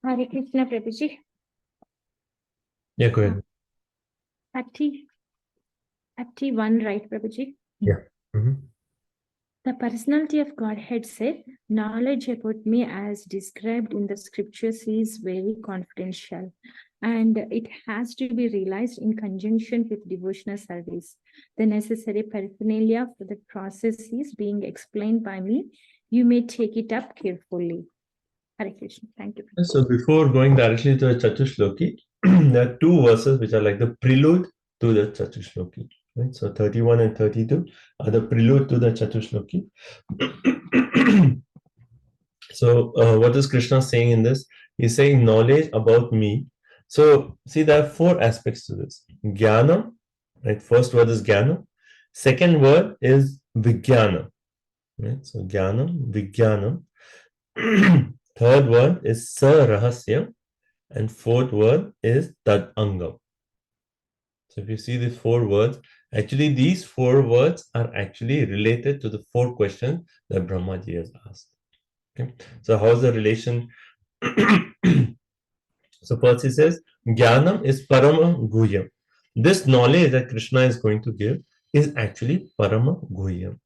Hare Krishna, Prabhuji. Yeah, go ahead. 31, right, Prabhuji? Yeah. Mhm. The personality of Godhead said, knowledge about me as described in the scriptures is very confidential and it has to be realized in conjunction with devotional service. The necessary paraphernalia for the process is being explained by me. You may take it up carefully. Hare Krishna. Thank you. So before going directly to the Chatushloki, there are 2 verses which are like the prelude to the Chatushloki. Right? So 31 and 32 are the prelude to the Chatushloki. So what is Krishna saying in this? He's saying knowledge about me. So see, there are 4 aspects to this. Jnanam, right? First word is Jnanam. Second word is Vijnana. Right? So Jnanam, Vijnanam. Third word is Sarahasya. And 4th word is Tad Angam. So if you see these 4 words, actually these 4 words are actually related to the 4 questions that Brahmaji has asked. Okay. So how's the relation? So first he says, Jnanam is Parama Guhyam. This knowledge that Krishna is going to give is actually Parama Guhyam.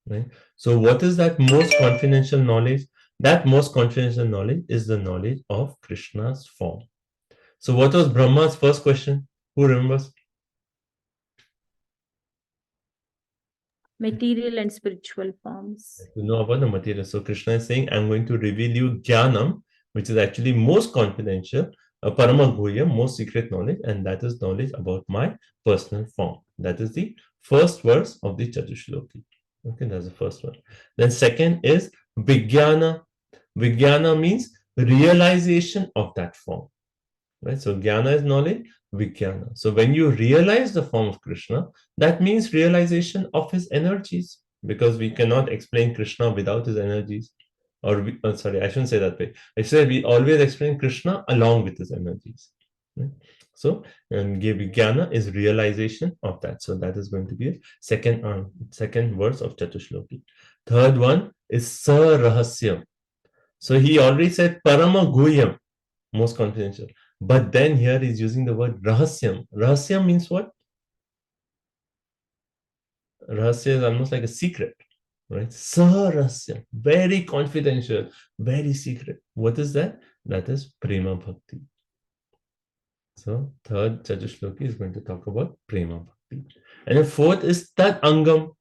Right? So what is that most confidential knowledge? That most confidential knowledge is the knowledge of Krishna's form. So what was Brahma's first question? Who remembers? Material and spiritual forms. To know about the material. So Krishna is saying, I'm going to reveal you Jnanam, which is actually most confidential, Parama Guhyam, most secret knowledge, and that is knowledge about my personal form. That is the first verse of the Chatushloki. Okay, that's the first one. Then second is Vijnana. Vijnana means realization of that form. Right? So Jnana is knowledge, Vijnana. So when you realize the form of Krishna, that means realization of his energies, because we cannot explain Krishna without his energies. Or sorry, I shouldn't say that way. I said we always explain Krishna along with his energies. Right? So Vijnana is realization of that. So that is going to be a second verse of Chatushloki. Third one is Sarahasya. So he already said Parama Guhyam, most confidential. But then here he's using the word Rahasyam. Rahasyam means what? Rahasya is almost like a secret, right? Saharasya, very confidential, very secret. What is that? That is Prema Bhakti. So third Chatushloki is going to talk about Prema Bhakti. And the fourth is Tad Angam.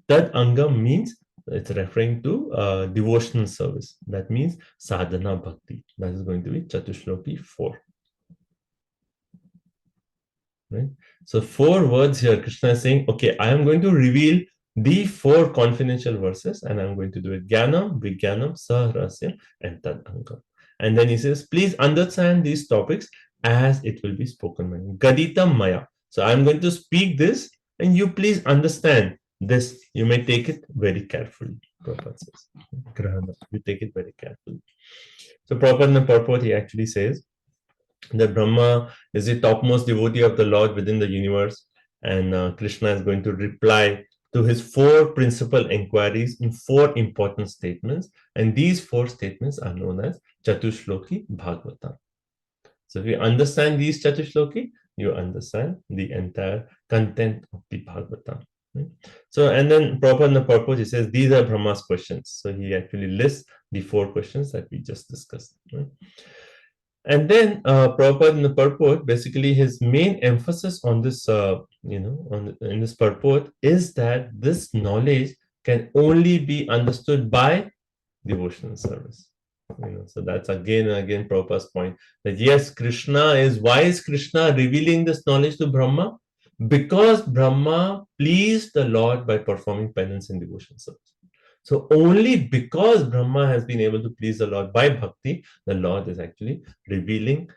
Tad Angam means it's referring to devotional service. That means Sadhana Bhakti. That is going to be Chatushloki 4. Right? So 4 words here, Krishna is saying, okay, I am going to reveal the 4 confidential verses and I'm going to do it Jnanam, Vijnanam, Saharasya, and Tad Angam. And then he says, please understand these topics as it will be spoken. Gaditam Maya. So I'm going to speak this and you please understand this. You may take it very carefully. Prabhupada says. Grahana. You take it very carefully. So Prabhupada in the purport, he actually says that Brahma is the topmost devotee of the Lord within the universe. And Krishna is going to reply to his 4 principal inquiries in 4 important statements. And these 4 statements are known as Chatushloki Bhagavatam. So if you understand these Chatushloki, you understand the entire content of the Bhagavatam. Right? So, and then Prabhupada in the purport, he says, these are Brahma's questions. So he actually lists the 4 questions that we just discussed. Right? And then Prabhupada in the purport, basically his main emphasis on this, in this purport is that this knowledge can only be understood by devotional service. So that's again and again Prabhupada's point that yes, why is Krishna revealing this knowledge to Brahma? Because Brahma pleased the Lord by performing penance and devotional service. So only because Brahma has been able to please the Lord by bhakti, the Lord is actually revealing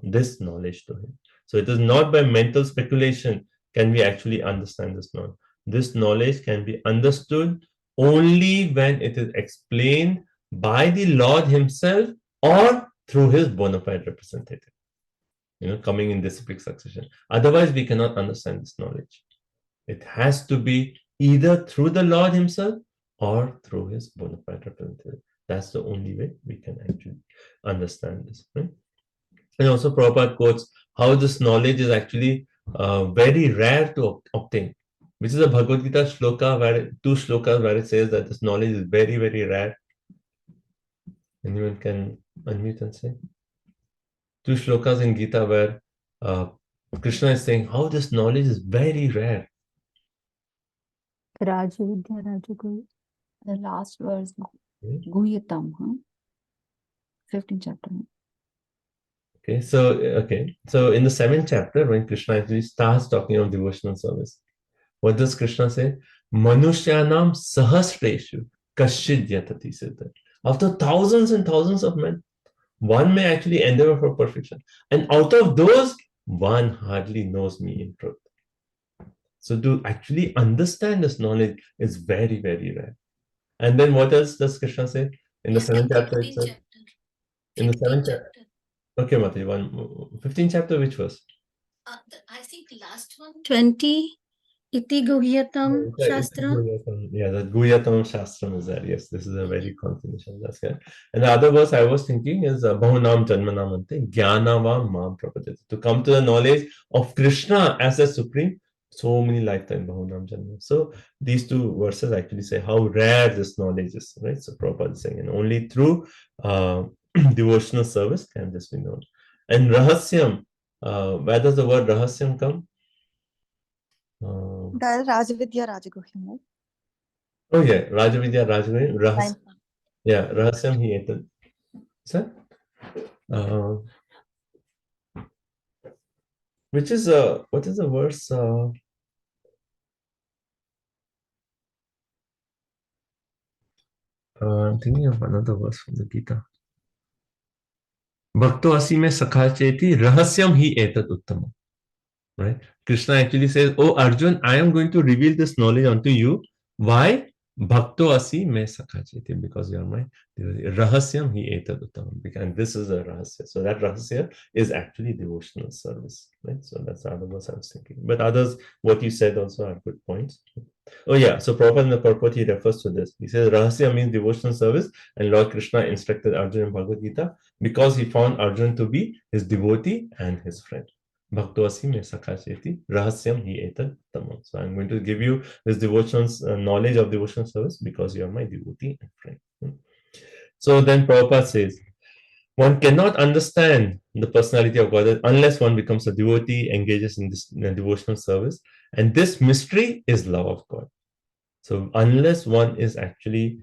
this knowledge to him. So it is not by mental speculation can we actually understand this knowledge. This knowledge can be understood only when it is explained by the Lord himself or through his bona fide representative, coming in disciplic succession. Otherwise, we cannot understand this knowledge. It has to be either through the Lord himself or through his bona fide representative. That's the only way we can actually understand this. Right? And also Prabhupada quotes how this knowledge is actually very rare to obtain, which is a Bhagavad Gita shloka, 2 shlokas where it says that this knowledge is very, very rare. Anyone can unmute and say? 2 shlokas in Gita where Krishna is saying how this knowledge is very rare. Rajavidya, Rajaguru. The last verse, Guhyatam, 15th chapter. Okay, so in the 7th chapter, when Krishna actually starts talking of devotional service, what does Krishna say? Manushyanam sahasreshu kashid yatati siddha. After thousands and thousands of men, one may actually endeavor for perfection. And out of those, one hardly knows me in truth. So to actually understand this knowledge is very, very rare. And then what else does Krishna say? In the 7th chapter itself? In the 7th chapter. Okay, Mataji, 15th chapter, which verse? I think last one, 20. Iti Guhyatam Shastram. Yeah, that Guhyatam Shastram is there. Yes, this is a very confidential. That's good. And the other verse I was thinking is Bahunam Janmanamante Jnanavam Mam Prapajati. To come to the knowledge of Krishna as a supreme, so many lifetime Bahunam Janma. So these 2 verses actually say how rare this knowledge is, right? So Prabhupada is saying, and only through devotional service can this be known. And Rahasyam, where does the word Rahasyam come? Rajavidya, Rajaguhyam, right? Oh yeah, Rajavidya, Rajaguhyam. Yeah, Rahasyam hi etat. Sir? Which is what is the verse? I'm thinking of another verse from the Gita. Bhakto asime sakhacheti rahasyam hi etat uttamam. Right? Krishna actually says, oh Arjun, I am going to reveal this knowledge unto you. Why? Bhakto asi me sakhacheti, because you are my rahasyam hi etat uttamam. And this is a rahasya. So that rahasya is actually devotional service. Right? So that's the other verse I was thinking. But others, what you said also are good points. Oh yeah, so Prabhupada in the purport, he refers to this. He says Rahasya means devotional service, and Lord Krishna instructed Arjuna in Bhagavad Gita because he found Arjuna to be his devotee and his friend. Bhakto asime sakacheti rahasyam hi etat tamam. So I'm going to give you this devotional knowledge of devotional service because you are my devotee and friend. So then Prabhupada says, one cannot understand the personality of God unless one becomes a devotee, engages in this devotional service. And this mystery is love of God. So unless one is actually,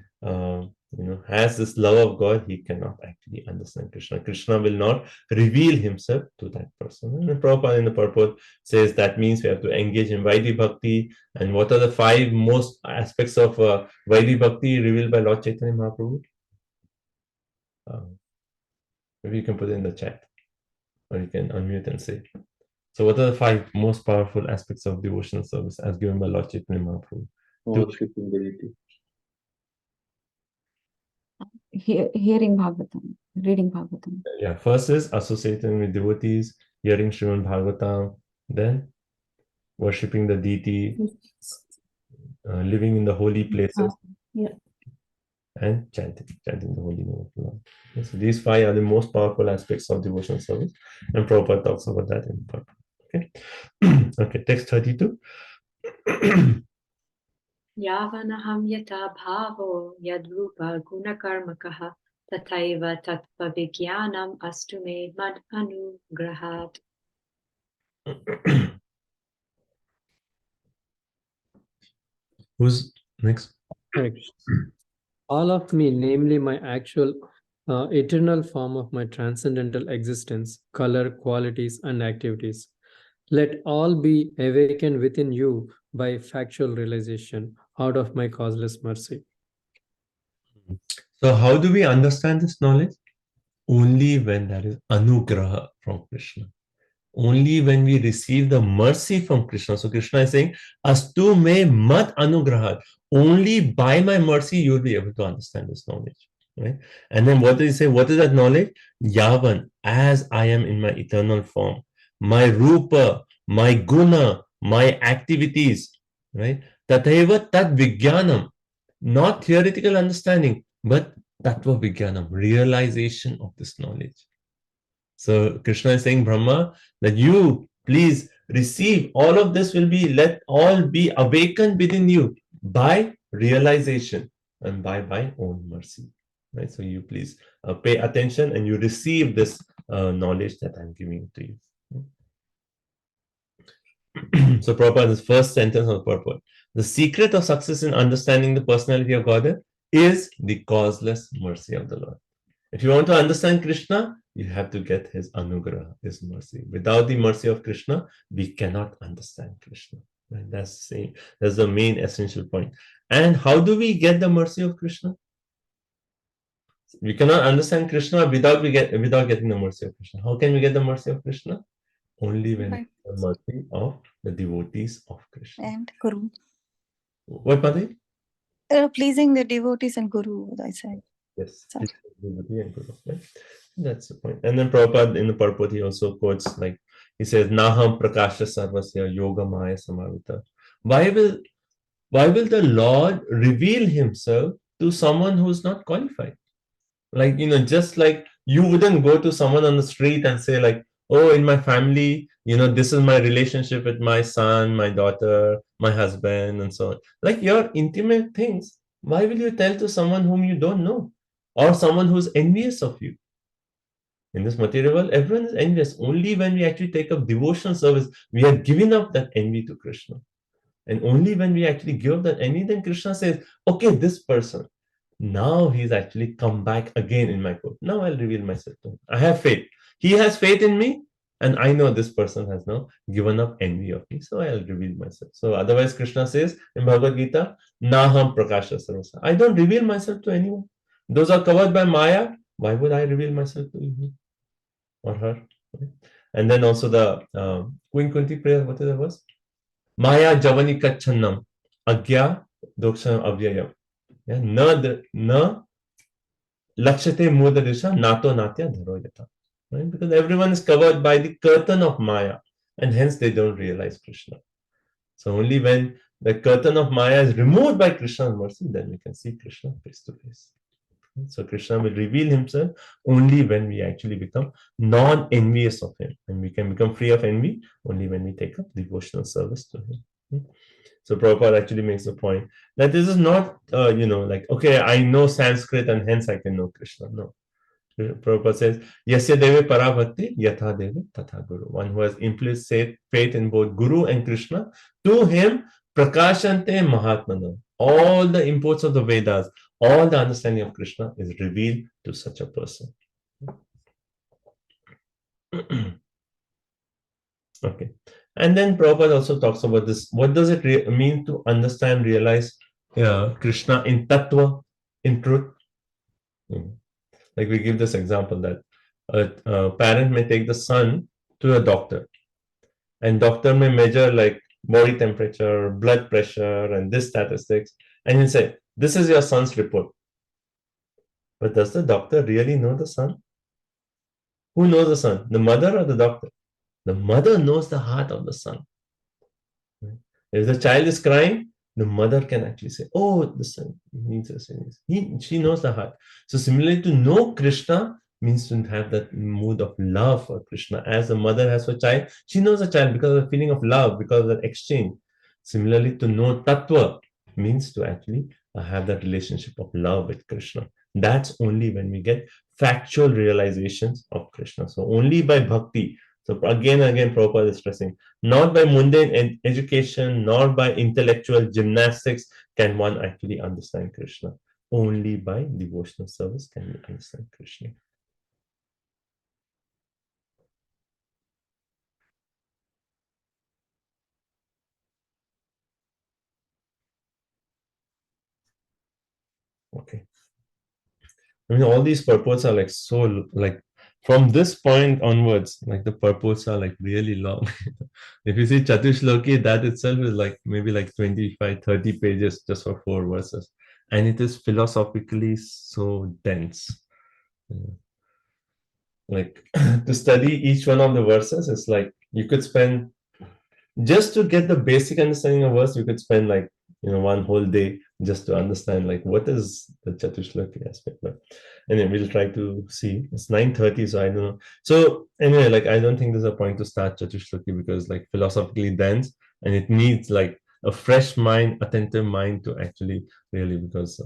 has this love of God, he cannot actually understand Krishna. Krishna will not reveal himself to that person. And the Prabhupada in the purport says that means we have to engage in Vaidhi Bhakti. And what are the 5 most aspects of Vaidhi Bhakti revealed by Lord Chaitanya Mahaprabhu? Maybe you can put it in the chat, or you can unmute and say. So what are the 5 most powerful aspects of devotional service as given by Lord Chaitanya Mahaprabhu? Worshipping deity. Hearing Bhagavatam, reading Bhagavatam. Yeah, first is associating with devotees, hearing Srimad Bhagavatam, then worshipping the deity, living in the holy places, Yeah. and chanting the holy name of the Lord. Okay, so these 5 are the most powerful aspects of devotional service, and Prabhupada talks about that in the purport. Okay, okay, text 32. Yavanaham yata bhavo yadrupa gunakarmakaha tataiva tattvavijnanam astu me mad anugrahat. Who's next? All of me, namely my actual eternal form of my transcendental existence, color, qualities, and activities, let all be awakened within you by factual realization out of my causeless mercy. So how do we understand this knowledge? Only when there is anugraha from Krishna. Only when we receive the mercy from Krishna. So Krishna is saying, Astu me mat anugrahat. Only by my mercy you will be able to understand this knowledge. Right? And then what does he say? What is that knowledge? Yavan, as I am in my eternal form, my rupa, my guna, my activities, right? Tathaiva tat vijnanam, not theoretical understanding, but tattva vijnanam, realization of this knowledge. So Krishna is saying, Brahma, that you please receive all of this will be, let all be awakened within you by realization and by my own mercy. Right? So you please pay attention and you receive this knowledge that I'm giving to you. So Prabhupada's first sentence of the purport. The secret of success in understanding the personality of Godhead is the causeless mercy of the Lord. If you want to understand Krishna, you have to get his anugraha, his mercy. Without the mercy of Krishna, we cannot understand Krishna. Right? That's the main essential point. And how do we get the mercy of Krishna? We cannot understand Krishna without getting the mercy of Krishna. How can we get the mercy of Krishna? Only when we get the mercy of the devotees of Krishna. And Guru. What, Mati? Pleasing the devotees and Guru, I said. Yes. Devotee and Guru. Right? That's the point. And then Prabhupada in the purport, he also quotes, like, he says, Naham Prakasha Sarvasya Yoga Maya Samavita. Why will the Lord reveal himself to someone who's not qualified? Like, just like you wouldn't go to someone on the street and say, like, oh, in my family, this is my relationship with my son, my daughter, my husband, and so on. Like your intimate things, why will you tell to someone whom you don't know or someone who's envious of you? In this material world, everyone is envious. Only when we actually take up devotional service, we are giving up that envy to Krishna. And only when we actually give up that envy, then Krishna says, okay, this person, now he's actually come back again in my court. Now I'll reveal myself to him. I have faith. He has faith in me, and I know this person has now given up envy of me, so I'll reveal myself. So otherwise, Krishna says in Bhagavad Gita, Naham Prakasha Sarvasa. I don't reveal myself to anyone. Those are covered by Maya. Why would I reveal myself to him or her? And then also the Queen Kunti prayer, what is the verse? Maya Javani Kachannam Agya Doksham Avyayam. Na Lakshate Mudadisha Nato Natya Dharoyata. Right? Because everyone is covered by the curtain of Maya, and hence they don't realize Krishna. So only when the curtain of Maya is removed by Krishna's mercy, then we can see Krishna face to face. So Krishna will reveal himself only when we actually become non-envious of him. And we can become free of envy only when we take up devotional service to him. So Prabhupada actually makes the point that this is not, like, okay, I know Sanskrit and hence I can know Krishna. No. Prabhupada says, Yasya deve parabhakti, yatha deve tatha guru. One who has implicit faith in both Guru and Krishna, to him, prakashante mahatmanam. All the imports of the Vedas, all the understanding of Krishna is revealed to such a person. Okay. And then Prabhupada also talks about this. What does it mean to understand, realize Krishna in tattva, in truth? Like we give this example that a parent may take the son to a doctor, and doctor may measure like body temperature, blood pressure, and this statistics, and he'll say, this is your son's report. But does the doctor really know the son? Who knows the son? The mother or the doctor? The mother knows the heart of the son. If the child is crying, the mother can actually say, oh, the son needs this. She knows the heart. So similarly, to know Krishna means to have that mood of love for Krishna. As the mother has for child, she knows the child because of the feeling of love, because of that exchange. Similarly, to know tattva means to actually have that relationship of love with Krishna. That's only when we get factual realizations of Krishna. So only by bhakti. So again and again, Prabhupada is stressing, not by mundane education, nor by intellectual gymnastics can one actually understand Krishna. Only by devotional service can we understand Krishna. Okay. I mean, all these purports are like so, like, from this point onwards, like the purports are like really long. If you see Chatushloki, that itself is like maybe like 25, 30 pages just for 4 verses. And it is philosophically so dense. Like to study each one of the verses, it's like you could spend, just to get the basic understanding of verse, you could spend like, one whole day just to understand like what is the Chatushloki aspect. But anyway, we'll try to see. It's 9:30, so I don't know. So anyway, like I don't think there's a point to start Chatushloki because like philosophically dense, and it needs like a fresh mind, attentive mind to actually really, because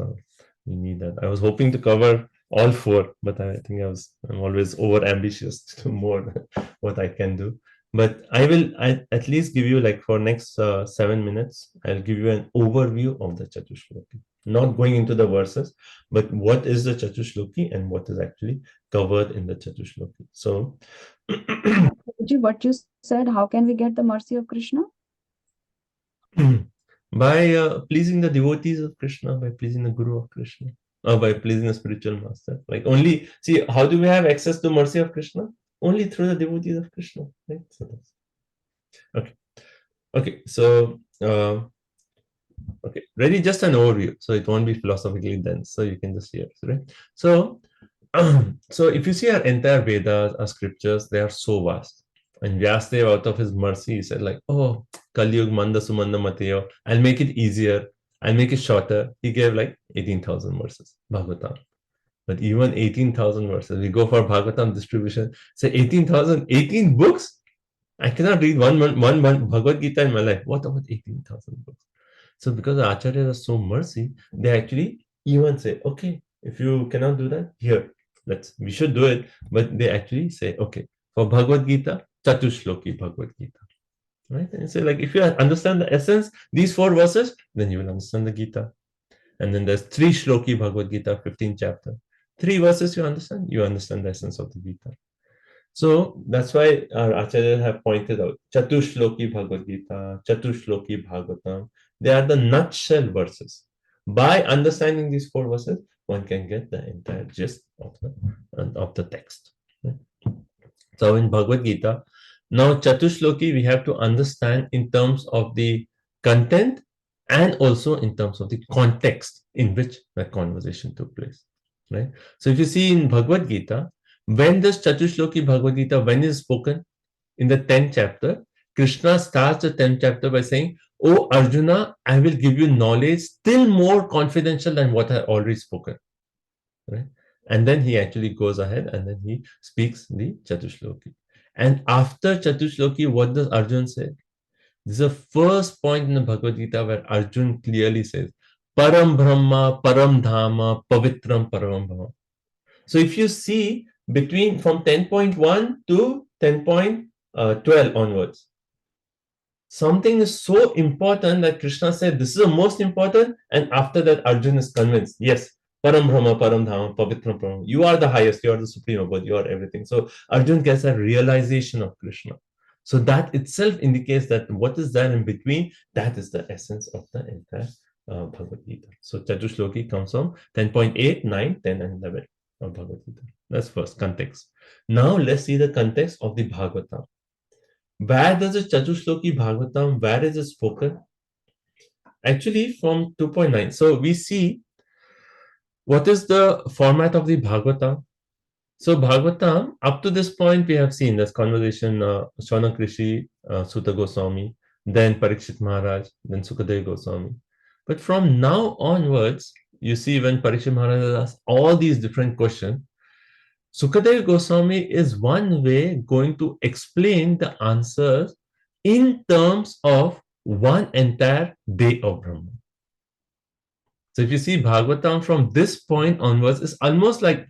we need that. I was hoping to cover all 4, but I think I'm always over ambitious to do more than what I can do. But I will at least give you, like, for next 7 minutes, I'll give you an overview of the Chatushloki. Not going into the verses, but what is the Chatushloki and what is actually covered in the Chatushloki. So, what you said, how can we get the mercy of Krishna? By pleasing the devotees of Krishna, by pleasing the Guru of Krishna, or by pleasing the spiritual master. Like only, see, how do we have access to mercy of Krishna? Only through the devotees of Krishna, right? So that's, okay. So okay, ready? Just an overview, so it won't be philosophically dense. So you can just hear it, right? So, so if you see our entire Vedas, our scriptures, they are so vast. And Vyasadeva, out of his mercy, he said like, oh, Kali Yuga Manda Sumanda Mateo, I'll make it easier, I'll make it shorter. He gave like 18,000 verses, Bhagavatam. But even 18,000 verses, we go for Bhagavatam distribution, say 18,000, 18 books? I cannot read one Bhagavad Gita in my life. What about 18,000 books? So because the Acharyas are so mercy, they actually even say, okay, if you cannot do that, here, we should do it. But they actually say, okay, for Bhagavad Gita, Chatushloki Bhagavad Gita. Right? And say, like, if you understand the essence, these 4 verses, then you will understand the Gita. And then there's 3 Shloki Bhagavad Gita, 15th chapter. 3 verses you understand the essence of the Gita. So that's why our Acharyas have pointed out Chatushloki Bhagavad Gita, Chatushloki Bhagavatam. They are the nutshell verses. By understanding these 4 verses, one can get the entire gist of the text. Right? So in Bhagavad Gita, now Chatushloki we have to understand in terms of the content and also in terms of the context in which the conversation took place. Right? So if you see in Bhagavad Gita, when does Chatushloki Bhagavad Gita, when is spoken? In the 10th chapter, Krishna starts the 10th chapter by saying, oh Arjuna, I will give you knowledge still more confidential than what I already spoken. right? And then he actually goes ahead and then he speaks the Chatushloki. And after Chatushloki, what does Arjun say? This is the first point in the Bhagavad Gita where Arjun clearly says, Param Brahma, Param Dhama, Pavitram Param Bhava. So if you see between from 10.1 to 10.12 onwards, something is so important that Krishna said, this is the most important. And after that, Arjun is convinced, yes, Param Brahma, Param Dhama, Pavitram Param. You are the highest, you are the supreme abode, you are everything. So Arjun gets a realization of Krishna. So that itself indicates that what is there in between, that is the essence of the entire Bhagavad Gita. So Chatushloki comes from 10.8, 9, 10, and 11 of Bhagavad Gita. That's first context. Now let's see the context of the Bhagavatam. Where does the Chatushloki Bhagavatam, where is it spoken? Actually from 2.9. So we see what is the format of the Bhagavatam. So Bhagavatam, up to this point, we have seen this conversation, Shaunak Rishi, Suta Goswami, then Parikshit Maharaj, then Sukadeva Goswami. But from now onwards, you see when Parikshit Maharaj asks all these different questions, Sukadeva Goswami is one way going to explain the answers in terms of one entire day of Brahma. So if you see Bhagavatam from this point onwards, it's almost like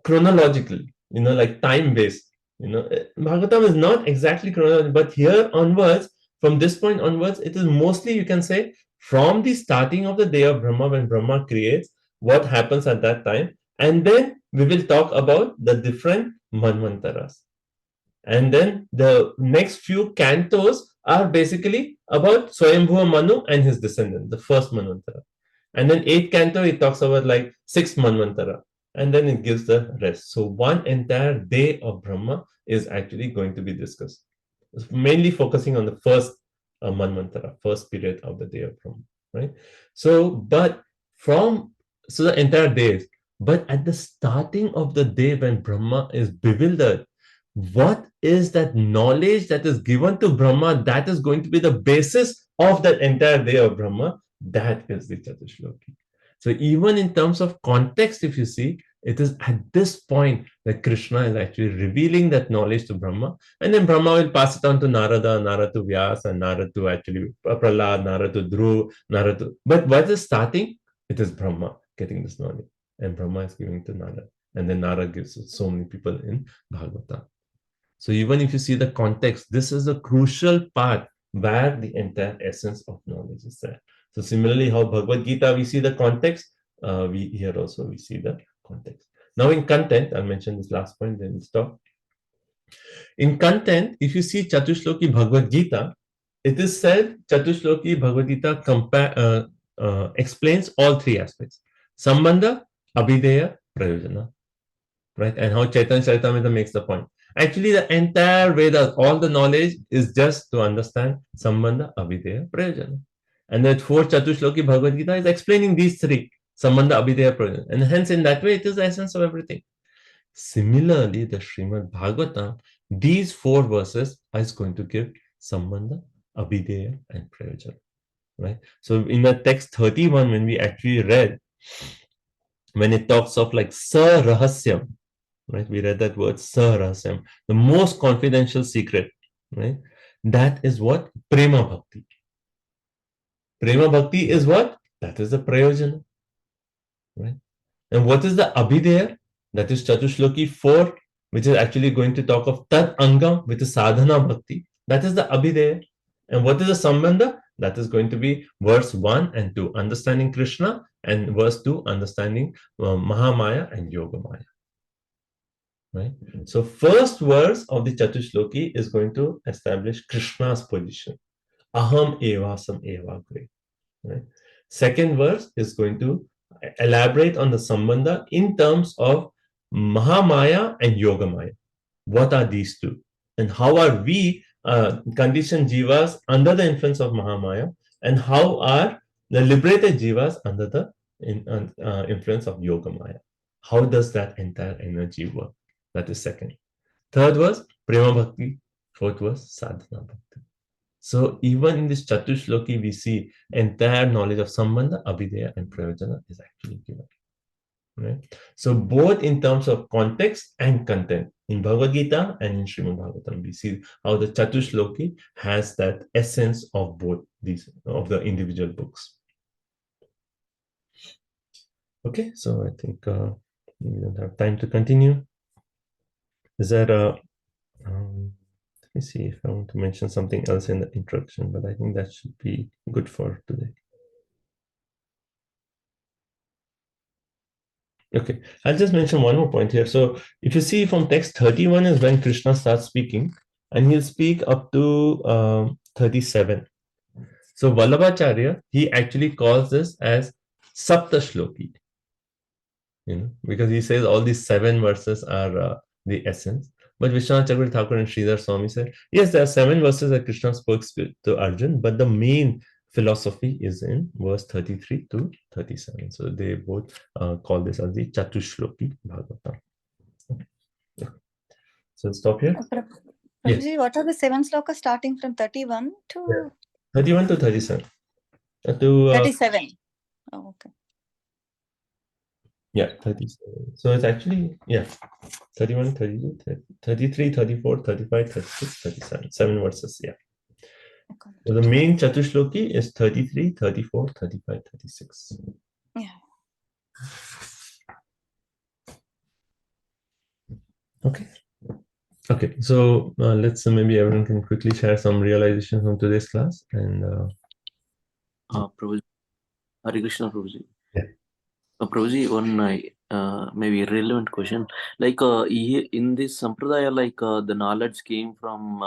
chronological, like time-based. Bhagavatam is not exactly chronological, but here onwards, from this point onwards, it is mostly, you can say, from the starting of the day of Brahma, when Brahma creates, what happens at that time, and then we will talk about the different manvantaras. And then the next few cantos are basically about Swayambhuva Manu and his descendant, the first manvantara. And then 8th canto, it talks about like 6th manvantara. And then it gives the rest. So one entire day of Brahma is actually going to be discussed. It's mainly focusing on the first manvantara, first period of the day of Brahma, right? So the entire day. But at the starting of the day when Brahma is bewildered, what is that knowledge that is given to Brahma that is going to be the basis of that entire day of Brahma? That is the Chatushloki. So even in terms of context, if you see, it is at this point that Krishna is actually revealing that knowledge to Brahma, and then Brahma will pass it on to Narada, Narada to Vyas, and Narada to actually Prahlad, Narada to Dhruv, Narada to... But what is starting? It is Brahma getting this knowledge, and Brahma is giving to Narada, and then Narada gives it to so many people in Bhagavata. So even if you see the context, this is a crucial part where the entire essence of knowledge is there. So similarly, how Bhagavad Gita, we see the context, here also we see the context. Now in content, I'll mention this last point, then we'll stop. In content, if you see Chatushloki Bhagavad Gita, it is said Chatushloki Bhagavad Gita explains all three aspects: Sambandha, Abhideya, Prayojana. Right? And how Chaitanya Charitamrita makes the point. Actually, the entire Vedas, all the knowledge is just to understand Sambandha, Abhideya, Prayojana. And that fourth Chatushloki Bhagavad Gita is explaining these three, Sambandha, Abhideya, Prayojana. And hence, in that way, it is the essence of everything. Similarly, the Srimad Bhagavatam, these four verses is going to give Sambandha, Abhideya, and Prayojana. Right? So in the text 31, when we actually read, when it talks of like Sa Rahasyam, right? We read that word Sa Rahasyam, the most confidential secret, right? That is what? Prema Bhakti. Prema Bhakti is what? That is the Prayojana, right? And what is the Abhideya? That is Chatushloki 4, which is actually going to talk of Tat Angam, which is Sadhana Bhakti. That is the Abhideya. And what is the Sambandha? That is going to be verse 1 and 2, understanding Krishna, and verse 2, understanding Mahamaya and Yogamaya. Right? So first verse of the Chatushloki is going to establish Krishna's position. Aham evasam evagre. Right? Second verse is going to elaborate on the Sambandha in terms of Mahamaya and Yogamaya. What are these two? And how are we conditioned jivas under the influence of Mahamaya, and how are the liberated jivas under the influence of Yogamaya? How does that entire energy work? That is second. Third verse, Prema Bhakti. Fourth verse, Sadhana Bhakti. So even in this Chatushloki, we see entire knowledge of Sambandha, Abhideya, and Prayojana is actually given. right? So both in terms of context and content, in Bhagavad Gita and in Srimad Bhagavatam, we see how the Chatushloki has that essence of both these, of the individual books. Okay, so I think we don't have time to continue. Is there a let me see if I want to mention something else in the introduction, but I think that should be good for today. Okay, I'll just mention one more point here. So if you see from text 31 is when Krishna starts speaking, and he'll speak up to 37. So Vallabhacharya, he actually calls this as Sapta Shloki, because he says all these 7 verses are the essence. But Vishwanath Chakravarti Thakur and Sridhar Swami said, yes, there are 7 verses that Krishna spoke to Arjun, but the main philosophy is in verse 33 to 37. So they both call this as the Chatushloki Bhagavatam. Okay. So stop here. Yes. Prabhuji, what are the 7 slokas starting from 31 to 31 to 37. 37? Oh, okay. Yeah, 37. So it's actually, 31, 32, 33, 34, 35, 36, 37. 7 verses, yeah. Okay. So the main Chatushloki is 33, 34, 35, 36. Yeah. Okay. Okay, so let's maybe everyone can quickly share some realizations from today's class. And Prabhuji, Hare Krishna, Prabhuji. Yeah. Prabhuji, one maybe relevant question. Like in this sampradaya, like the knowledge came from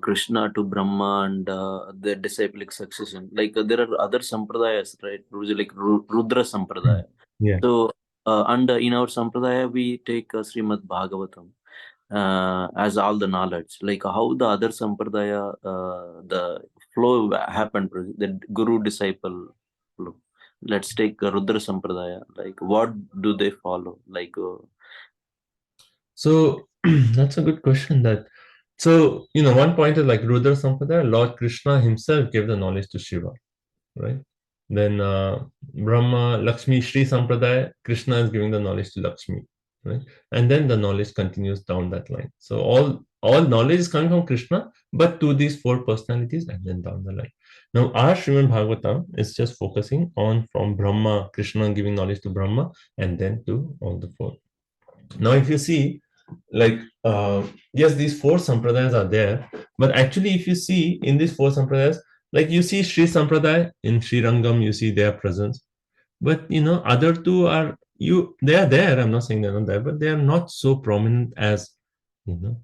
Krishna to Brahma and the disciplic succession. Like there are other sampradayas, right? Prabhuji, like Rudra sampradaya. Yeah. So and in our sampradaya we take Srimad Bhagavatam as all the knowledge. Like how the other sampradaya, the flow happened, the guru disciple flow. Let's take Rudra Sampradaya. Like, what do they follow? Like, so that's a good question. So one point is like Rudra Sampradaya, Lord Krishna himself gave the knowledge to Shiva, right? Then Brahma, Lakshmi, Sri Sampradaya, Krishna is giving the knowledge to Lakshmi, right? And then the knowledge continues down that line. So all knowledge is coming from Krishna, but to these 4 personalities and then down the line. Now our Srimad Bhagavatam is just focusing on from Brahma, Krishna giving knowledge to Brahma, and then to all the 4. Now if you see, like yes, these 4 sampradayas are there, but actually if you see in these 4 sampradayas, like you see Sri Sampradaya in Sri Rangam, you see their presence, but other 2 are they are there. I'm not saying they're not there, but they are not so prominent as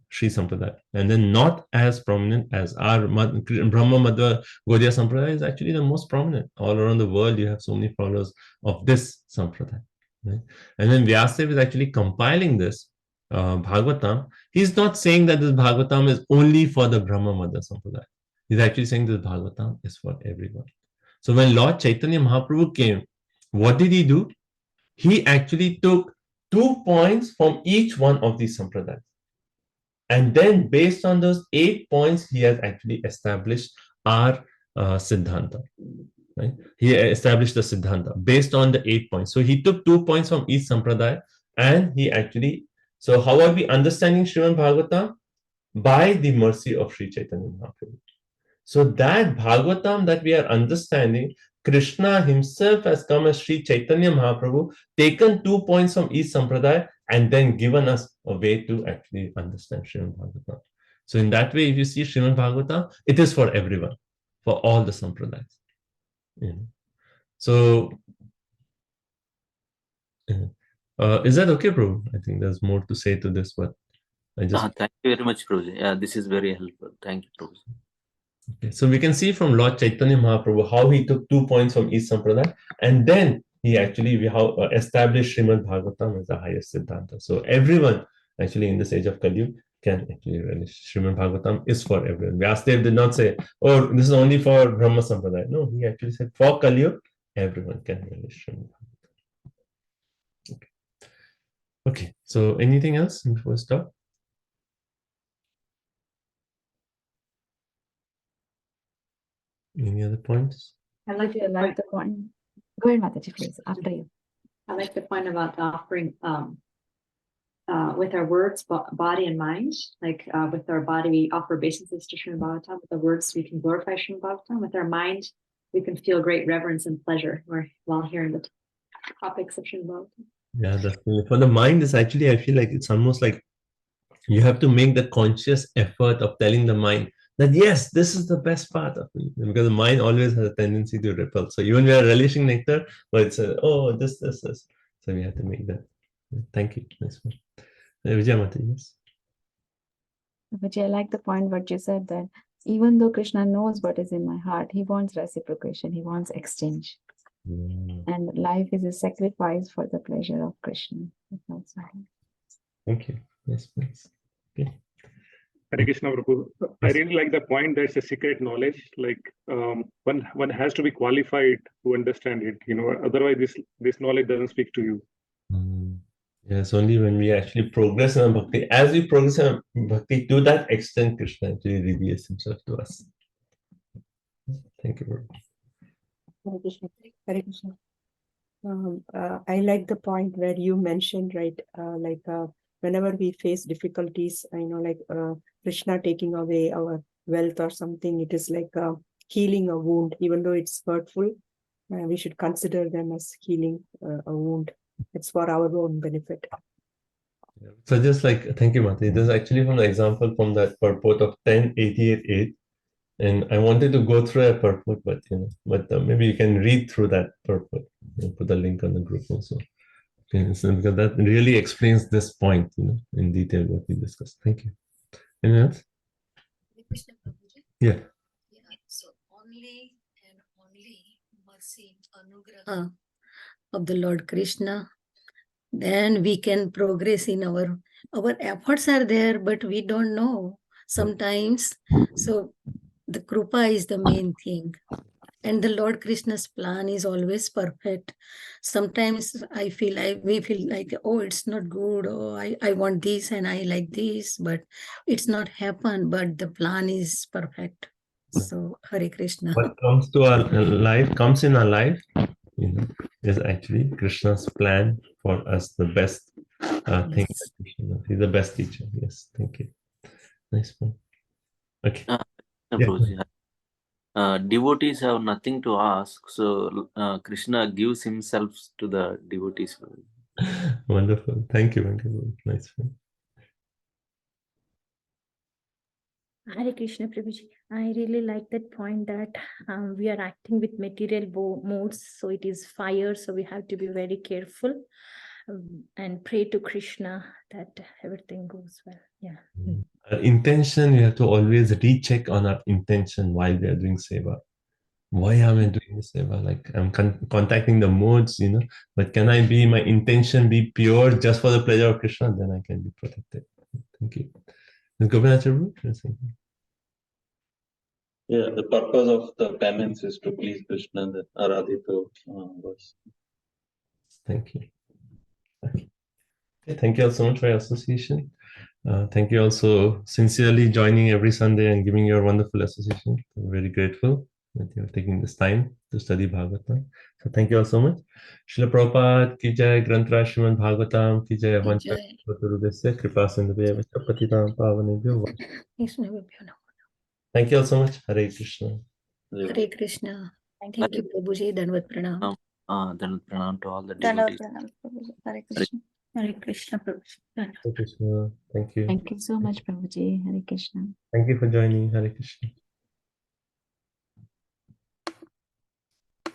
Sri Sampradaya, and then not as prominent as our Brahma Madhva Gaudiya Sampradaya is actually the most prominent. All around the world, you have so many followers of this Sampradaya. Right? And then Vyasadeva is actually compiling this Bhagavatam. He's not saying that this Bhagavatam is only for the Brahma Madhva Sampradaya. He's actually saying this Bhagavatam is for everyone. So when Lord Chaitanya Mahaprabhu came, what did he do? He actually took 2 points from each one of these sampradayas. And then based on those 8 points, he has actually established our Siddhanta. Right? He established the Siddhanta based on the 8 points. So he took 2 points from each sampradaya, and he actually, so how are we understanding Srimad Bhagavatam? By the mercy of Sri Chaitanya Mahaprabhu. So that Bhagavatam that we are understanding, Krishna himself has come as Sri Chaitanya Mahaprabhu, taken 2 points from each sampradaya, and then given us a way to actually understand Srimad Bhagavatam. So in that way, if you see Srimad Bhagavatam, it is for everyone, for all the sampradayas. So is that okay, Prabhu? I think there's more to say to this, but I just thank you very much, Prabhuji. Yeah, this is very helpful. Thank you, Prabhuji. Okay, so we can see from Lord Chaitanya Mahaprabhu how he took 2 points from each sampradaya, and then he actually established Srimad Bhagavatam as the highest Siddhanta. So everyone actually in this age of Kali Yuga can actually relish. Srimad Bhagavatam is for everyone. Vyasadeva did not say, oh, this is only for Brahma Sampradaya. No, he actually said for Kali Yuga, everyone can relish Srimad Bhagavatam. Okay. Okay, so anything else before we stop? Any other points? I like the point. Go ahead, Mataji, please. After you. I like the point about offering with our words, body and mind. Like with our body, we offer obeisances to Srimad Bhagavatam. With the words, we can glorify Srimad Bhagavatam. With our mind, we can feel great reverence and pleasure while hearing the topics of Srimad Bhagavatam. Yeah, definitely. For the mind, is actually, I feel like it's almost like you have to make the conscious effort of telling the mind that yes, this is the best part of me, because the mind always has a tendency to repel. So even we are relishing nectar, but it's oh, this. So we have to make that. Thank you. Nice one. Vijay Mata, yes. But I like the point what you said, that even though Krishna knows what is in my heart, he wants reciprocation, he wants exchange. And life is a sacrifice for the pleasure of Krishna. Thank you. Yes, please. Okay. Hare Krishna, Prabhu. I really like the point that's a secret knowledge. Like one has to be qualified to understand it. Otherwise this knowledge doesn't speak to you. Yes, only when we actually progress in our bhakti. As we progress in our bhakti, to that extent, Krishna actually reveals himself to us. Thank you, Prabhu. Hare Krishna. Hare Krishna. I like the point where you mentioned, right, whenever we face difficulties, Krishna taking away our wealth or something, it is like healing a wound, even though it's hurtful. We should consider them as healing a wound. It's for our own benefit. So just like, thank you, Mati. This is actually from the example from that purport of 1088.8. And I wanted to go through a purport, but maybe you can read through that purport. I'll put the link on the group also. Okay, so because that really explains this point, in detail what we discussed. Thank you. Anything else? Yeah. So only and only mercy, anugraha of the Lord Krishna, then we can progress in our efforts are there, but we don't know sometimes. So the krupa is the main thing. And the Lord Krishna's plan is always perfect. Sometimes we feel like, oh, it's not good. Oh, I want this and I like this, but it's not happen. But the plan is perfect. So Hare Krishna. What comes to our life, comes in our life, is actually Krishna's plan for us, the best thing. He's the best teacher. Yes, thank you. Nice one. Okay. Devotees have nothing to ask, so Krishna gives himself to the devotees. Wonderful. Thank you. Nice one. Hare Krishna, Prabhuji. I really like that point that we are acting with material modes, so it is fire, so we have to be very careful and pray to Krishna that everything goes well. Yeah. Our intention, we have to always recheck on our intention while we are doing seva. Why am I doing this seva? Like I'm contacting the modes, but can my intention be pure just for the pleasure of Krishna? Then I can be protected. Thank you. Yeah, the purpose of the penance is to please Krishna, the Aradhito verse. Thank you. Okay. Thank you all so much for your association. Thank you also sincerely joining every Sunday and giving your wonderful association. I'm very grateful that you're taking this time to study Bhagavatam. So thank you all so much. Srila Prabhupada ki jai, Granth Srimad Bhagavatam ki jai, Vancha Gurudesya Kripa Sindhubhya Patitam Pavanebhyo. Thank you all so much. Hare Krishna. Hare Krishna. Thank you, Prabhuji. Dandavat pranam. Dandavat pranam to all the devotees. Hare Krishna. Hare Krishna, Prabhuji. Hare Krishna. Thank you. Thank you so much, Prabhuji. Hare Krishna. Thank you for joining. Hare Krishna.